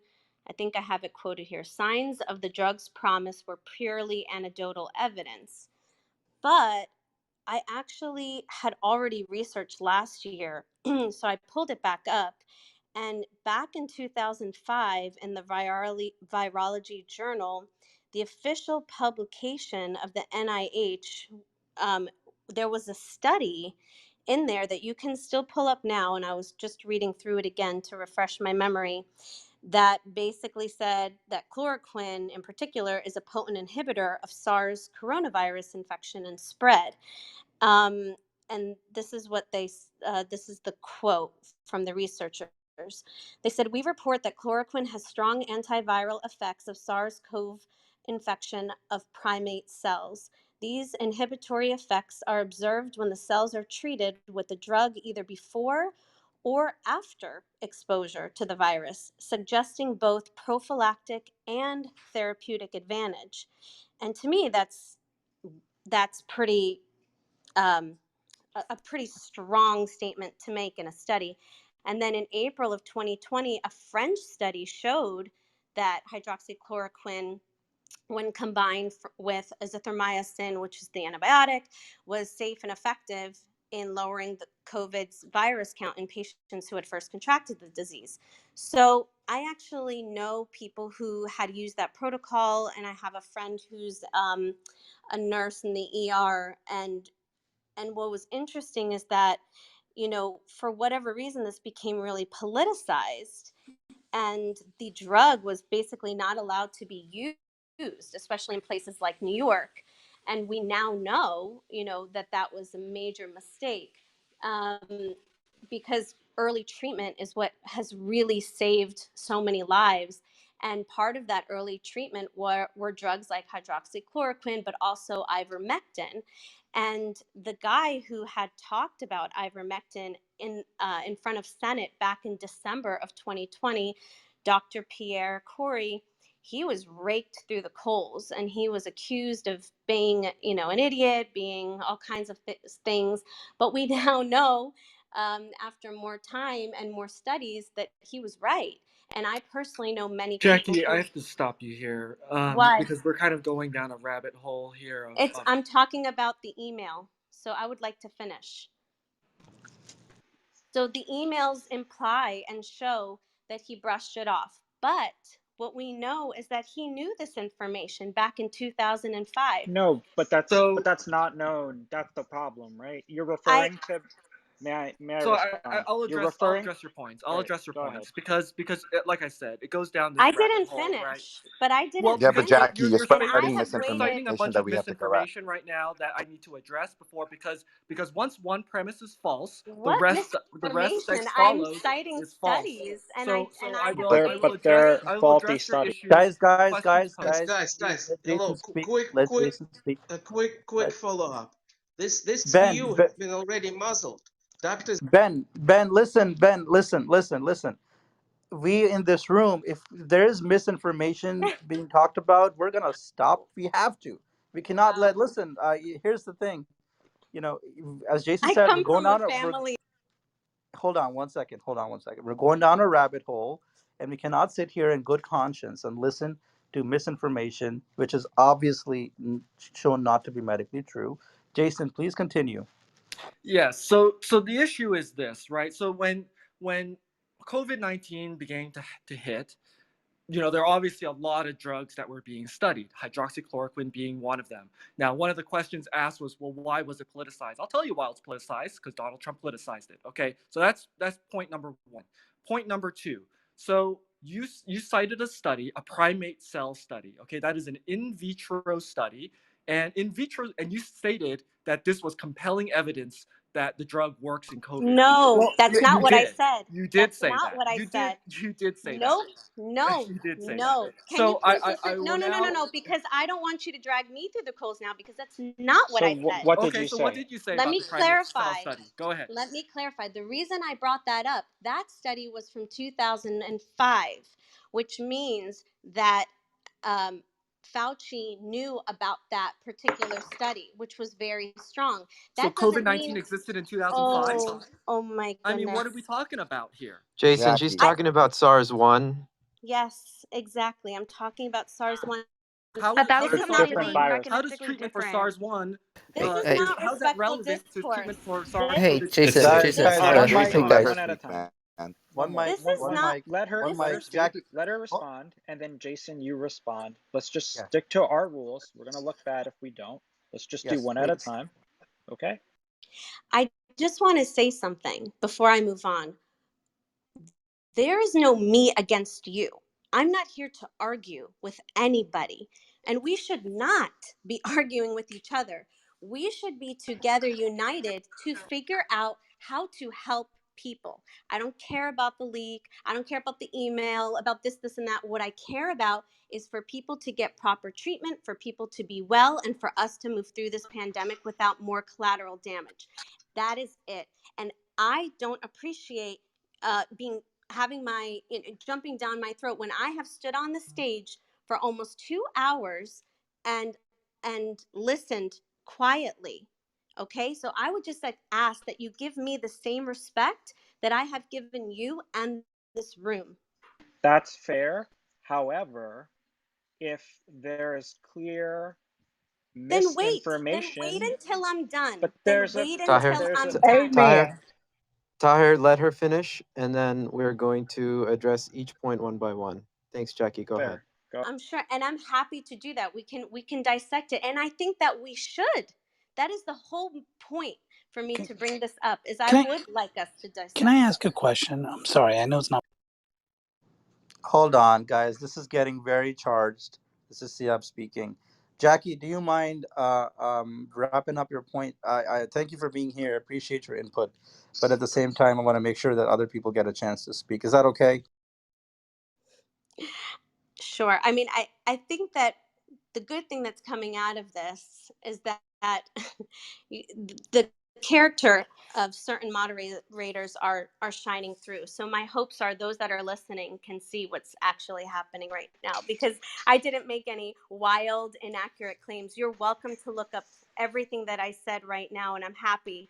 I think I have it quoted here, signs of the drug's promise were purely anecdotal evidence. But I actually had already researched last year, so I pulled it back up. And back in 2005, in the Virology Journal, the official publication of the NIH, there was a study in there that you can still pull up now. And I was just reading through it again to refresh my memory, that basically said that chloroquine in particular is a potent inhibitor of SARS coronavirus infection and spread. Um, and this is what this is the quote from the researchers. They said, "We report that chloroquine has strong antiviral effects of SARS-CoV infection of primate cells. These inhibitory effects are observed when the cells are treated with the drug either before or after exposure to the virus, suggesting both prophylactic and therapeutic advantage." And to me, that's pretty a pretty strong statement to make in a study. And then in April of 2020, a French study showed that hydroxychloroquine, when combined with azithromycin, which is the antibiotic, was safe and effective in lowering the COVID's virus count in patients who had first contracted the disease. So I actually know people who had used that protocol, and I have a friend who's a nurse in the ER. And what was interesting is that, for whatever reason, this became really politicized, and the drug was basically not allowed to be used, especially in places like New York. And we now know, that that was a major mistake, because early treatment is what has really saved so many lives. And part of that early treatment were drugs like hydroxychloroquine, but also ivermectin. And the guy who had talked about ivermectin in front of Senate back in December of 2020, Dr. Pierre Corey, he was raked through the coals, and he was accused of being, an idiot, being all kinds of things. But we now know, after more time and more studies, that he was right. And I personally know many people Jackie, I who. have to stop you here Why? because we're kind of going down a rabbit hole here of I'm talking about the email, so I would like to finish. So the emails imply and show that he brushed it off. But what we know is that he knew this information back in 2005. No, but so that's not known. That's the problem, right? You're I referring to. May I so respond? I'll You're address referring. your points. All I'll right, address your go ahead. points because like I said, it goes down I this rabbit didn't hole, right? finish, but I Well, didn't Yeah, but because finish. Jackie, you're And I spreading have you're waited. citing a misinformation bunch that of we have to correct. misinformation right now that I need to address before because once one premise is false, What the rest that misinformation? I'm follows citing is false. studies, and So I have will They're, I will waited. but they're faulty address your studies. issues, Guys, the guys, questions guys, posed. guys, please Guys, let Jason hello. speak. Quick, Let quick, Jason speak. a quick Let follow up. This Ben, view Ben, has been already muzzled. Doctors. Ben, listen, Ben, listen. We in this room, if there is misinformation being talked about, we're gonna stop. We have to. We cannot Wow. let. Listen, here's the thing. You know, as Jason I said, we're come going from a down. family. Hold on one second. Hold on one second. We're going down a rabbit hole, and we cannot sit here in good conscience and listen to misinformation, which is obviously shown not to be medically true. Jason, please continue. Yes. So the issue is this, right? So when COVID-19 began to hit, there are obviously a lot of drugs that were being studied, hydroxychloroquine being one of them. Now, one of the questions asked was, well, why was it politicized? I'll tell you why it's politicized, because Donald Trump politicized it. Okay, so that's point number one. Point number two. So you cited a study, a primate cell study. Okay, that is an in vitro study, and in vitro, and you stated that this was compelling evidence that the drug works in COVID. No, Well, that's not you what I did. said. You did That's say not that. what I You did. said. You did say that. Nope. No. You did say that. No. Can you So please I listen? No, will no, no, no, now. no, because I don't want you to drag me through the coals now because that's not what So I said. what did Okay, you so what say? did you say Let about me the primate cell clarify. study? Go ahead. Let me clarify. The reason I brought that up, that study was from 2005, which means that um, Fauci knew about that particular study, which was very strong. So That COVID doesn't 19 mean, existed in 2005. oh my I mean, what are goodness. we talking about here? Jason, she's Jackie. I talking about SARS-1. Yes, exactly. I'm talking about SARS-1. How About how This does is It's not SARS different one? really, virus. How does mechanistically treatment for different. SARS one? this is Hey, not How's that respectful relevant to discourse. treatment for SARS hey, This COVID two? Jason, Guys, Jason, guys, All one right, mic, hey one guys. one at a speak, time. man. One more. Mic, this is one not mic, Let her one this let mic. her is speak. Jackie. Let her Oh, respond, and then Jason, you respond. Let's just yes, stick to our rules. We're gonna look bad if we don't. Let's just do yes, one at a please. time. Okay? I just want to say something before I move on. There is no me against you. I'm not here to argue with anybody. And we should not be arguing with each other. We should be together, united to figure out how to help people. I don't care about the leak. I don't care about the email, about this, and that. What I care about is for people to get proper treatment, for people to be well, and for us to move through this pandemic without more collateral damage. That is it. And I don't appreciate being having my jumping down my throat when I have stood on the stage for almost 2 hours and listened quietly. Okay, so I would just like ask that you give me the same respect that I have given you and this room. That's fair. However, if there is clear Then wait misinformation, until I'm done. but Then there's a wait but Tahir, until there's a I'm done. Tahir, Amen. Tahir, let her finish, and then we're going to address each point one by one. Thanks, Jackie. Go ahead. fair. Go. I'm sure, and I'm happy to do that. We can dissect it, and I think that we should. That is the whole point for me Can, to bring this up. Is I can I would like us to can I dissect it. ask a question? I'm sorry, I know it's not. Hold on, guys. This is getting very charged. This is Siab speaking. Jackie, do you mind wrapping up your point? I thank you for being here. Appreciate your input, but at the same time, I want to make sure that other people get a chance to speak. Is that okay? Sure. I mean, I think that the good thing that's coming out of this is that the character of certain moderators are shining through. So my hopes are those that are listening can see what's actually happening right now, because I didn't make any wild, inaccurate claims. You're welcome to look up everything that I said right now, and I'm happy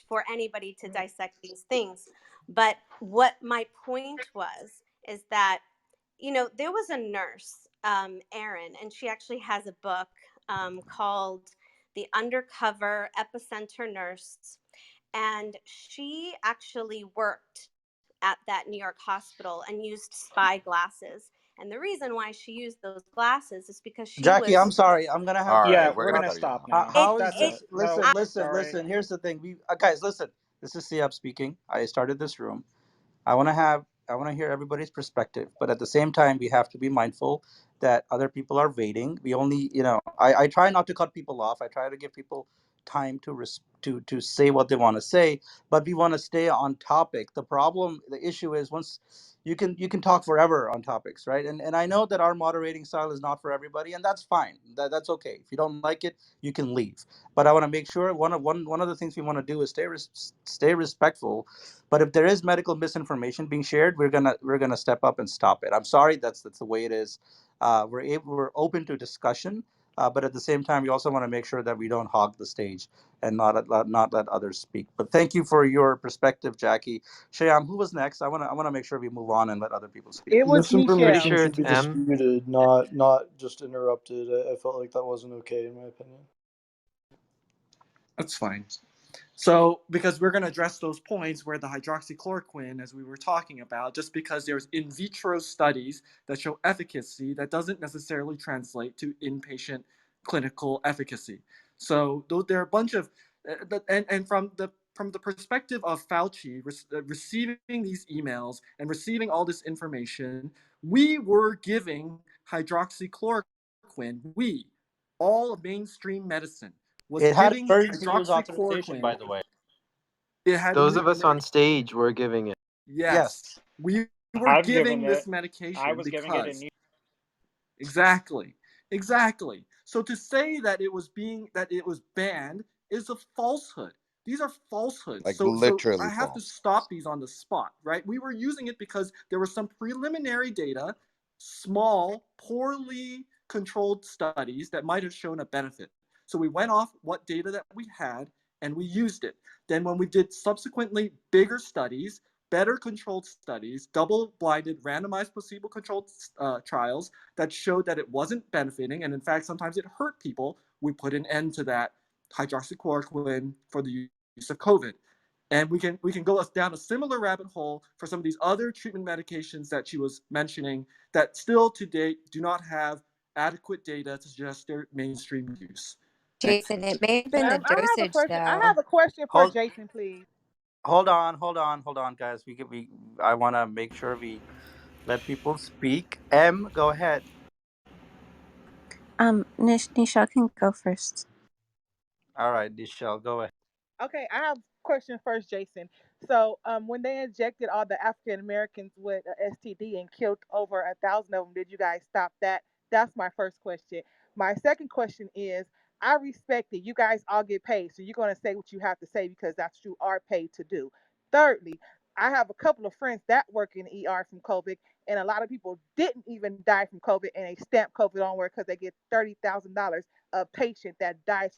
for anybody to dissect these things. But what my point was is that there was a nurse, Erin, and she actually has a book called The Undercover Epicenter Nurse. And she actually worked at that New York hospital and used spy glasses. And the reason why she used those glasses is because she Jackie, I'm was sorry. I'm gonna have All to Yeah, right, cut we're you we're gonna off. gonna cut you stop off. now. it How is it That's this? it. No, Listen, I, listen, sorry. listen. Here's the thing. Guys, listen. This is Siab speaking. I started this room. I want to hear everybody's perspective, but at the same time, we have to be mindful that other people are waiting. We only, I try not to cut people off. I try to give people time to say what they want to say, but we want to stay on topic. The issue is once you can talk forever on topics, right? And I know that our moderating style is not for everybody, and that's fine. That's okay. If you don't like it, you can leave. But I want to make sure one of the things we want to do is stay respectful, but if there is medical misinformation being shared, we're gonna step up and stop it. I'm sorry, that's the way it is. We're open to discussion, but at the same time, we also want to make sure that we don't hog the stage and not let others speak. But thank you for your perspective, Jackie. Shayam, who was next? I wanna make sure we move on and let other people speak. It was Pretty Michelle. Misinformation sure should it's be M. disputed, not just interrupted. I felt like that wasn't okay in my opinion. That's fine. So, because we're going to address those points where the hydroxychloroquine, as we were talking about, just because there's in vitro studies that show efficacy, that doesn't necessarily translate to inpatient clinical efficacy. So, there are a bunch of, and from the from the perspective of Fauci receiving these emails and receiving all this information, we were giving hydroxychloroquine. We, all of mainstream medicine, was It had giving emergency use authorization, by hydroxychloroquine. the way. It had Those of us on stage were giving it. yes, Yes. we were I've given giving this it. I medication was giving it in because New exactly. Exactly. So to say that it was banned is a falsehood. These are falsehoods. Like So I literally have to false. stop these on the spot, right? We were using it because there was some preliminary data, small, poorly controlled studies that might have shown a benefit. So we went off what data that we had and we used it. Then when we did subsequently bigger studies, better controlled studies, double-blinded, randomized placebo-controlled trials that showed that it wasn't benefiting, and in fact, sometimes it hurt people, we put an end to that hydroxychloroquine for the use of COVID. And we can go down a similar rabbit hole for some of these other treatment medications that she was mentioning that still to date do not have adequate data to suggest their mainstream use. Thanks. Jason, it may have been the I have a dosage, question. I though. have a question for Hold Jason, please. hold on, guys. I want to make sure we let people speak. Go ahead. Nisha can go first. All right, Nichelle, go ahead. Okay, I have a question first, Jason. So, when they injected all the African Americans with a STD and killed over 1,000 of them, did you guys stop that? That's my first question. My second question is, I respect that you guys all get paid, so you're gonna say what you have to say because that's what you are paid to do. Thirdly, I have a couple of friends that work in the ER from COVID, and a lot of people didn't even die from COVID, and they stamp COVID onward because they get $30,000 a patient that dies.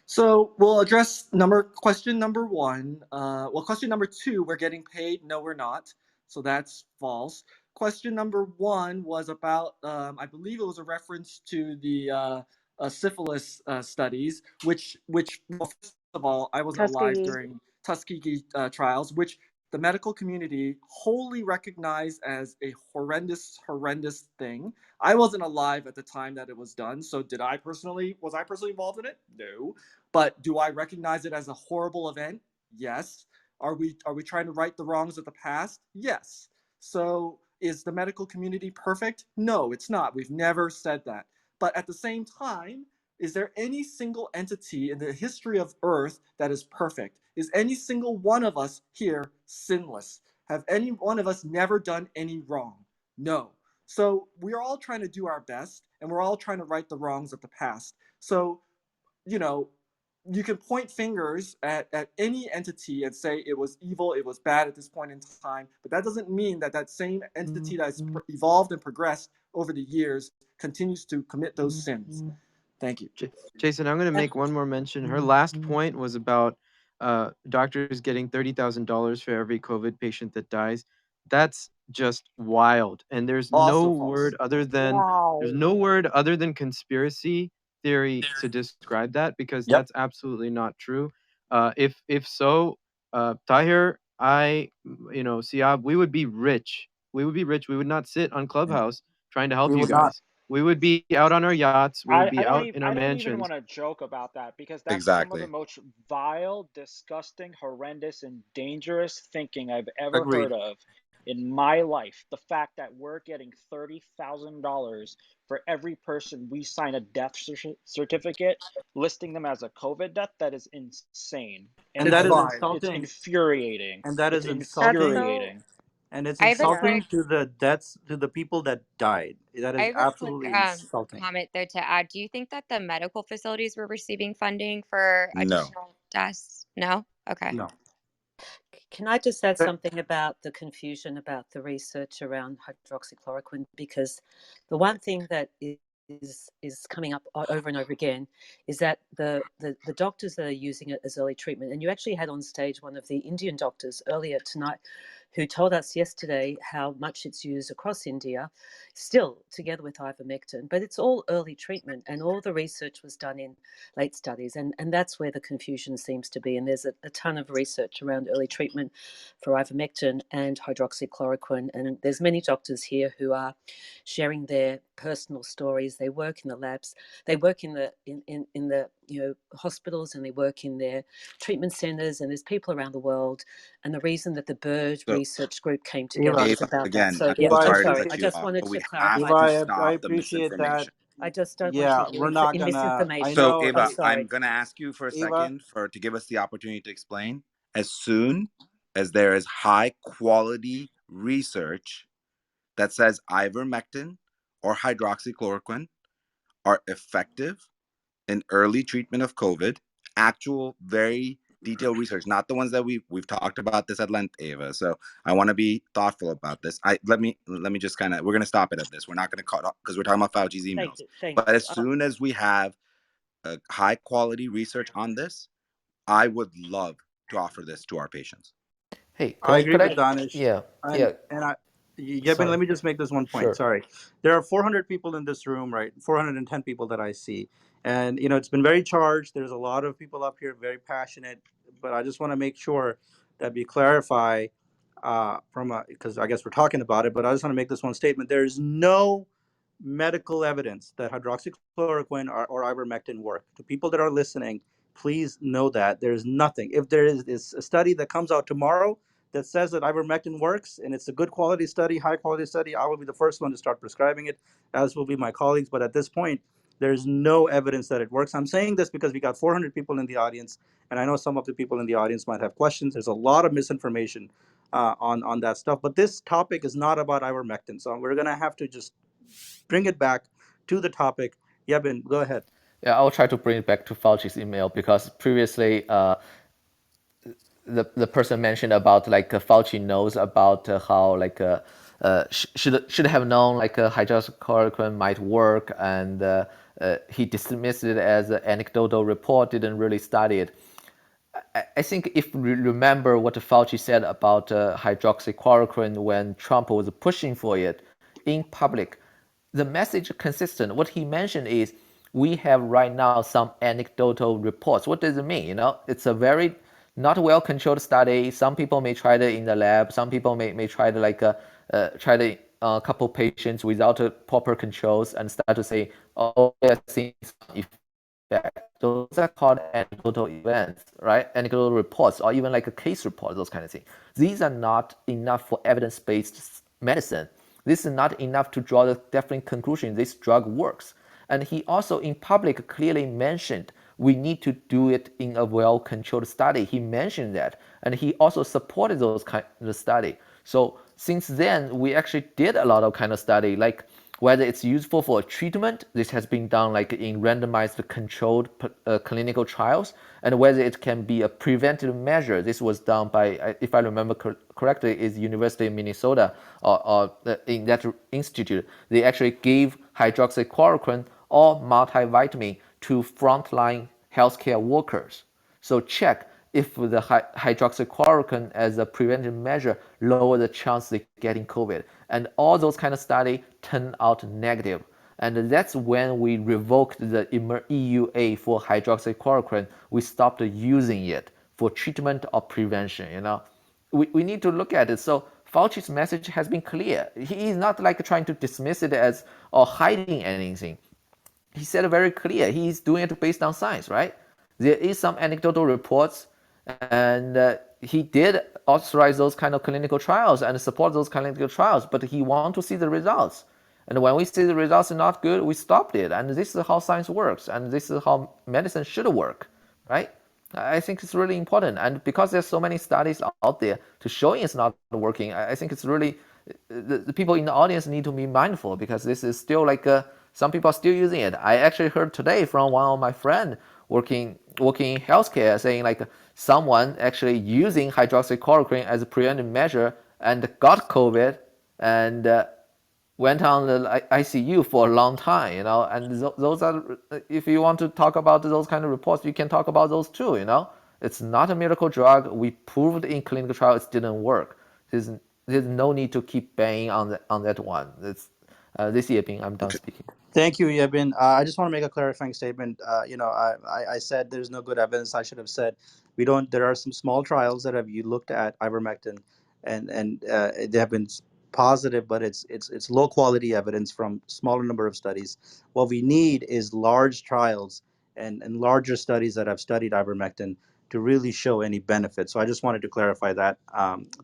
So we'll address question number one. Question number two, we're getting paid. No, we're not. So that's false. Question number one was about, I believe it was a reference to the syphilis studies, well, first of all, I wasn't alive Tuskegee. during Tuskegee trials, which the medical community wholly recognized as a horrendous thing. I wasn't alive at the time that it was done, so was I personally involved in it? No. But do I recognize it as a horrible event? Yes. Are we trying to right the wrongs of the past? Yes. So is the medical community perfect? No, it's not. We've never said that. But at the same time, is there any single entity in the history of Earth that is perfect? Is any single one of us here sinless? Have any one of us never done any wrong? No. So we're all trying to do our best and we're all trying to right the wrongs of the past. So, you know, you can point fingers at any entity and say it was evil, it was bad at this point in time, but that doesn't mean that that same entity that's evolved and progressed over the years continues to commit those sins. Thank you. Jason, I'm going to make one more mention. Her last point was about doctors getting $30,000 for every COVID patient that dies. That's just wild. And Also false. there's Wow. no word other than conspiracy theory to describe that because Yep. that's absolutely not true. If so, Tahir, Siab, we would be rich. We would be rich. We would not sit on Clubhouse trying to help We you would not. guys. We would be out on our yachts. We would be out in our I don't even mansions. want to joke about that because that's some of the Exactly. most vile, disgusting, horrendous, and dangerous thinking I've ever Agreed. heard of in my life. The fact that we're getting $30,000 for every person we sign a death certificate listing them as a COVID death, that is insane. And And It's that is vile. it's insulting. infuriating. And that It's is That's insulting. so. infuriating. And it's I have a Yeah. insulting quick, to the people that died. That I is have a quick absolutely insulting. comment though to add. Do you think that the medical facilities were receiving funding for No. additional tests? No. Okay. No. Can I just add Uh, something about the confusion about the research around hydroxychloroquine? Because the one thing that is coming up over and over again is that the doctors that are using it as early treatment, and you actually had on stage one of the Indian doctors earlier tonight who told us yesterday how much it's used across India, still together with ivermectin, but it's all early treatment and all the research was done in late studies, and that's where the confusion seems to be. And there's a ton of research around early treatment for ivermectin and hydroxychloroquine, and there's many doctors here who are sharing their personal stories. They work in the labs, they work in the hospitals and they work in their treatment centers, and there's people around the world. And the reason that the Bird So, Research Group came together Eva, was Ava, about that. again, So I'm yeah, Eva, so I I'm sorry to sorry. cut I appreciate you just off, wanted but to we have clarify Eva, to that. I stop the appreciate that. misinformation. I just don't want you Yeah, to we're get not in gonna. I misinformation. So, know. I'm Ava, I'm sorry. going to ask you for a Eva, second to give us the opportunity to explain. As soon as there is high quality research that says ivermectin or hydroxychloroquine are effective in early treatment of COVID, actual very detailed research, not the ones that we've talked about this at length, Ava. So I want to be thoughtful about this. Let me just kind of, we're going to stop it at this. We're not going to cut off because we're talking about Fauci's Thank emails. you. Thank But you. as soon as we have high quality research on this, I would love to offer this to our patients. Hey, I agree could with I? Danish, Yeah, and yeah. Yebin, Sorry. let me just make this one point. Sure. Sorry, there are 400 people in this room, right? 410 people that I see, and it's been very charged. There's a lot of people up here, very passionate, but I just want to make sure that we clarify because I guess we're talking about it, but I just want to make this one statement. There is no medical evidence that hydroxychloroquine or ivermectin work. To people that are listening, please know that there's nothing. If there is a study that comes out tomorrow that says that ivermectin works and it's a good quality study, high quality study, I will be the first one to start prescribing it, as will be my colleagues. But at this point, there's no evidence that it works. I'm saying this because we got 400 people in the audience, and I know some of the people in the audience might have questions. There's a lot of misinformation on that stuff. But this topic is not about ivermectin, so we're gonna have to just bring it back to the topic. Yebin, go ahead. Yeah, I'll try to bring it back to Fauci's email because previously the person mentioned about like Fauci knows about how like should have known like hydroxychloroquine might work, and he dismissed it as an anecdotal report, didn't really study it. I think if we remember what Fauci said about hydroxychloroquine when Trump was pushing for it in public, the message consistent. What he mentioned is we have right now some anecdotal reports. What does it mean? It's a very not well controlled study. Some people may try it in the lab. Some people may try to like try to a couple patients without proper controls and start to say, oh, we are seeing some effect. Those are called anecdotal events, right? Anecdotal reports, or even like a case report, those kind of things. These are not enough for evidence-based medicine. This is not enough to draw the definite conclusion this drug works. And he also in public clearly mentioned we need to do it in a well-controlled study. He mentioned that, and he also supported those kind of study. So since then, we actually did a lot of kind of study, like whether it's useful for treatment. This has been done like in randomized controlled clinical trials, and whether it can be a preventive measure. This was done by, if I remember correctly, is University of Minnesota or in that institute. They actually gave hydroxychloroquine or multivitamin to frontline healthcare workers. So check if the hydroxychloroquine as a preventive measure lower the chance they getting COVID. And all those kind of study turn out negative. And that's when we revoked the EUA for hydroxychloroquine. We stopped using it for treatment or prevention. We need to look at it. So Fauci's message has been clear. He is not like trying to dismiss it as or hiding anything. He said it very clear. He's doing it based on science, right? There is some anecdotal reports, and he did authorize those kind of clinical trials and support those clinical trials, but he wants to see the results. And when we see the results are not good, we stopped it. And this is how science works, and this is how medicine should work, right? I think it's really important. And because there's so many studies out there to showing it's not working, I think it's really, the people in the audience need to be mindful because this is still like some people are still using it. I actually heard today from one of my friends working in healthcare saying like someone actually using hydroxychloroquine as a preventive measure and got COVID and went on the ICU for a long time, and those are, if you want to talk about those kind of reports, you can talk about those too. It's not a miracle drug. We proved in clinical trials it didn't work. There's no need to keep banging on that one. This year being, I'm done speaking. Thank you, Yebin. I just want to make a clarifying statement. I said there's no good evidence. I should have said we don't. There are some small trials that have you looked at ivermectin, and they have been positive, but it's low quality evidence from smaller number of studies. What we need is large trials and larger studies that have studied ivermectin to really show any benefit. So I just wanted to clarify that.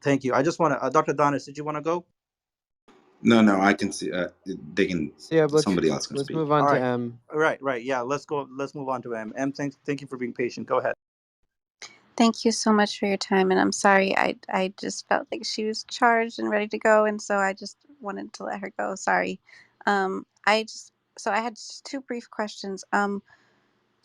Thank you. I just want to, Dr. Donis, did you want to go? No, I can see. They can. So yeah, Somebody else can let's speak. move on All to right. M. Right. Yeah, let's go. Let's move on to M. Thank you for being patient. Go ahead. Thank you so much for your time, and I'm sorry. I just felt like she was charged and ready to go, and so I just wanted to let her go. Sorry. I had just two brief questions.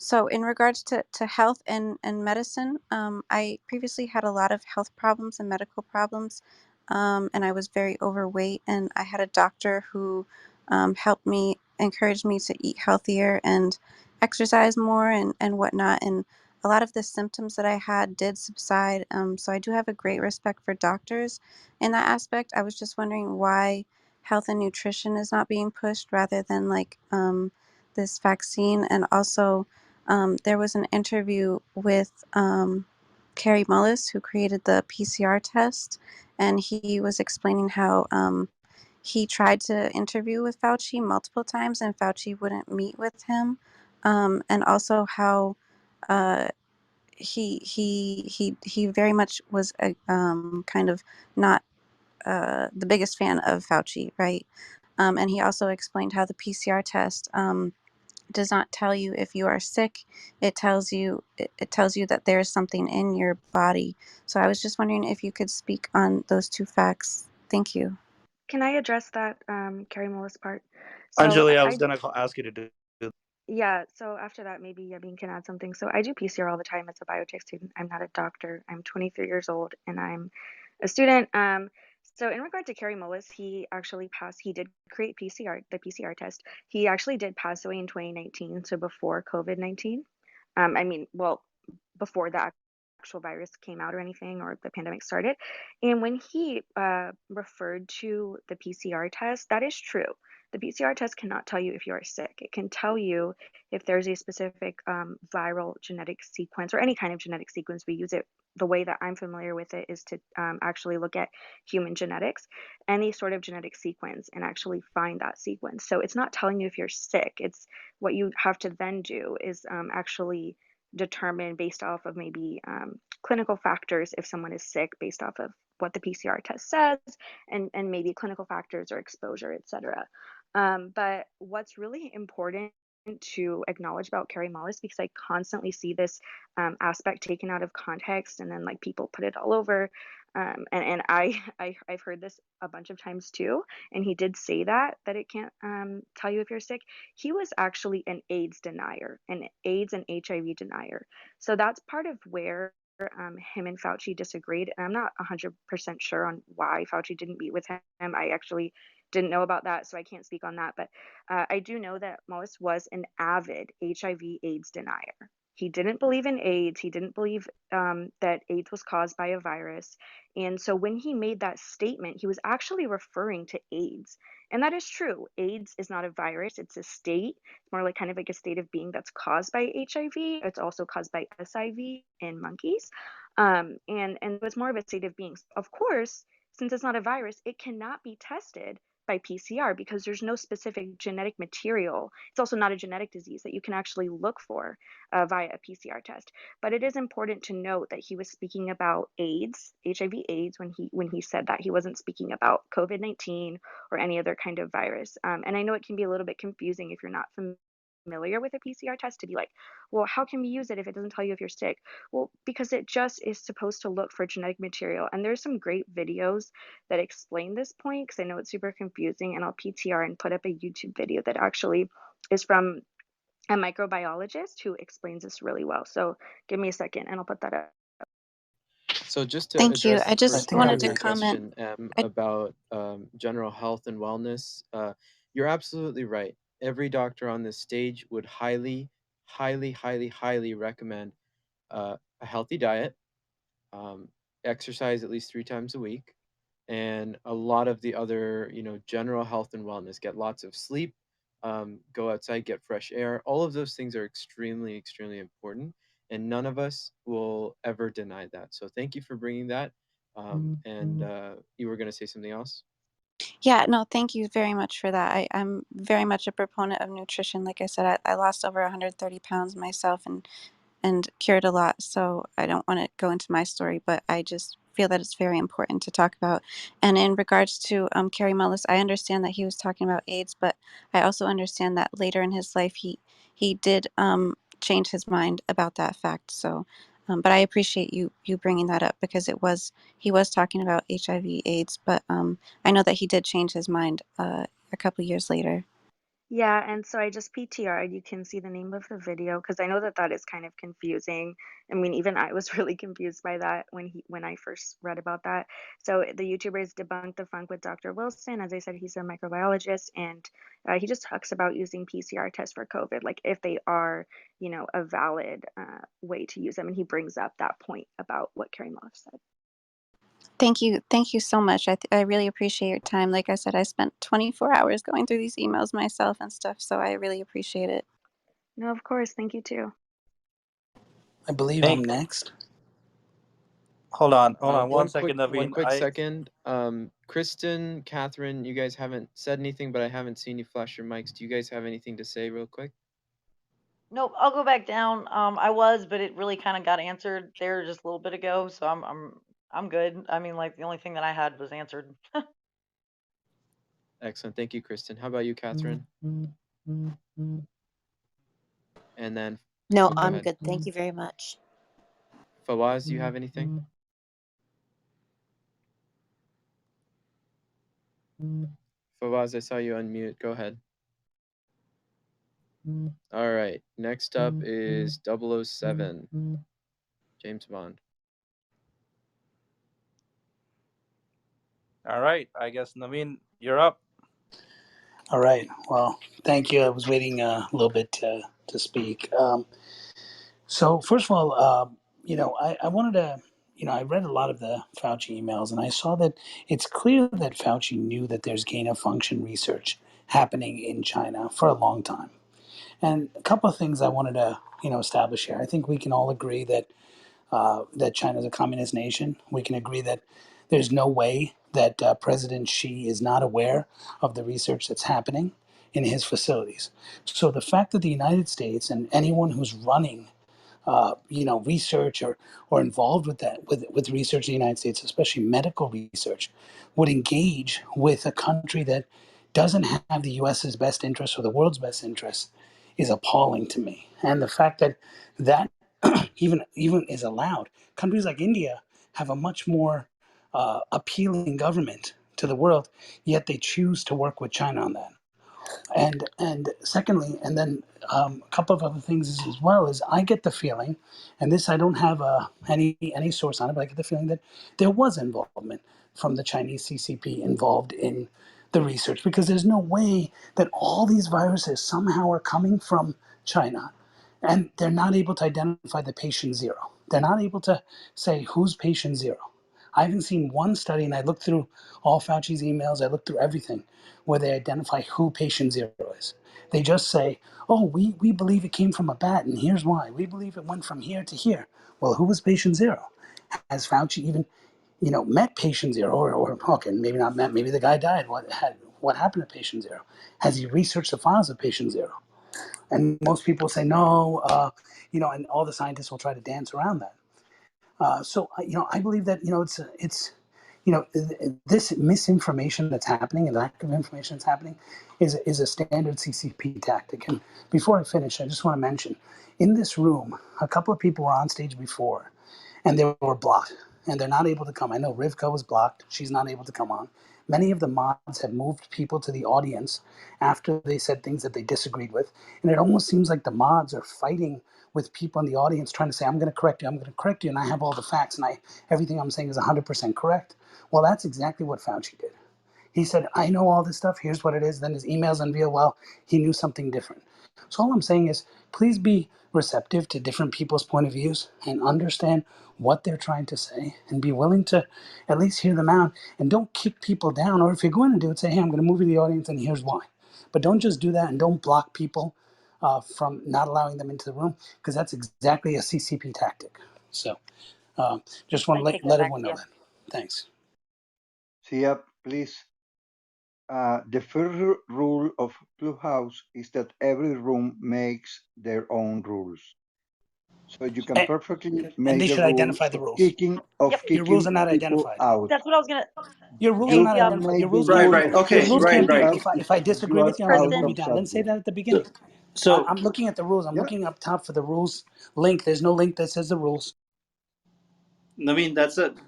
So, in regards to health and medicine, I previously had a lot of health problems and medical problems, and I was very overweight. And I had a doctor who helped me, encouraged me to eat healthier and exercise more and whatnot. And a lot of the symptoms that I had did subside. So, I do have a great respect for doctors in that aspect. I was just wondering why health and nutrition is not being pushed rather than like this vaccine. And also, there was an interview with Carrie Mullis, who created the PCR test, and he was explaining how he tried to interview with Fauci multiple times, and Fauci wouldn't meet with him, and also how uh, he very much was a kind of not the biggest fan of Fauci, right? And he also explained how the PCR test. Does not tell you if you are sick. It tells you that there is something in your body. So I was just wondering if you could speak on those two facts. Thank you. Can I address that Carrie Mullis part? So Anjali, I was I going to ask you to do. yeah, so after that maybe Yabin can add something. So I do PCR all the time as a biotech student. I'm not a doctor. I'm 23 years old and I'm a student. So in regard to Carrie Mullis, he actually passed. He did create the PCR test. He actually did pass away in 2019, so before COVID-19. Well, before the actual virus came out or anything or the pandemic started. And when he referred to the PCR test, that is true. The PCR test cannot tell you if you are sick. It can tell you if there's a specific viral genetic sequence or any kind of genetic sequence. We use it. The way that I'm familiar with it is to actually look at human genetics, any sort of genetic sequence, and actually find that sequence. So it's not telling you if you're sick. It's what you have to then do is actually determine based off of maybe clinical factors if someone is sick based off of what the PCR test says, and maybe clinical factors or exposure, etc. But what's really important to acknowledge about Carrie Mullis, because I constantly see this aspect taken out of context, and then like people put it all over. I've heard this a bunch of times too, and he did say that it can't tell you if you're sick. He was actually an AIDS denier, an AIDS and HIV denier. So that's part of where him and Fauci disagreed. And I'm not 100% sure on why Fauci didn't meet with him. I actually didn't know about that, so I can't speak on that. But I do know that Mullis was an avid HIV/AIDS denier. He didn't believe in AIDS. He didn't believe that AIDS was caused by a virus. And so when he made that statement, he was actually referring to AIDS. And that is true. AIDS is not a virus, it's a state. It's more like kind of like a state of being that's caused by HIV. It's also caused by SIV in monkeys. And it's more of a state of being. Of course, since it's not a virus, it cannot be tested by PCR because there's no specific genetic material. It's also not a genetic disease that you can actually look for via a PCR test. But it is important to note that he was speaking about AIDS, HIV/AIDS, when he said that. He wasn't speaking about COVID-19 or any other kind of virus. And I know it can be a little bit confusing if you're not familiar with a PCR test to be like, well, how can we use it if it doesn't tell you if you're sick? Well, because it just is supposed to look for genetic material. And there's some great videos that explain this point because I know it's super confusing. And I'll PTR and put up a YouTube video that actually is from a microbiologist who explains this really well. So give me a second and I'll put that up. So just to Thank you. address I the I first just think I part wanted of have to your your answer. comment. question, I, about general health and wellness, you're absolutely right. Every doctor on this stage would highly, highly, highly, highly recommend a healthy diet, um, exercise at least 3 times a week, and a lot of the other, general health and wellness. Get lots of sleep, go outside, get fresh air. All of those things are extremely, extremely important, and none of us will ever deny that. So thank you for bringing that. And you were going to say something else? Yeah, no, thank you very much for that. I'm very much a proponent of nutrition. Like I said, I lost over 130 pounds myself and cured a lot. So I don't want to go into my story, but I just feel that it's very important to talk about. And in regards to Kerry Mullis, I understand that he was talking about AIDS, but I also understand that later in his life he did change his mind about that fact. So, but I appreciate you bringing that up because he was talking about HIV AIDS, but I know that he did change his mind a couple years later. Yeah, and so I just PTR'd. You can see the name of the video because I know that that is kind of confusing. I mean, even I was really confused by that when I first read about that. So the YouTubers debunked the funk with Dr. Wilson. As I said, he's a microbiologist, and he just talks about using PCR tests for COVID, like if they are, a valid way to use them. And he brings up that point about what Carrie Moff said. Thank you so much. I really appreciate your time. Like I said, I spent 24 hours going through these emails myself and stuff, so I really appreciate it. No, of course. Thank you too. I believe I'm Hey, next. hold on 1 second, One Naveen. quick second. Kristen, Catherine, you guys haven't said anything, but I haven't seen you flash your mics. Do you guys have anything to say real quick? Nope, I'll go back down. I was, but it really kind of got answered there just a little bit ago, so I'm good. I mean, like the only thing that I had was answered. Excellent. Thank you, Kristen. How about you, Catherine? And then No, go I'm ahead. good. Thank you very much. Fawaz, do you have anything? Fawaz, I saw you unmute. Go ahead. All right. Next up is 007, James Bond. All right, I guess Naveen, you're up. All right. Well, thank you. I was waiting a little bit to speak. So first of all, I wanted to, I read a lot of the Fauci emails, and I saw that it's clear that Fauci knew that there's gain of function research happening in China for a long time. And a couple of things I wanted to, establish here. I think we can all agree that that China is a communist nation. We can agree that there's no way that President Xi is not aware of the research that's happening in his facilities. So the fact that the United States and anyone who's running research or involved with that, with research in the United States, especially medical research, would engage with a country that doesn't have the US's best interests or the world's best interests is appalling to me. And the fact that that even is allowed. Countries like India have a much more appealing government to the world, yet they choose to work with China on that. And secondly, and then a couple of other things as well is I get the feeling, and this I don't have any source on it, but I get the feeling that there was involvement from the Chinese CCP involved in the research, because there's no way that all these viruses somehow are coming from China and they're not able to identify the patient zero. They're not able to say who's patient zero. I haven't seen one study, and I looked through all Fauci's emails, I looked through everything, where they identify who patient zero is. They just say, oh, we believe it came from a bat, and here's why. We believe it went from here to here. Well, who was patient zero? Has Fauci even, met patient zero, or okay, maybe not met, maybe the guy died. What happened to patient zero? Has he researched the files of patient zero? And most people say no, and all the scientists will try to dance around that. I believe that this misinformation that's happening and lack of information that's happening is a standard CCP tactic. And before I finish, I just want to mention, in this room, a couple of people were on stage before, and they were blocked, and they're not able to come. I know Rivka was blocked; she's not able to come on. Many of the mods have moved people to the audience after they said things that they disagreed with, and it almost seems like the mods are fighting with people in the audience, trying to say, I'm going to correct you, I'm going to correct you, and I have all the facts, and everything I'm saying is 100% correct. Well, that's exactly what Fauci did. He said, I know all this stuff, here's what it is. Then his emails unveil, well, he knew something different. So all I'm saying is, please be receptive to different people's point of views and understand what they're trying to say, and be willing to at least hear them out, and don't kick people down. Or if you're going to do it, say, hey, I'm going to move you to the audience, and here's why. But don't just do that, and don't block people from not allowing them into the room, because that's exactly a CCP tactic. So just want I to take that let back. everyone know Yeah. that. Thanks. See ya, please. The first rule of Clubhouse is that every room makes their own rules. So you can perfectly And make they the should rule identify the of rules. kicking Yep. Your rules are not people identified. out. That's what I was gonna. Your rules are You Hey, not can identified. make Your the rules Right, can't rule be. right. of Your Okay, rules kicking right, can't you be. right. out If I if you disagree are with you, I'm going to out move you of Kristen. down. Then say subject. that at the beginning. So, I'm looking at the rules. I'm Yeah. looking up top for the rules link. There's no link that says the rules. Naveen,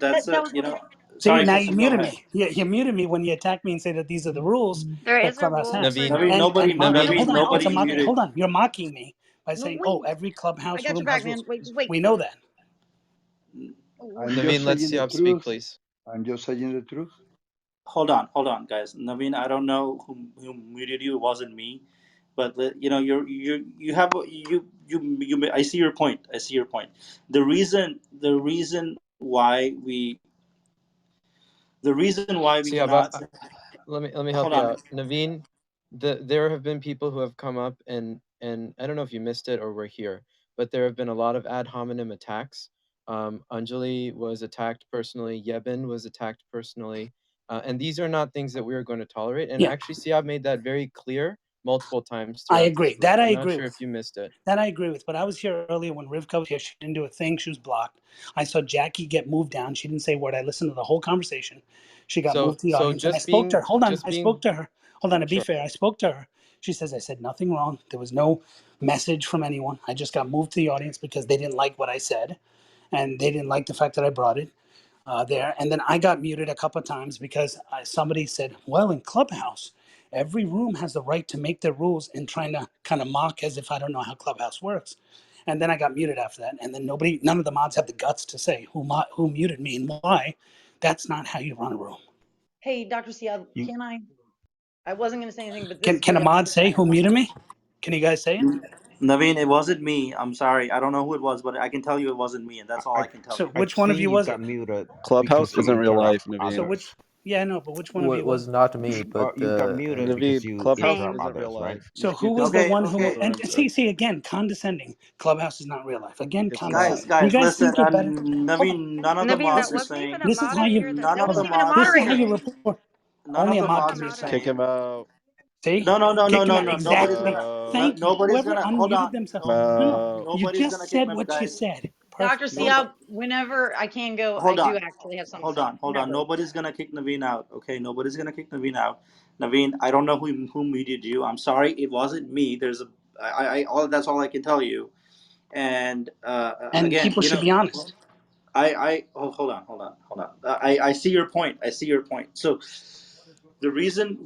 That, that's that a, was you know, See, sorry, now you Kristen, go muted ahead. me. You muted me when you attacked me and say that these are the rules There that is a Clubhouse rule has. for Naveen, Naveen, no. nobody, And no, Naveen, hold wait, on, I'll it's a nobody mock. muted. Hold on, you're mocking me by no saying, "Oh, wait. every I Clubhouse got your room back, has man. rules." Wait, just wait. We know that. I'm just Naveen, let saying the Siab speak, truth. please. I'm just saying the truth. Hold on, guys. Naveen, I don't know who muted you. It wasn't me, but you have you. I see your point. I see your point. The reason why we Siab, cannot. let me Hold help you on. out. Naveen, there have been people who have come up and I don't know if you missed it or were here, but there have been a lot of ad hominem attacks. Anjali was attacked personally. Yebin was attacked personally. And these are not things that we are going to tolerate. And Yeah, actually, Siab made that very clear multiple times I throughout this agree. room. That I I'm not agree sure with. if you missed it. That I agree with. But I was here earlier when Rivka was here. She didn't do a thing. She was blocked. I saw Jackie get moved down. She didn't say a word. I listened to the whole conversation. She got moved to the So audience, and I spoke to her. Hold on, just I spoke being to her. Hold on, to be sure. fair, I spoke to her. She says I said nothing wrong. There was no message from anyone. I just got moved to the audience because they didn't like what I said, and they didn't like the fact that I brought it there. And then I got muted a couple of times because somebody said, "Well, in Clubhouse, every room has the right to make their rules," and trying to kind of mock as if I don't know how Clubhouse works. And then I got muted after that. And then none of the mods have the guts to say who muted me and why. That's not how you run a room. Hey, Dr. Siab, You can I? I wasn't gonna say anything, but Can this can a really mod upsets say my who apple. muted me? Can you guys say it? Naveen, it wasn't me. I'm sorry. I don't know who it was, but I can tell you it wasn't me, and that's all I I can tell So you. I which one of think you you was got it? muted Clubhouse because you isn't real interrupt life, Naveen. So which? others. Yeah, no, but which one of It you was was it? not me, Or but you got muted because Naveen, you Clubhouse interrupt Same. isn't real others, right? life. So who You was just the Okay, one listen to who? okay. what And I'm saying. see again, condescending. Clubhouse is not real life. Again, It's condescending. not. You Guys, guys listen. think you're better? Hold on. Naveen, none of the Naveen, This that mods are is wasn't even saying. a this is how you. moderator. That None that of Hold the on. wasn't even a mods are This is how moderator. you saying. report. None Only of a the That mod wasn't a can mods are do that. Kick moderator. him out. See? No, Kicked him out. no. Nobody's Exactly. gonna. Out. Thank you. Nobody's Whoever gonna. Hold unmuted on. themselves. No, no. Out. You Nobody's just gonna kick said my what you guys. said. Dr. Perfect. Thank you. Nobody. Siab, whenever I can go, I Hold do on. actually have something to Hold say. on. Hold on. Whenever. Nobody's gonna kick Naveen out. Okay. Nobody's gonna kick Naveen out. Naveen, I don't know who muted you. I'm sorry. It wasn't me. There's a. I all. That's all I can tell you. And And again, people should be honest. hold on. I see your point. I see your point. So the reason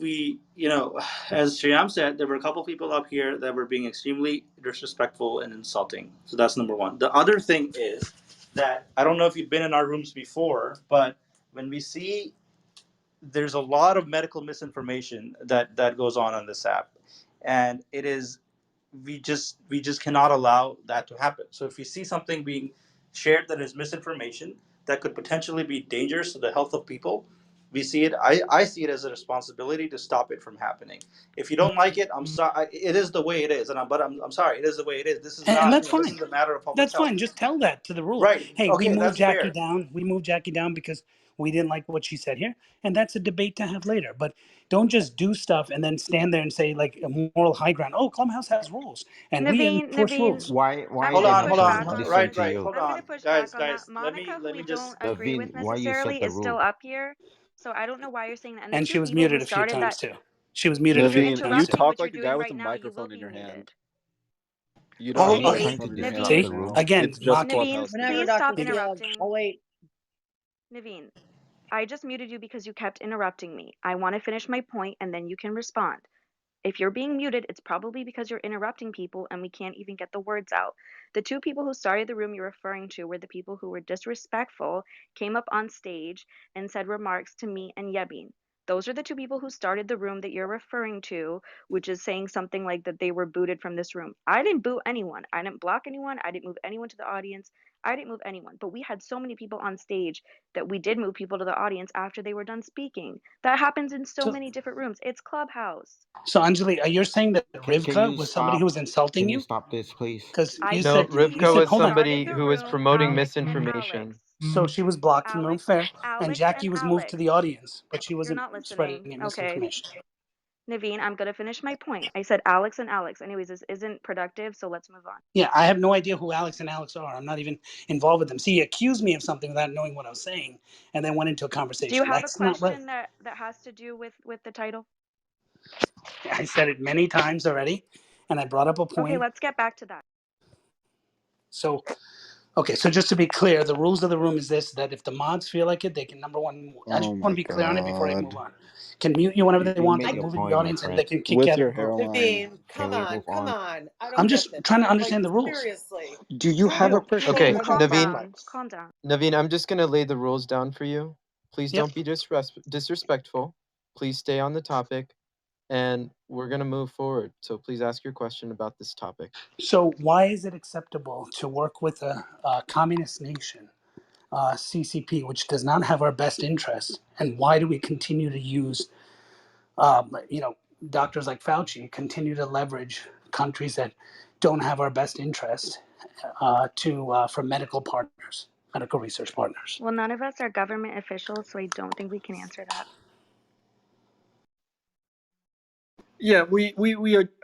as Shyam said, there were a couple people up here that were being extremely disrespectful and insulting. So that's number one. The other thing is that I don't know if you've been in our rooms before, but when we see there's a lot of medical misinformation that goes on this app, and it is we just cannot allow that to happen. So if you see something being shared that is misinformation that could potentially be dangerous to the health of people, we see it. I see it as a responsibility to stop it from happening. If you don't like it, I'm sorry. It is the way it is, I'm sorry. It is the way it is. This is And not. that's This fine. is a matter of public That's health. fine. Just tell that to the room. Right. Hey, we Okay. moved That's Jackie fair. down. We moved Jackie down because we didn't like what she said here. And that's a debate to have later. But don't just do stuff and then stand there and say, like, a moral high ground. Oh, Clubhouse has rules and we enforce Naveen, rules. Why I'm Hold gonna on. didn't Hold push on. he back on what listen Right. to you're. Right. you? Hold I'm gonna on, push back guys. on that. Guys. Monica, who Let we me just. don't agree Naveen, with why you set necessarily, the is still rule? up here. So I don't know why you're saying that. And the And she two was people who muted a few started times that, too. She was muted a if you're few Naveen, times you too. interrupting talk what you're like a guy doing with a right now, you will microphone in be your hand. muted. You don't Oh, have a Are you okay. trying to microphone in your hand disrupt Naveen, See? the right now. room? Again, It's just mock. Naveen, Clubhouse, Whenever dude. please stop Dr. See? Siab, interrupting. I'll wait. Naveen, I just muted you because you kept interrupting me. I want to finish my point and then you can respond. If you're being muted, it's probably because you're interrupting people and we can't even get the words out. The two people who started the room you're referring to were the people who were disrespectful, came up on stage, and said remarks to me and Yebin. Those are the two people who started the room that you're referring to, which is saying something like that they were booted from this room. I didn't boot anyone. I didn't block anyone. I didn't move anyone to the audience. I didn't move anyone. But we had so many people on stage that we did move people to the audience after they were done speaking. That happens in so So many different rooms. It's Clubhouse. so Anjali, are you saying that Can Rivka you was somebody who stop? was insulting Can you you? stop this, please? Because I you No, said said to you Rivka said was you who hold on. started somebody the who was room, promoting Alex and misinformation. Alex. So she was blocked from the room, Alex, fair. And Alex, Jackie and was moved to Alex. the audience, but she You're wasn't not spreading listening. any Okay. misinformation. Naveen, I'm gonna finish my point. I said Alex and Alex. Anyways, this isn't productive, so let's move on. Yeah, I have no idea who Alex and Alex are. I'm not even involved with them. See, he accused me of something without knowing what I was saying, and then went into a Do you conversation. have a That's not right. question that has to do with the title? I said it many times already, and I brought up a Okay, point. let's get back to that. So, okay, so just to be clear, the rules of the room is this: that if the mods feel like it, they can number one. I just Oh want my to be clear on it before I move god. on. Can mute you whenever they You want. They make can a move you to the point, my audience, and they friend. can kick you With out of your the room. hairline, Naveen, can come we on, move come on? on. I I'm don't just get this. trying to Like, understand the rules. seriously. Do you have a Who? personal Naveen, Okay, calm Naveen, down. complex? Calm down. Naveen, I'm just gonna lay the rules down for you. Please Yep. don't be disrespectful. Please stay on the topic, and we're gonna move forward. So please ask your question about this topic. So why is it acceptable to work with a communist nation, CCP, which does not have our best interests, and why do we continue to use, you know, doctors like Fauci continue to leverage countries that don't have our best interest for medical partners, medical research partners? Well, none of us are government officials, so I don't think we can answer that. Yeah, we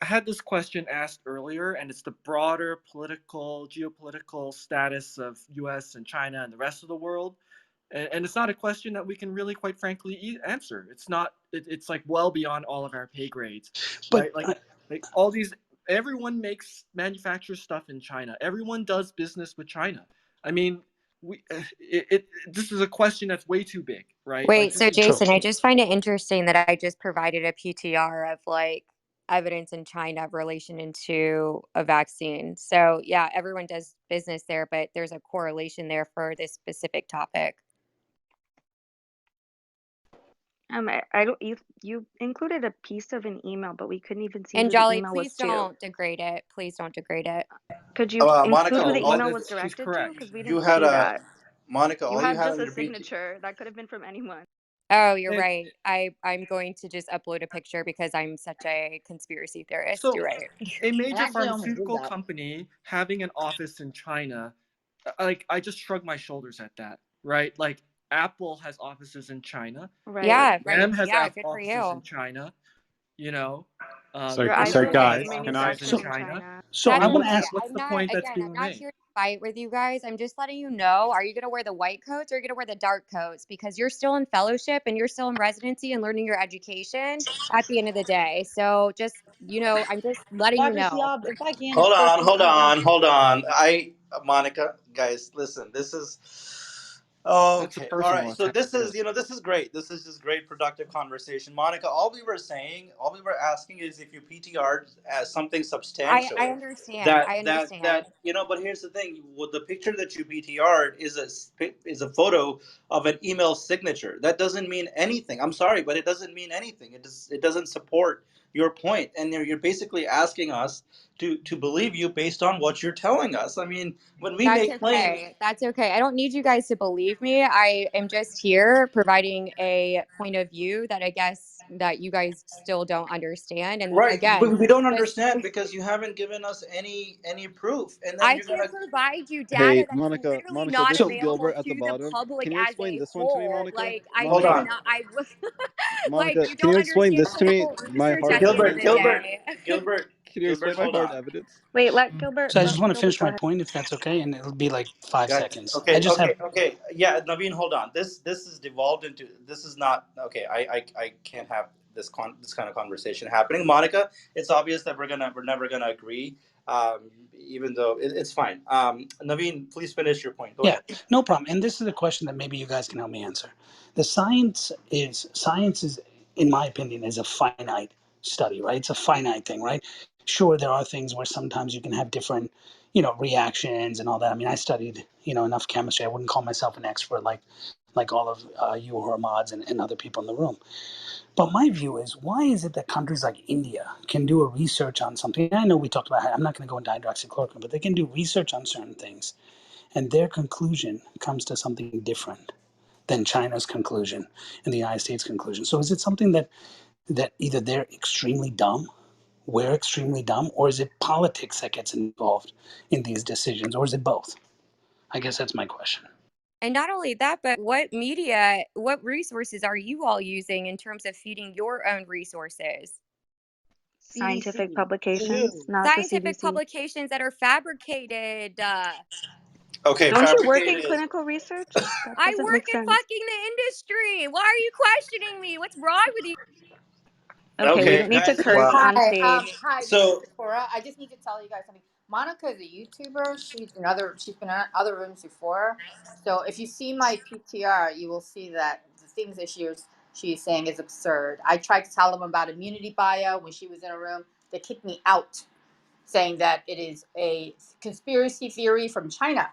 had this question asked earlier, and it's the broader political, geopolitical status of U.S. and China and the rest of the world, and it's not a question that we can really, quite frankly, answer. It's not. It's like well beyond all of our pay grades, But right? Like all these, everyone manufactures stuff in China. Everyone does business with China. I mean, this is a question that's way too big, right? Like Wait, this so is true. Jason, I just find it interesting that I just provided a PTR of like evidence in China of relation into a vaccine. So yeah, everyone does business there, but there's a correlation there for this specific topic. I don't. You included a piece of an email, but we couldn't even see And who the Jolly, email was please to. don't degrade it. Please don't degrade it. Could you Monica, include who the all email No, was she's directed to? correct. Because we you didn't had see a that. Monica, You all you have had just on a your PT. signature. That could have been from anyone. Oh, you're And right. I'm going to just upload a picture because I'm such a conspiracy theorist. so You're right. a I major actually almost did pharmaceutical that. company having an office in China, like I just shrug my shoulders at that, right? Like Apple has offices in China, Right. Yeah, right. RAM has Yeah, good for offices in you. China, you know, So, Your so iPhone Lenovo is has guys, can I offices in manufactured So, in China. China. so That's I And want to okay. ask. what's I'm the not, point that's again, being I'm not made? here to fight with you guys. I'm just letting you know, are you going to wear the white coats or are you going to wear the dark coats? Because you're still in fellowship and you're still in residency and learning your education at the end of the day. So just, I'm just letting you Dr. know. Siab, if I can, Hold on, especially hold since I'm on, hold on. Monica, guys, listen. This is That's a okay. All personal right. So attack. this is, Yes. this is great. This is just great, productive conversation. Monica, all we were asking is if you PTR as something I substantial. understand. That I that understand. that But here's the thing: with the picture that you PTR'd is a photo of an email signature. That doesn't mean anything. I'm sorry, but it doesn't mean anything. It doesn't support your point, and you're basically asking us to believe you based on what you're telling us. I mean, when we That's make claims, okay. That's okay. I don't need you guys to believe me. I am just here providing a point of view that I guess that you guys still don't understand. And right? again, We don't just understand because you haven't given us any proof, and then I you're can gonna. provide you hey, data that's Monica, literally Monica, not this So, is available Gilbert at the to the bottom. public Can you as explain a this one to me, whole. Monica? Like I Hold Monica, cannot on, like Monica, you can don't you explain understand this to me? clinical My research hard at the end of Gilbert, the evidence. Gilbert, day. Gilbert, Can you Gilbert. explain my Hold hard on. evidence? Wait, let Gilbert so I let just want to Gilbert finish go my ahead. point, if that's okay, and it'll be like 5 seconds. I Okay, just have. okay. Yeah, Naveen, hold on. This is devolved into. This is not okay. I can't have this kind of conversation happening. Monica, it's obvious that we're never gonna agree. Even though it's fine. Naveen, please finish your point. Go Yeah, ahead. no problem. And this is a question that maybe you guys can help me answer. The science is, in my opinion, is a finite study, right? It's a finite thing, right? Sure, there are things where sometimes you can have different, reactions and all that. I mean, I studied, enough chemistry. I wouldn't call myself an expert like all of you who are mods and other people in the room. But my view is, why is it that countries like India can do a research on something? I know we talked about. I'm not going to go into hydroxychloroquine, but they can do research on certain things and their conclusion comes to something different than China's conclusion and the United States conclusion. So is it something that either they're extremely dumb, we're extremely dumb, or is it politics that gets involved in these decisions, or is it both? I guess that's my question. And not only that, but what media, what resources are you all using in terms of feeding your own resources? Scientific CDC. publications, WHO. not the Scientific CDC. publications that are fabricated. Okay, Don't you work in fabricated. clinical research? That I doesn't work make in sense. fucking the industry. Why are you questioning me? What's wrong with you? Okay, we Okay, don't need to guys. curse Wow. on Hi, stage. hi. This is So Sephora. I just need to tell you guys something. Monica is a YouTuber. She's been in other rooms before. So if you see my PTR, you will see that the things that she's saying is absurd. I tried to tell them about immunity bio when she was in a room. They kicked me out, saying that it is a conspiracy theory from China.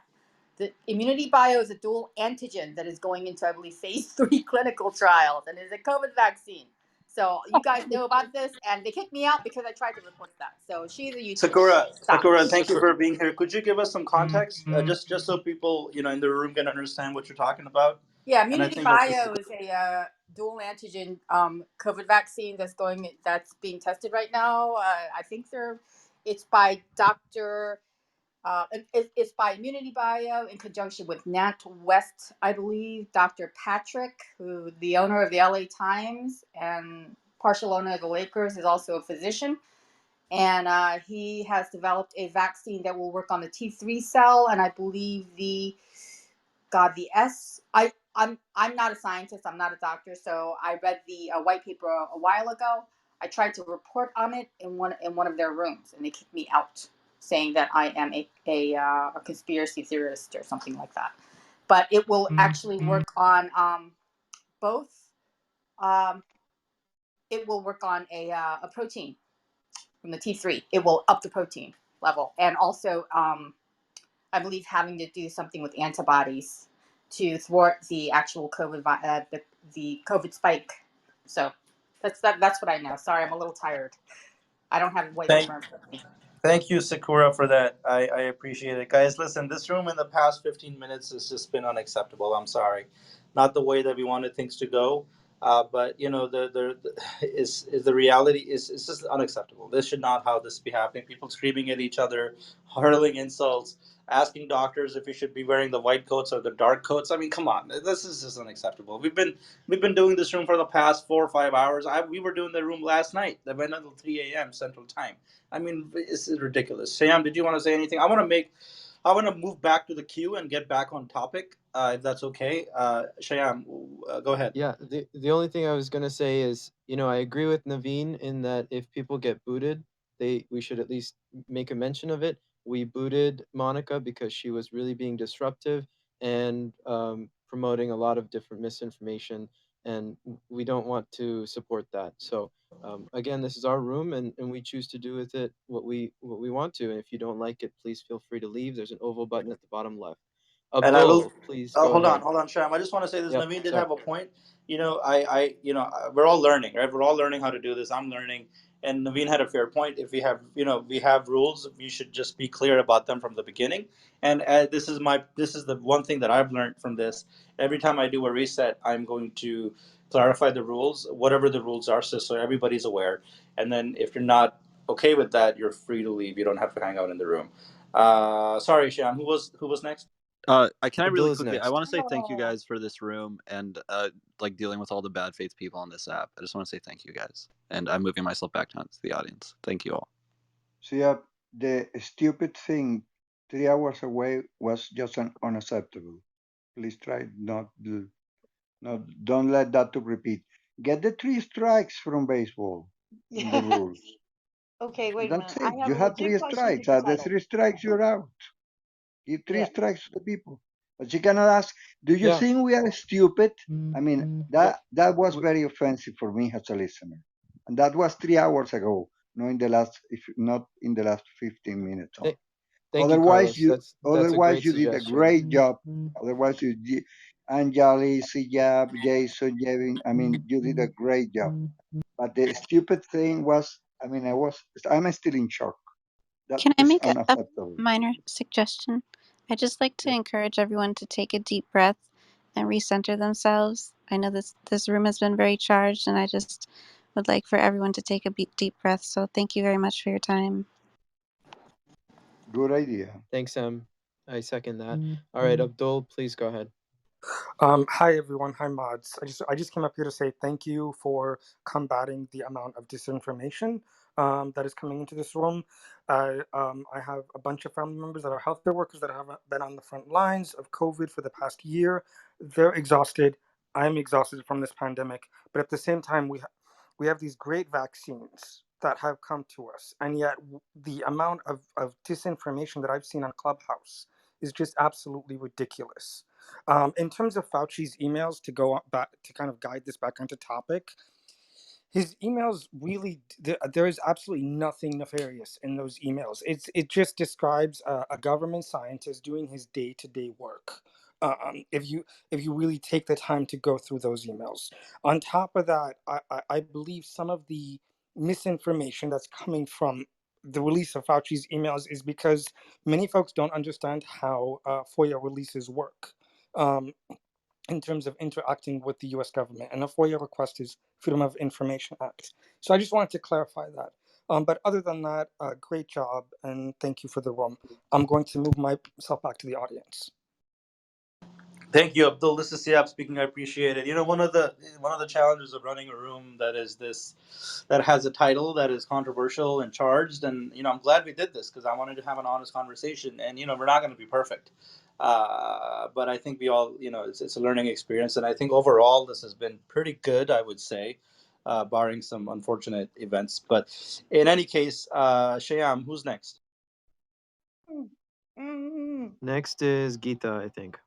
The immunity bio is a dual antigen that is going into, I believe, phase 3 clinical trials, and is a COVID vaccine. So you guys know about this, and they kicked me out because I tried to report that. So she's a YouTuber. Stop. Sakura, thank you for being here. Could you give us some context, just so people in the room can understand what you're talking about? Yeah, And I immunity think that's just bio is a dual antigen COVID vaccine that's being tested right now. I think it's by Dr. It's by Immunity Bio in conjunction with Nat West, I believe, Dr. Patrick, who the owner of the LA Times and partial owner of the Lakers, is also a physician. And he has developed a vaccine that will work on the T3 cell, and I believe the S. I'm not a scientist. I'm not a doctor. So I read the white paper a while ago. I tried to report on it in one of their rooms, and they kicked me out, saying that I am a conspiracy theorist or something like that. But it will actually work on both. Um, it will work on a protein from the T3. It will up the protein level, and also I believe having to do something with antibodies to thwart the actual COVID the COVID spike. So that's what I know. Sorry, I'm a little tired. I don't have white thank paper in front of me. thank you, Sakura, for that. I appreciate it, guys. Listen, this room in the past 15 minutes has just been unacceptable. I'm sorry, not the way that we wanted things to go. But the is the reality is it's just unacceptable. This should not how this be happening. People screaming at each other, hurling insults, asking doctors if we should be wearing the white coats or the dark coats. I mean, come on, this is just unacceptable. We've been doing this room for the past 4 or 5 hours. We were doing the room last night that went until 3 a.m. Central Time. I mean, this is ridiculous. Sam, did you want to say anything? I want to move back to the queue and get back on topic, if that's okay. Shyam, go ahead. Yeah, the only thing I was gonna say is, I agree with Naveen in that if people get booted, we should at least make a mention of it. We booted Monica because she was really being disruptive and promoting a lot of different misinformation, and we don't want to support that. So again, this is our room, and we choose to do with it what we want to. And if you don't like it, please feel free to leave. There's an oval button at the bottom left. And I will. Abdul, please go Hold on, ahead. hold on, Sham. I just want to say this. Yep, Naveen did sorry. have a point. We're all learning, right? We're all learning how to do this. I'm learning, and Naveen had a fair point. If we have rules, we should just be clear about them from the beginning. And this is the one thing that I've learned from this. Every time I do a reset, I'm going to clarify the rules, whatever the rules are, so everybody's aware. And then if you're not okay with that, you're free to leave. You don't have to hang out in the room. Sorry, Sham. Who was next? Can I really Abdul is quickly? I next. want to say thank you guys for this room and like dealing with all the bad faith people on this app. I just want to say thank you guys, and I'm moving myself back down to the audience. Thank you all. So yeah, the stupid thing 3 hours away was just unacceptable. Please try not do, not don't let that to repeat. Get the 3 strikes from baseball in the Yeah. rules. Okay, wait a That's minute. I it. have You a had legit three question to strikes. the At the title. 3 strikes, you're out. Give three Yeah. strikes to the people. But you cannot ask, do you Yeah. think we are stupid? I mean, Well, that was w- very offensive for me as a listener. And that was 3 hours ago, not in the last, if not in the last 15 minutes only. th- thank you, Otherwise, Carlos. you That's a great you did a suggestion. great job. Otherwise, you did, Anjali, Sijab, Jason, Jevin. I mean, you did a great job. But the stupid thing was, I mean, I'm still in shock. That Can I is make a unacceptable. minor suggestion? I just like to Yeah. encourage everyone to take a deep breath and recenter themselves. I know this room has been very charged, and I just would like for everyone to take a deep breath. So thank you very much for your time. Good idea. Thanks, Sam. I second that. All right, Abdul, please go ahead. Hi everyone. Hi mods. I just came up here to say thank you for combating the amount of disinformation that is coming into this room. I have a bunch of family members that are healthcare workers that have been on the front lines of COVID for the past year. They're exhausted. I'm exhausted from this pandemic. But at the same time, we have these great vaccines that have come to us, and yet the amount of disinformation that I've seen on Clubhouse is just absolutely ridiculous. In terms of Fauci's emails, to go back to kind of guide this back onto topic, his emails really there is absolutely nothing nefarious in those emails. It just describes a government scientist doing his day-to-day work. If you really take the time to go through those emails, on top of that, I believe some of the misinformation that's coming from the release of Fauci's emails is because many folks don't understand how FOIA releases work. Um, in terms of interacting with the US government. And a FOIA request is Freedom of Information Act. So I just wanted to clarify that. But other than that, great job and thank you for the room. I'm going to move myself back to the audience. Thank you, Abdul. This is Siab speaking. I appreciate it. One of the challenges of running a room that has a title that is controversial and charged, and I'm glad we did this because I wanted to have an honest conversation. And we're not going to be perfect, but I think we all it's a learning experience, and I think overall this has been pretty good. I would say, barring some unfortunate events. But in any case, Shayam, who's next? Next is Geeta, I think.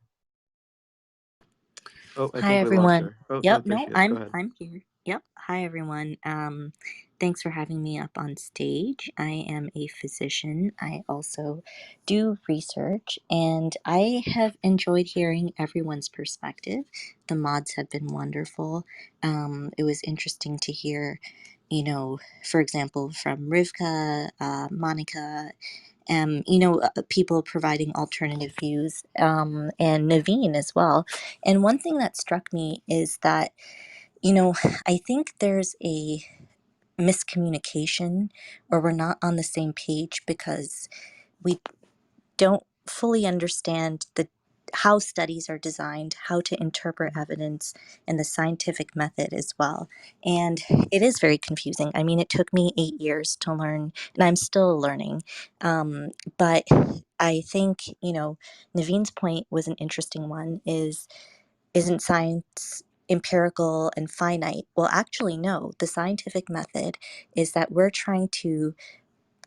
Oh, I Hi think we lost everyone. her. Oh, no, Yep, there no, she is. Go I'm ahead. I'm here. Yep. Hi everyone. Thanks for having me up on stage. I am a physician. I also do research and I have enjoyed hearing everyone's perspective. The mods have been wonderful. It was interesting to hear, for example, from Rivka, Monica, people providing alternative views, and Naveen as well. And one thing that struck me is that, I think there's a miscommunication or we're not on the same page because we don't fully understand how studies are designed, how to interpret evidence, and the scientific method as well. And it is very confusing. I mean, it took me 8 years to learn, and I'm still learning. But I think, Naveen's point was an interesting one, isn't science empirical and finite? Well, actually, no. The scientific method is that we're trying to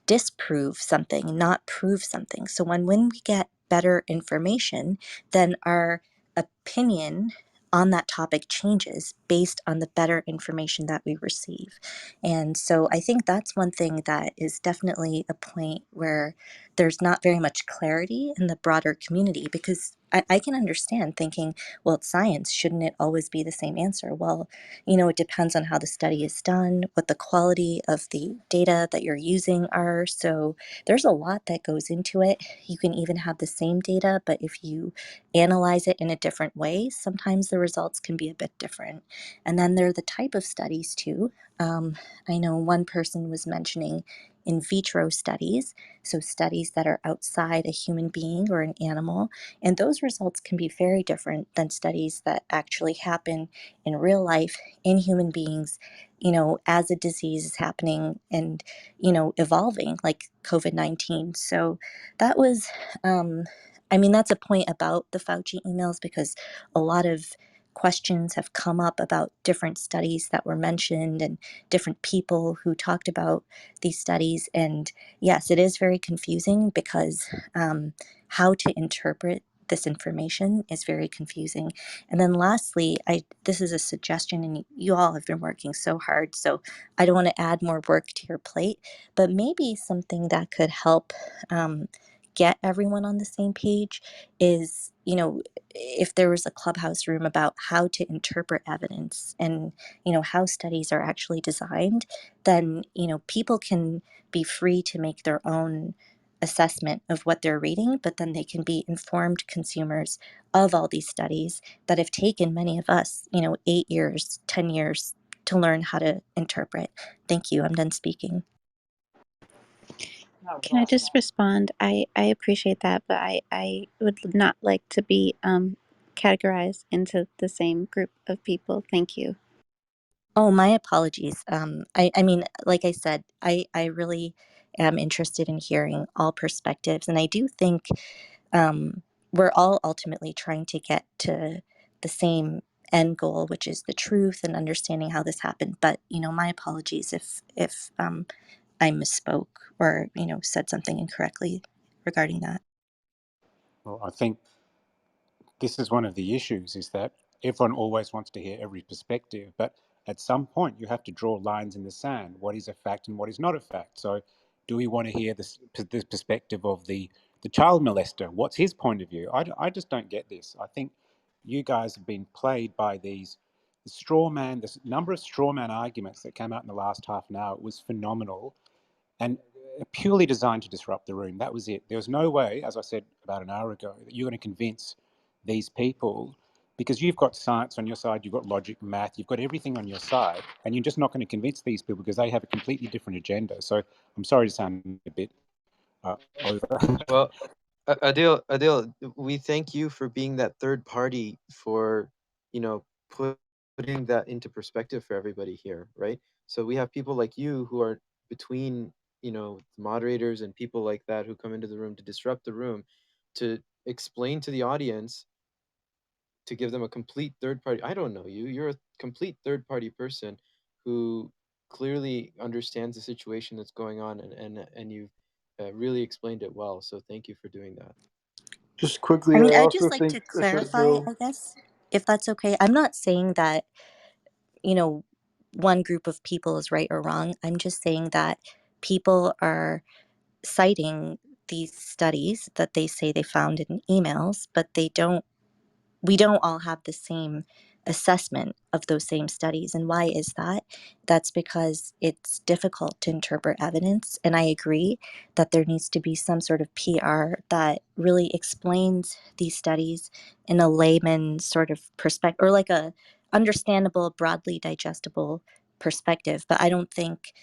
disprove something, not prove something. So when we get better information, then our opinion on that topic changes based on the better information that we receive. And so I think that's one thing that is definitely a point where there's not very much clarity in the broader community because I can understand thinking, well, it's science. Shouldn't it always be the same answer? Well, it depends on how the study is done, what the quality of the data that you're using are. So there's a lot that goes into it. You can even have the same data, but if you analyze it in a different way, sometimes the results can be a bit different. And then there are the type of studies too. I know one person was mentioning in vitro studies, so studies that are outside a human being or an animal, and those results can be very different than studies that actually happen in real life in human beings, as a disease is happening and, evolving like COVID-19. So that was, that's a point about the Fauci emails because a lot of questions have come up about different studies that were mentioned and different people who talked about these studies. And yes, it is very confusing because how to interpret this information is very confusing. And then lastly, this is a suggestion, and you all have been working so hard, so I don't want to add more work to your plate, but maybe something that could help get everyone on the same page is, if there was a Clubhouse room about how to interpret evidence and, how studies are actually designed, then, people can be free to make their own assessment of what they're reading, but then they can be informed consumers of all these studies that have taken many of us, 8 years, 10 years to learn how to interpret. Thank you. I'm done speaking. That was Can I awesome. just respond? I appreciate that, but I would not like to be categorized into the same group of people. Thank you. Oh, my apologies. I mean, like I said, I really am interested in hearing all perspectives, and I do think we're all ultimately trying to get to the same end goal, which is the truth and understanding how this happened. But my apologies if I misspoke or said something incorrectly regarding that. Well, I think this is one of the issues, is that everyone always wants to hear every perspective, but at some point you have to draw lines in the sand. What is a fact and what is not a fact? So do we want to hear this perspective of the child molester? What's his point of view? I just don't get this. I think you guys have been played by these this number of straw man arguments that came out in the last half an hour. It was phenomenal and purely designed to disrupt the room. That was it. There was no way, as I said about an hour ago, that you're going to convince these people, because you've got science on your side, you've got logic, math, you've got everything on your side, and you're just not going to convince these people because they have a completely different agenda. So I'm sorry to sound a bit over. Well, Adil, we thank you for being that third party for, putting that into perspective for everybody here, right? So we have people like you who are between, moderators and people like that who come into the room to disrupt the room, to explain to the audience, to give them a complete third party. I don't know you. You're a complete third party person who clearly understands the situation that's going on, and you've really explained it well. So thank you for doing that. Just I quickly, I mean, I'd also just like think to sorry, clarify, Bill. I guess, if that's okay. I'm not saying that, you know, one group of people is right or wrong. I'm just saying that people are citing these studies that they say they found in emails, but we don't all have the same assessment of those same studies. And why is that? That's because it's difficult to interpret evidence. And I agree that there needs to be some sort of PR that really explains these studies in a layman sort of perspective, or like a understandable, broadly digestible perspective. But I don't think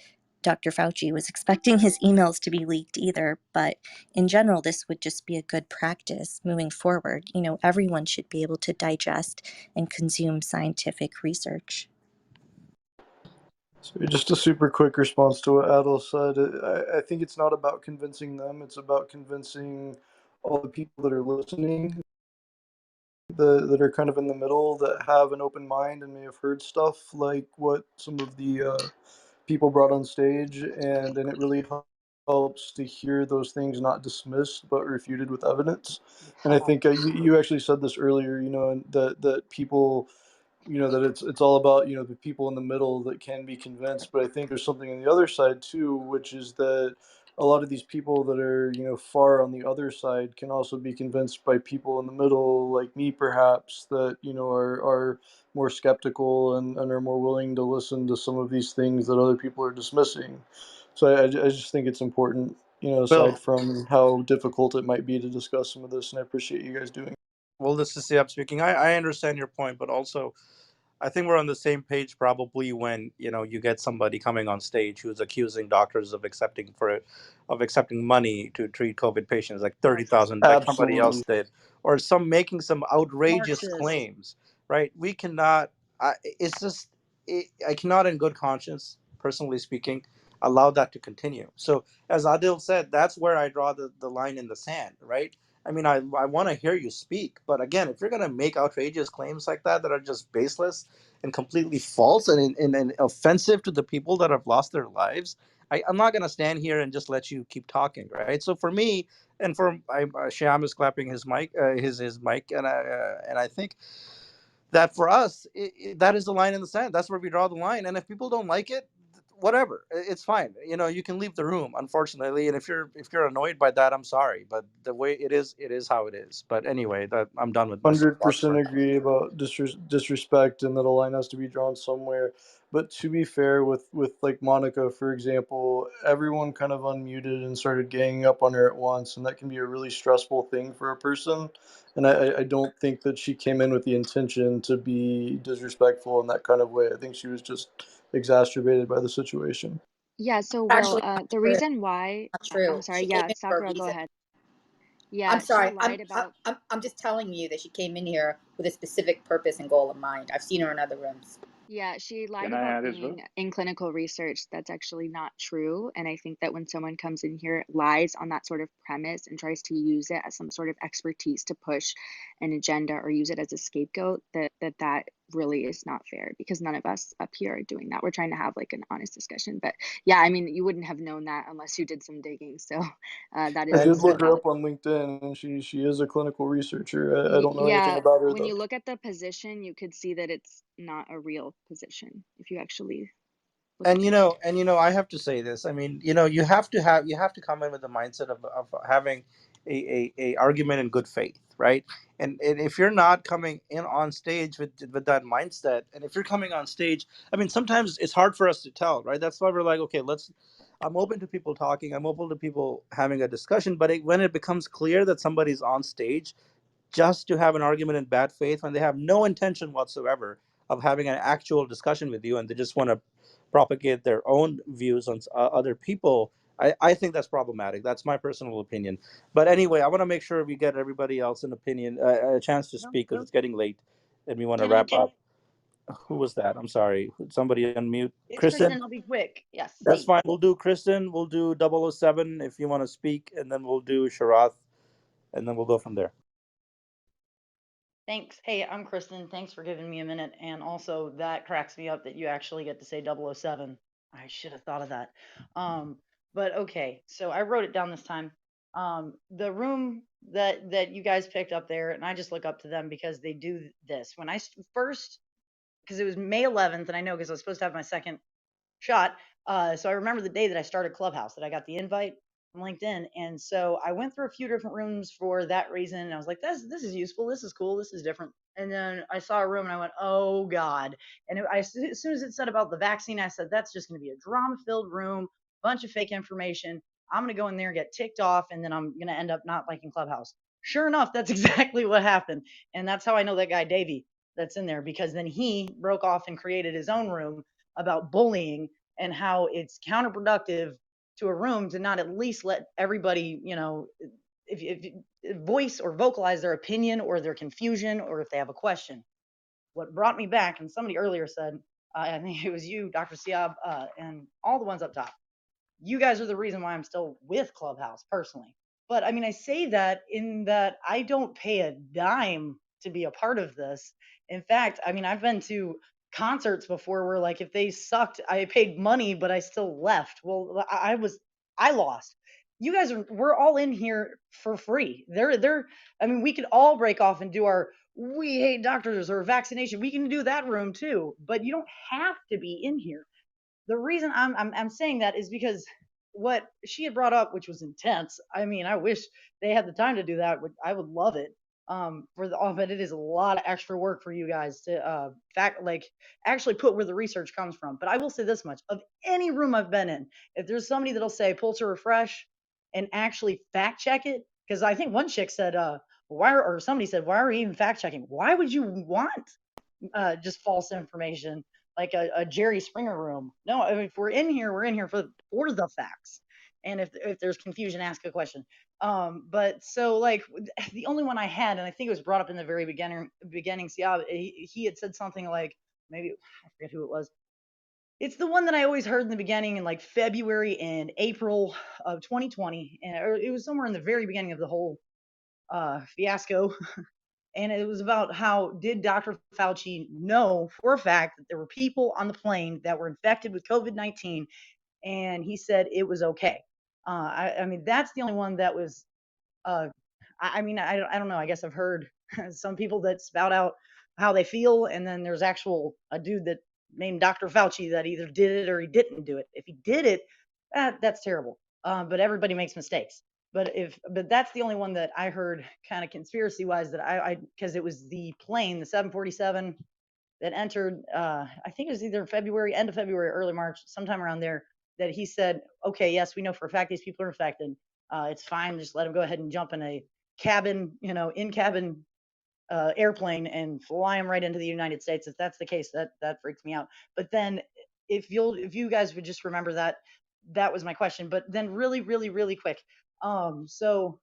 Dr. Fauci was expecting his emails to be leaked either. But in general, this would just be a good practice moving forward. Everyone should be able to digest and consume scientific research. So just a super quick response to what Adil said. I think it's not about convincing them. It's about convincing all the people that are listening, that are kind of in the middle, that have an open mind and may have heard stuff like what some of the people brought on stage, and it really helps to hear those things not dismissed but refuted with evidence. And I think you actually said this earlier, and that people, that it's all about, the people in the middle that can be convinced. But I think there's something on the other side too, which is that a lot of these people that are, far on the other side can also be convinced by people in the middle, like me perhaps, that, are more skeptical, and are more willing to listen to some of these things that other people are dismissing. So I just think it's important, aside Bill, from how difficult it might be to discuss some of this, and I appreciate you guys doing it. well, this is Siab speaking. I understand your point, but also I think we're on the same page probably when you get somebody coming on stage who's accusing doctors of accepting money to treat COVID patients, like 30,000, like somebody else Absolutely. did, or some making some outrageous Marches. claims. Right? We cannot. It's just I cannot, in good conscience, personally speaking, allow that to continue. So as Adil said, that's where I draw the line in the sand. Right? I mean, I want to hear you speak, but again, if you're going to make outrageous claims like that are just baseless and completely false and offensive to the people that have lost their lives, I'm not going to stand here and just let you keep talking, right? So for me, and for Shyam is clapping his mic, his mic, and I think that for us, that is the line in the sand. That's where we draw the line. And if people don't like it, whatever, it's fine. You can leave the room, unfortunately. And if you're annoyed by that, I'm sorry, but the way it is how it is. But anyway, that I'm done with my soapbox 100% for now. agree about disrespect, and that a line has to be drawn somewhere. But to be fair, with like Monica, for example, everyone kind of unmuted and started ganging up on her at once, and that can be a really stressful thing for a person. And I don't think that she came in with the intention to be disrespectful in that kind of way. I think she was just exacerbated by the situation. Yeah, so Will, Actually, the not true. reason why, Not true. I'm sorry, She came yeah, in for a Sakura, go reason. ahead. I'm Yeah, she sorry. lied about, I'm just telling you that she came in here with a specific purpose and goal in mind. I've seen her in other rooms. Yeah, she lied Can I about add as well? being in clinical research. That's actually not true. And I think that when someone comes in here, lies on that sort of premise and tries to use it as some sort of expertise to push an agenda or use it as a scapegoat, that really is not fair, because none of us up here are doing that. We're trying to have like an honest discussion. But yeah, I mean, you wouldn't have known that unless you did some digging. So that I is did And totally look her valid. up on LinkedIn, and she is a clinical researcher. I don't know anything Yeah, about her when though. you look at the position, you could see that it's not a real position if you actually look at and it. I have to say this. I mean, you have to come in with the mindset of having a argument in good faith, right? And if you're not coming in on stage with that mindset, and if you're coming on stage, I mean, sometimes it's hard for us to tell, right? That's why we're like, okay, let's. I'm open to people talking. I'm open to people having a discussion. But when it becomes clear that somebody's on stage just to have an argument in bad faith, when they have no intention whatsoever of having an actual discussion with you, and they just want to propagate their own views on other people, I think that's problematic. That's my personal opinion. But anyway, I want to make sure we get everybody else an opinion, a chance to No, speak, because no. it's getting late and we want to Can I? wrap up. Who was that? I'm sorry. Somebody unmute. It's Kristen? Kristen. I'll be quick. Yes, That's thanks. fine. We'll do Kristen. We'll do 007 if you want to speak, and then we'll do Sharath, and then we'll go from there. Thanks. Hey, I'm Kristen. Thanks for giving me a minute. And also, that cracks me up that you actually get to say 007. I should have thought of that. Um, but okay, so I wrote it down this time. The room that you guys picked up there, and I just look up to them because they do this. When I first, because it was May 11th, and I know because I was supposed to have my second shot. So I remember the day that I started Clubhouse, that I got the invite from LinkedIn, and so I went through a few different rooms for that reason. And I was like, this is useful, this is cool, this is different. And then I saw a room and I went, oh God. And as soon as it said about the vaccine, I said, that's just going to be a drama-filled room, bunch of fake information. I'm going to go in there and get ticked off, and then I'm going to end up not liking Clubhouse. Sure enough, that's exactly what happened. And that's how I know that guy Davey that's in there, because then he broke off and created his own room about bullying and how it's counterproductive to a room to not at least let everybody, if voice or vocalize their opinion or their confusion or if they have a question. What brought me back, and somebody earlier said, I think it was you, Dr. Siab, and all the ones up top, you guys are the reason why I'm still with Clubhouse personally. But I mean, I say that in that I don't pay a dime to be a part of this. In fact, I mean, I've been to concerts before where like if they sucked, I paid money, but I still left. Well, I lost. You guys we're all in here for free. I mean, we could all break off and do our we hate doctors or vaccination. We can do that room too, but you don't have to be in here. The reason I'm saying that is because what she had brought up, which was intense. I mean, I wish they had the time to do that. I would love it. For the but it is a lot of extra work for you guys to actually put where the research comes from. But I will say this much: of any room I've been in, if there's somebody that'll say pull to refresh and actually fact check it, because I think one chick said, or somebody said, why are we even fact checking? Why would you want just false information like a Jerry Springer room? No, I mean, if we're in here, we're in here for the facts. And if there's confusion, ask a question. But so like the only one I had, and I think it was brought up in the very beginning. Siab, he had said something like maybe I forget who it was. It's the one that I always heard in the beginning in like February and April of 2020, and it was somewhere in the very beginning of the whole fiasco. And it was about how did Dr. Fauci know for a fact that there were people on the plane that were infected with COVID-19, and he said it was okay. I mean, that's the only one that was uh, I mean, I don't know. I guess I've heard some people that spout out how they feel, and then there's actual a dude that named Dr. Fauci that either did it or he didn't do it. If he did it, that's terrible. But everybody makes mistakes. But that's the only one that I heard kind of conspiracy wise that I because it was the plane, the 747 that entered. I think it was either February, end of February, early March, sometime around there. That he said, okay, yes, we know for a fact these people are infected. It's fine. Just let them go ahead and jump in a cabin, in cabin airplane and fly them right into the United States. If that's the case, that freaks me out. But then if you guys would just remember that, that was my question. But then really, really, really quick. So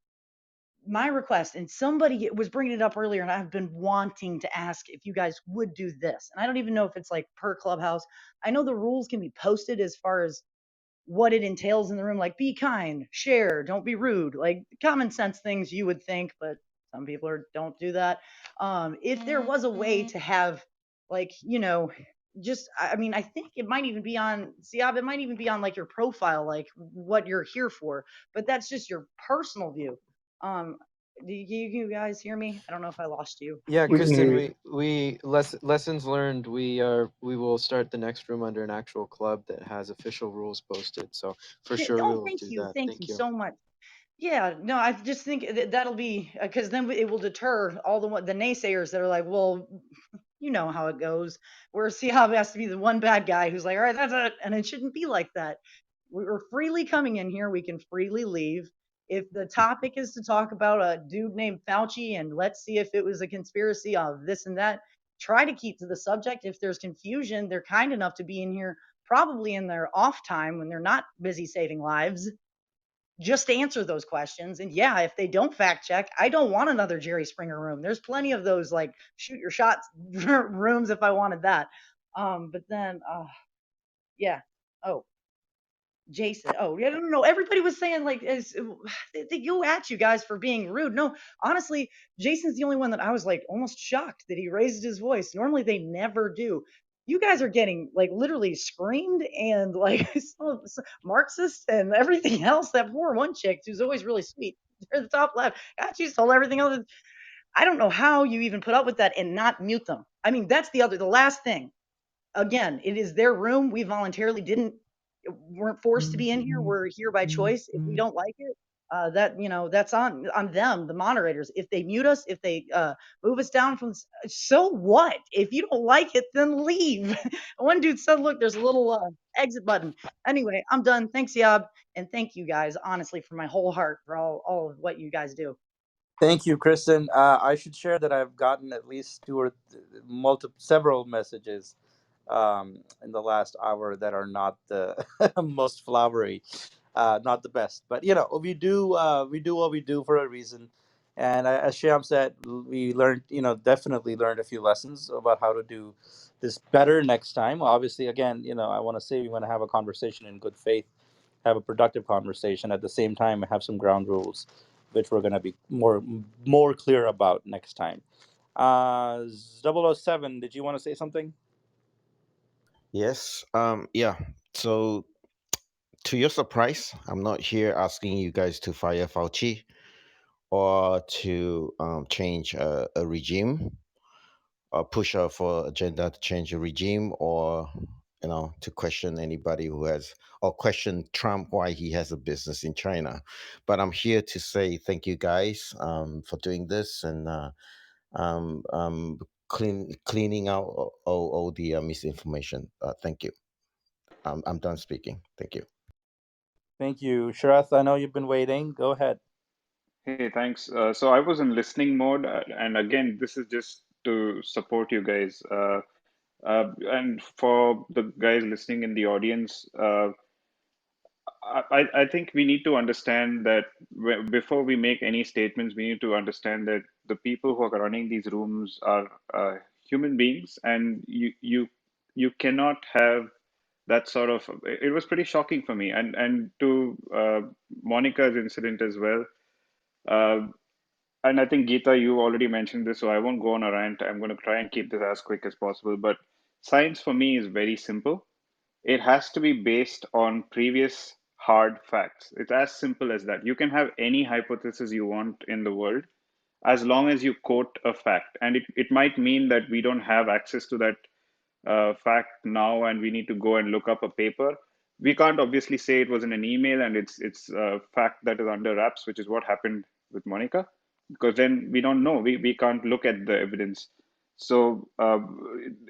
my request, and somebody was bringing it up earlier, and I've been wanting to ask if you guys would do this. And I don't even know if it's like per clubhouse. I know the rules can be posted as far as what it entails in the room, like be kind, share, don't be rude, like common sense things you would think, but some people don't do that. If there was a way to have, like, just, I mean, I think it might even be on Siab, it might even be on like your profile, like what you're here for, but that's just your personal view. Um, do you guys hear me? I don't know if I lost you. Yeah, We can hear Kristen, you. lessons learned. We will start the next room under an actual club that has official rules posted. So for Yeah, sure we oh, will do that. thank Thank you you. so much. Yeah, no, I just think that'll be because then it will deter all the naysayers that are like, well, you know how it goes. Where Siab has to be the one bad guy who's like, all right, that's it, and it shouldn't be like that. We're freely coming in here. We can freely leave. If the topic is to talk about a dude named Fauci and let's see if it was a conspiracy of this and that, try to keep to the subject. If there's confusion, they're kind enough to be in here probably in their off time when they're not busy saving lives, just answer those questions. And yeah, if they don't fact check, I don't want another Jerry Springer room. There's plenty of those like shoot your shots rooms if I wanted that. But then, yeah. Oh, Jason. Oh, yeah, no. Everybody was saying like they go at you guys for being rude. No, honestly, Jason's the only one that I was like almost shocked that he raised his voice. Normally they never do. You guys are getting like literally screamed and like Marxist and everything else. That poor one chick who's always really sweet. They're the top left. God, she's told everything else. I don't know how you even put up with that and not mute them. I mean, that's the last thing. Again, it is their room. We voluntarily didn't weren't forced to be in here. We're here by choice. If we don't like it, that's on them, the moderators. If they mute us, if they move us down from, so what? If you don't like it, then leave. One dude said, "Look, there's a little exit button." Anyway, I'm done. Thanks, Yob, and thank you guys, honestly, from my whole heart for all of what you guys do. Thank you, Kristen. I should share that I've gotten at least several messages in the last hour that are not the most flowery, not the best. But we do what we do for a reason. And as Shyam said, we learned, definitely learned a few lessons about how to do this better next time. Obviously, again, I want to say we want to have a conversation in good faith, have a productive conversation. At the same time, have some ground rules, which we're going to be more clear about next time. 007, did you want to say something? Yes. Yeah. So, to your surprise, I'm not here asking you guys to fire Fauci or to change a regime or push for agenda to change a regime or to question anybody who has or question Trump why he has a business in China. But I'm here to say thank you guys for doing this and cleaning out all the misinformation. Thank you. I'm done speaking. Thank you. Thank you. Sharath, I know you've been waiting. Go ahead. Hey, thanks. So I was in listening mode, and again, this is just to support you guys. And for the guys listening in the audience, I think we need to understand that before we make any statements, we need to understand that the people who are running these rooms are human beings, and you cannot have that sort of. It was pretty shocking for me, and to Monica's incident as well. Uh, and I think Geeta, you already mentioned this, so I won't go on a rant. I'm going to try and keep this as quick as possible. But science for me is very simple. It has to be based on previous hard facts. It's as simple as that. You can have any hypothesis you want in the world as long as you quote a fact. And it might mean that we don't have access to that fact now and we need to go and look up a paper. We can't obviously say it was in an email and it's a fact that is under wraps, which is what happened with Monica, because then we don't know. We can't look at the evidence. So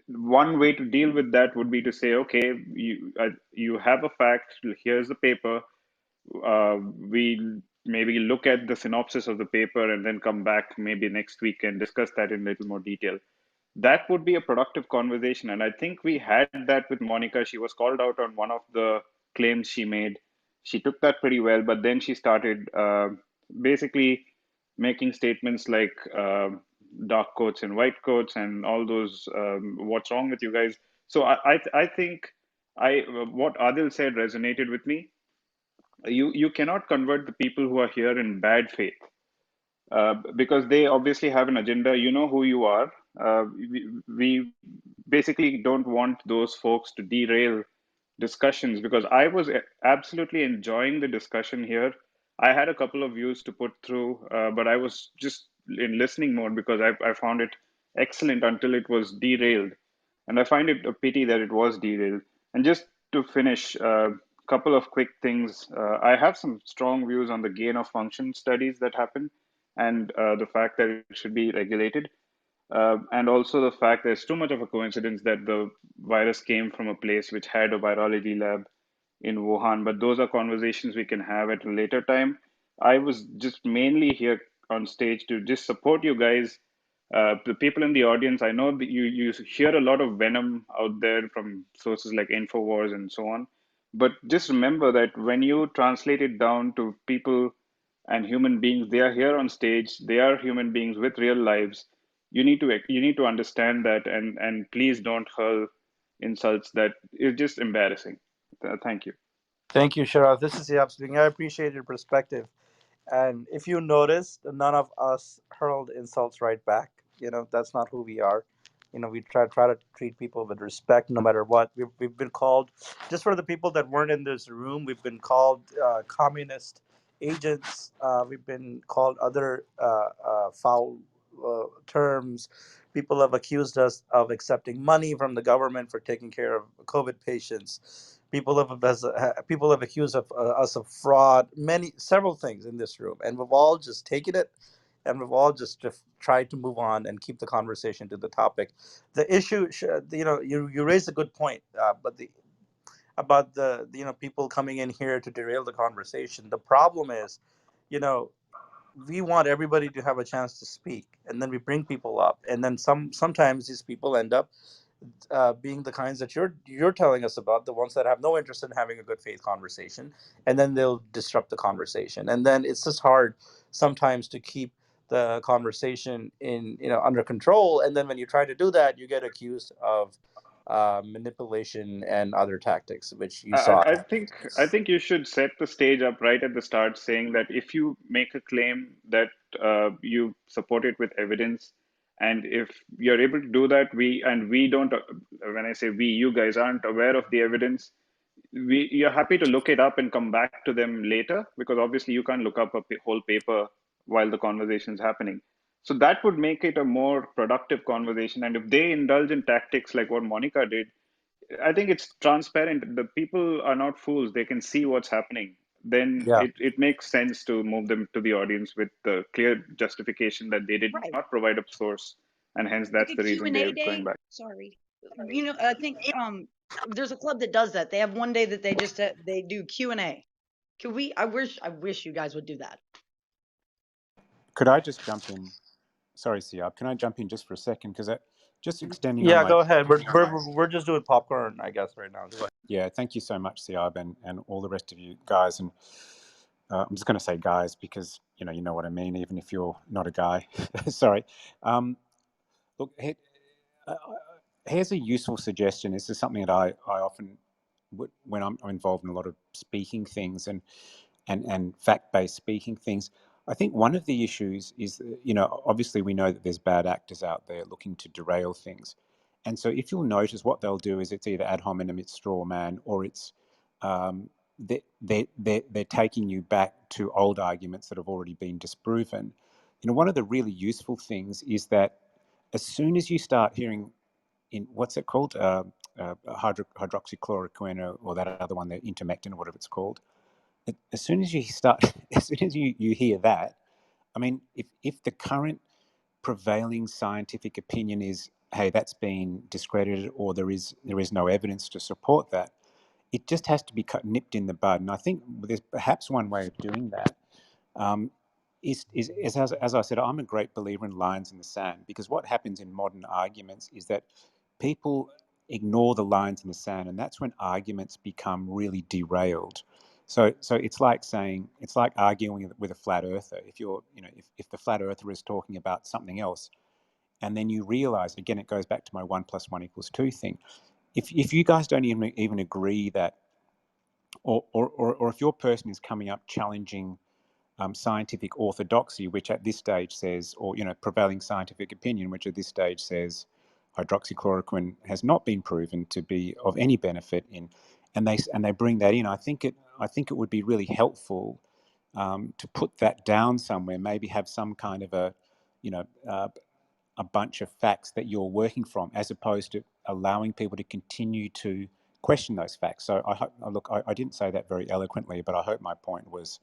one way to deal with that would be to say, okay, you have a fact. Here's the paper. We maybe look at the synopsis of the paper and then come back maybe next week and discuss that in a little more detail. That would be a productive conversation. And I think we had that with Monica. She was called out on one of the claims she made. She took that pretty well, but then she started basically making statements like dark coats and white coats and all those, what's wrong with you guys? So I think what Adil said resonated with me. You cannot convert the people who are here in bad faith, because they obviously have an agenda. You know who you are. We basically don't want those folks to derail discussions, because I was absolutely enjoying the discussion here. I had a couple of views to put through, but I was just in listening mode because I found it excellent until it was derailed. And I find it a pity that it was derailed. And just to finish, a couple of quick things. I have some strong views on the gain of function studies that happen, and the fact that it should be regulated. And also the fact that it's too much of a coincidence that the virus came from a place which had a virology lab in Wuhan. But those are conversations we can have at a later time. I was just mainly here on stage to just support you guys. The people in the audience, I know that you hear a lot of venom out there from sources like InfoWars and so on. But just remember that when you translate it down to people and human beings, they are here on stage, they are human beings with real lives. You need to understand that, and please don't hurl insults that is just embarrassing. Thank you. Thank you, Sharaf. This is Yap speaking. I appreciate your perspective. And if you noticed, none of us hurled insults right back. That's not who we are. We try to treat people with respect, no matter what. We've been called, just for the people that weren't in this room, we've been called communist agents. We've been called other foul terms. People have accused us of accepting money from the government for taking care of COVID patients. People have accused us of fraud, several things in this room, and we've all just taken it, and we've all just tried to move on and keep the conversation to the topic. The issue, you raised a good point, but about the people coming in here to derail the conversation. The problem is, you know, we want everybody to have a chance to speak, and then we bring people up, and then sometimes these people end up being the kinds that you're telling us about, the ones that have no interest in having a good faith conversation, and then they'll disrupt the conversation, and then it's just hard sometimes to keep the conversation in under control, and then when you try to do that, you get accused of manipulation and other tactics, which you I, saw. I think I think you should set the stage up right at the start, saying that if you make a claim that you support it with evidence, and if you're able to do that, we don't. When I say we, you guys aren't aware of the evidence. You're happy to look it up and come back to them later, because obviously you can't look up a whole paper while the conversation is happening. So that would make it a more productive conversation. And if they indulge in tactics like what Monica did, I think it's transparent. The people are not fools. They can see what's happening. Then Yeah. it makes sense to move them to the audience with the clear justification that they did Right. not provide a source. And hence, Like that's a the Q reason and A they're going day. back. Sorry. I think there's a club that does that. They have one day that they just they do Q&A. Could we I wish you guys would do that. Could I just jump in? Sorry, Siab. Can I jump in just for a second? Because just extending on Yeah, like go ahead. We're just doing popcorn, I guess, right now. Go ahead. yeah, thank you so much, Siab, and all the rest of you guys. And I'm just going to say guys because you know what I mean, even if you're not a guy. Sorry. Look, here's a useful suggestion. This is something that I often, when I'm involved in a lot of speaking things and fact-based speaking things, I think one of the issues is, obviously we know that there's bad actors out there looking to derail things. And so if you'll notice, what they'll do is it's either ad hominem, it's straw man, or it's they're taking you back to old arguments that have already been disproven. One of the really useful things is that as soon as you start hearing in what's it called, hydroxychloroquine, or that other one, the intermectin, or whatever it's called, as soon as you start, as soon as you hear that, I mean, if the current prevailing scientific opinion is, hey, that's been discredited, or there is no evidence to support that, it just has to be nipped in the bud. And I think there's perhaps one way of doing that. Is as I said, I'm a great believer in lines in the sand, because what happens in modern arguments is that people ignore the lines in the sand, and that's when arguments become really derailed. So it's like saying, it's like arguing with a flat earther. If you're, if the flat earther is talking about something else, and then you realize, again, it goes back to my 1 + 1 = 2 thing. If you guys don't even agree that, or if your person is coming up challenging scientific orthodoxy, which at this stage says, or prevailing scientific opinion, which at this stage says hydroxychloroquine has not been proven to be of any benefit in, and they bring that in. I think it would be really helpful to put that down somewhere. Maybe have some kind of a bunch of facts that you're working from, as opposed to allowing people to continue to question those facts. So I hope, look, I didn't say that very eloquently, but I hope my point was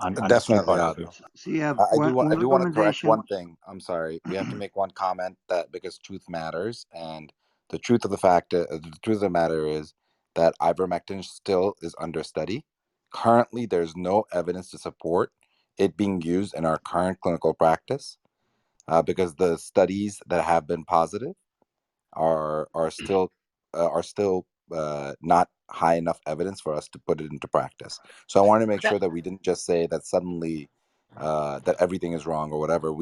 understood Definitely, by Adu. others. See, I one do want to correct recommendation. one thing. I'm sorry. We have to make one comment, that because truth matters, and the truth of the matter is that ivermectin still is under study. Currently, there's no evidence to support it being used in our current clinical practice, because the studies that have been positive are still not high enough evidence for us to put it into practice. So I want to make sure that we didn't just say that suddenly that everything is wrong or whatever.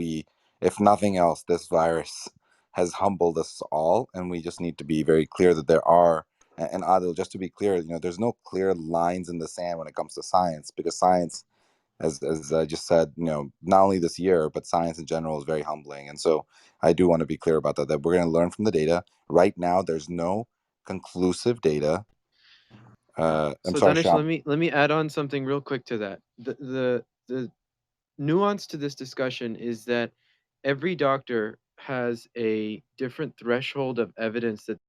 If nothing else, this virus has humbled us all, and we just need to be very clear that there are. And Adil, just to be clear, there's no clear lines in the sand when it comes to science, because science, as I just said, not only this year, but science in general is very humbling. And so I do want to be clear about that we're going to learn from the data. Right now, there's no conclusive data. I'm So sorry, Danish, Sham. let me add on something real quick to that. The nuance to this discussion is that every doctor has a different threshold of evidence that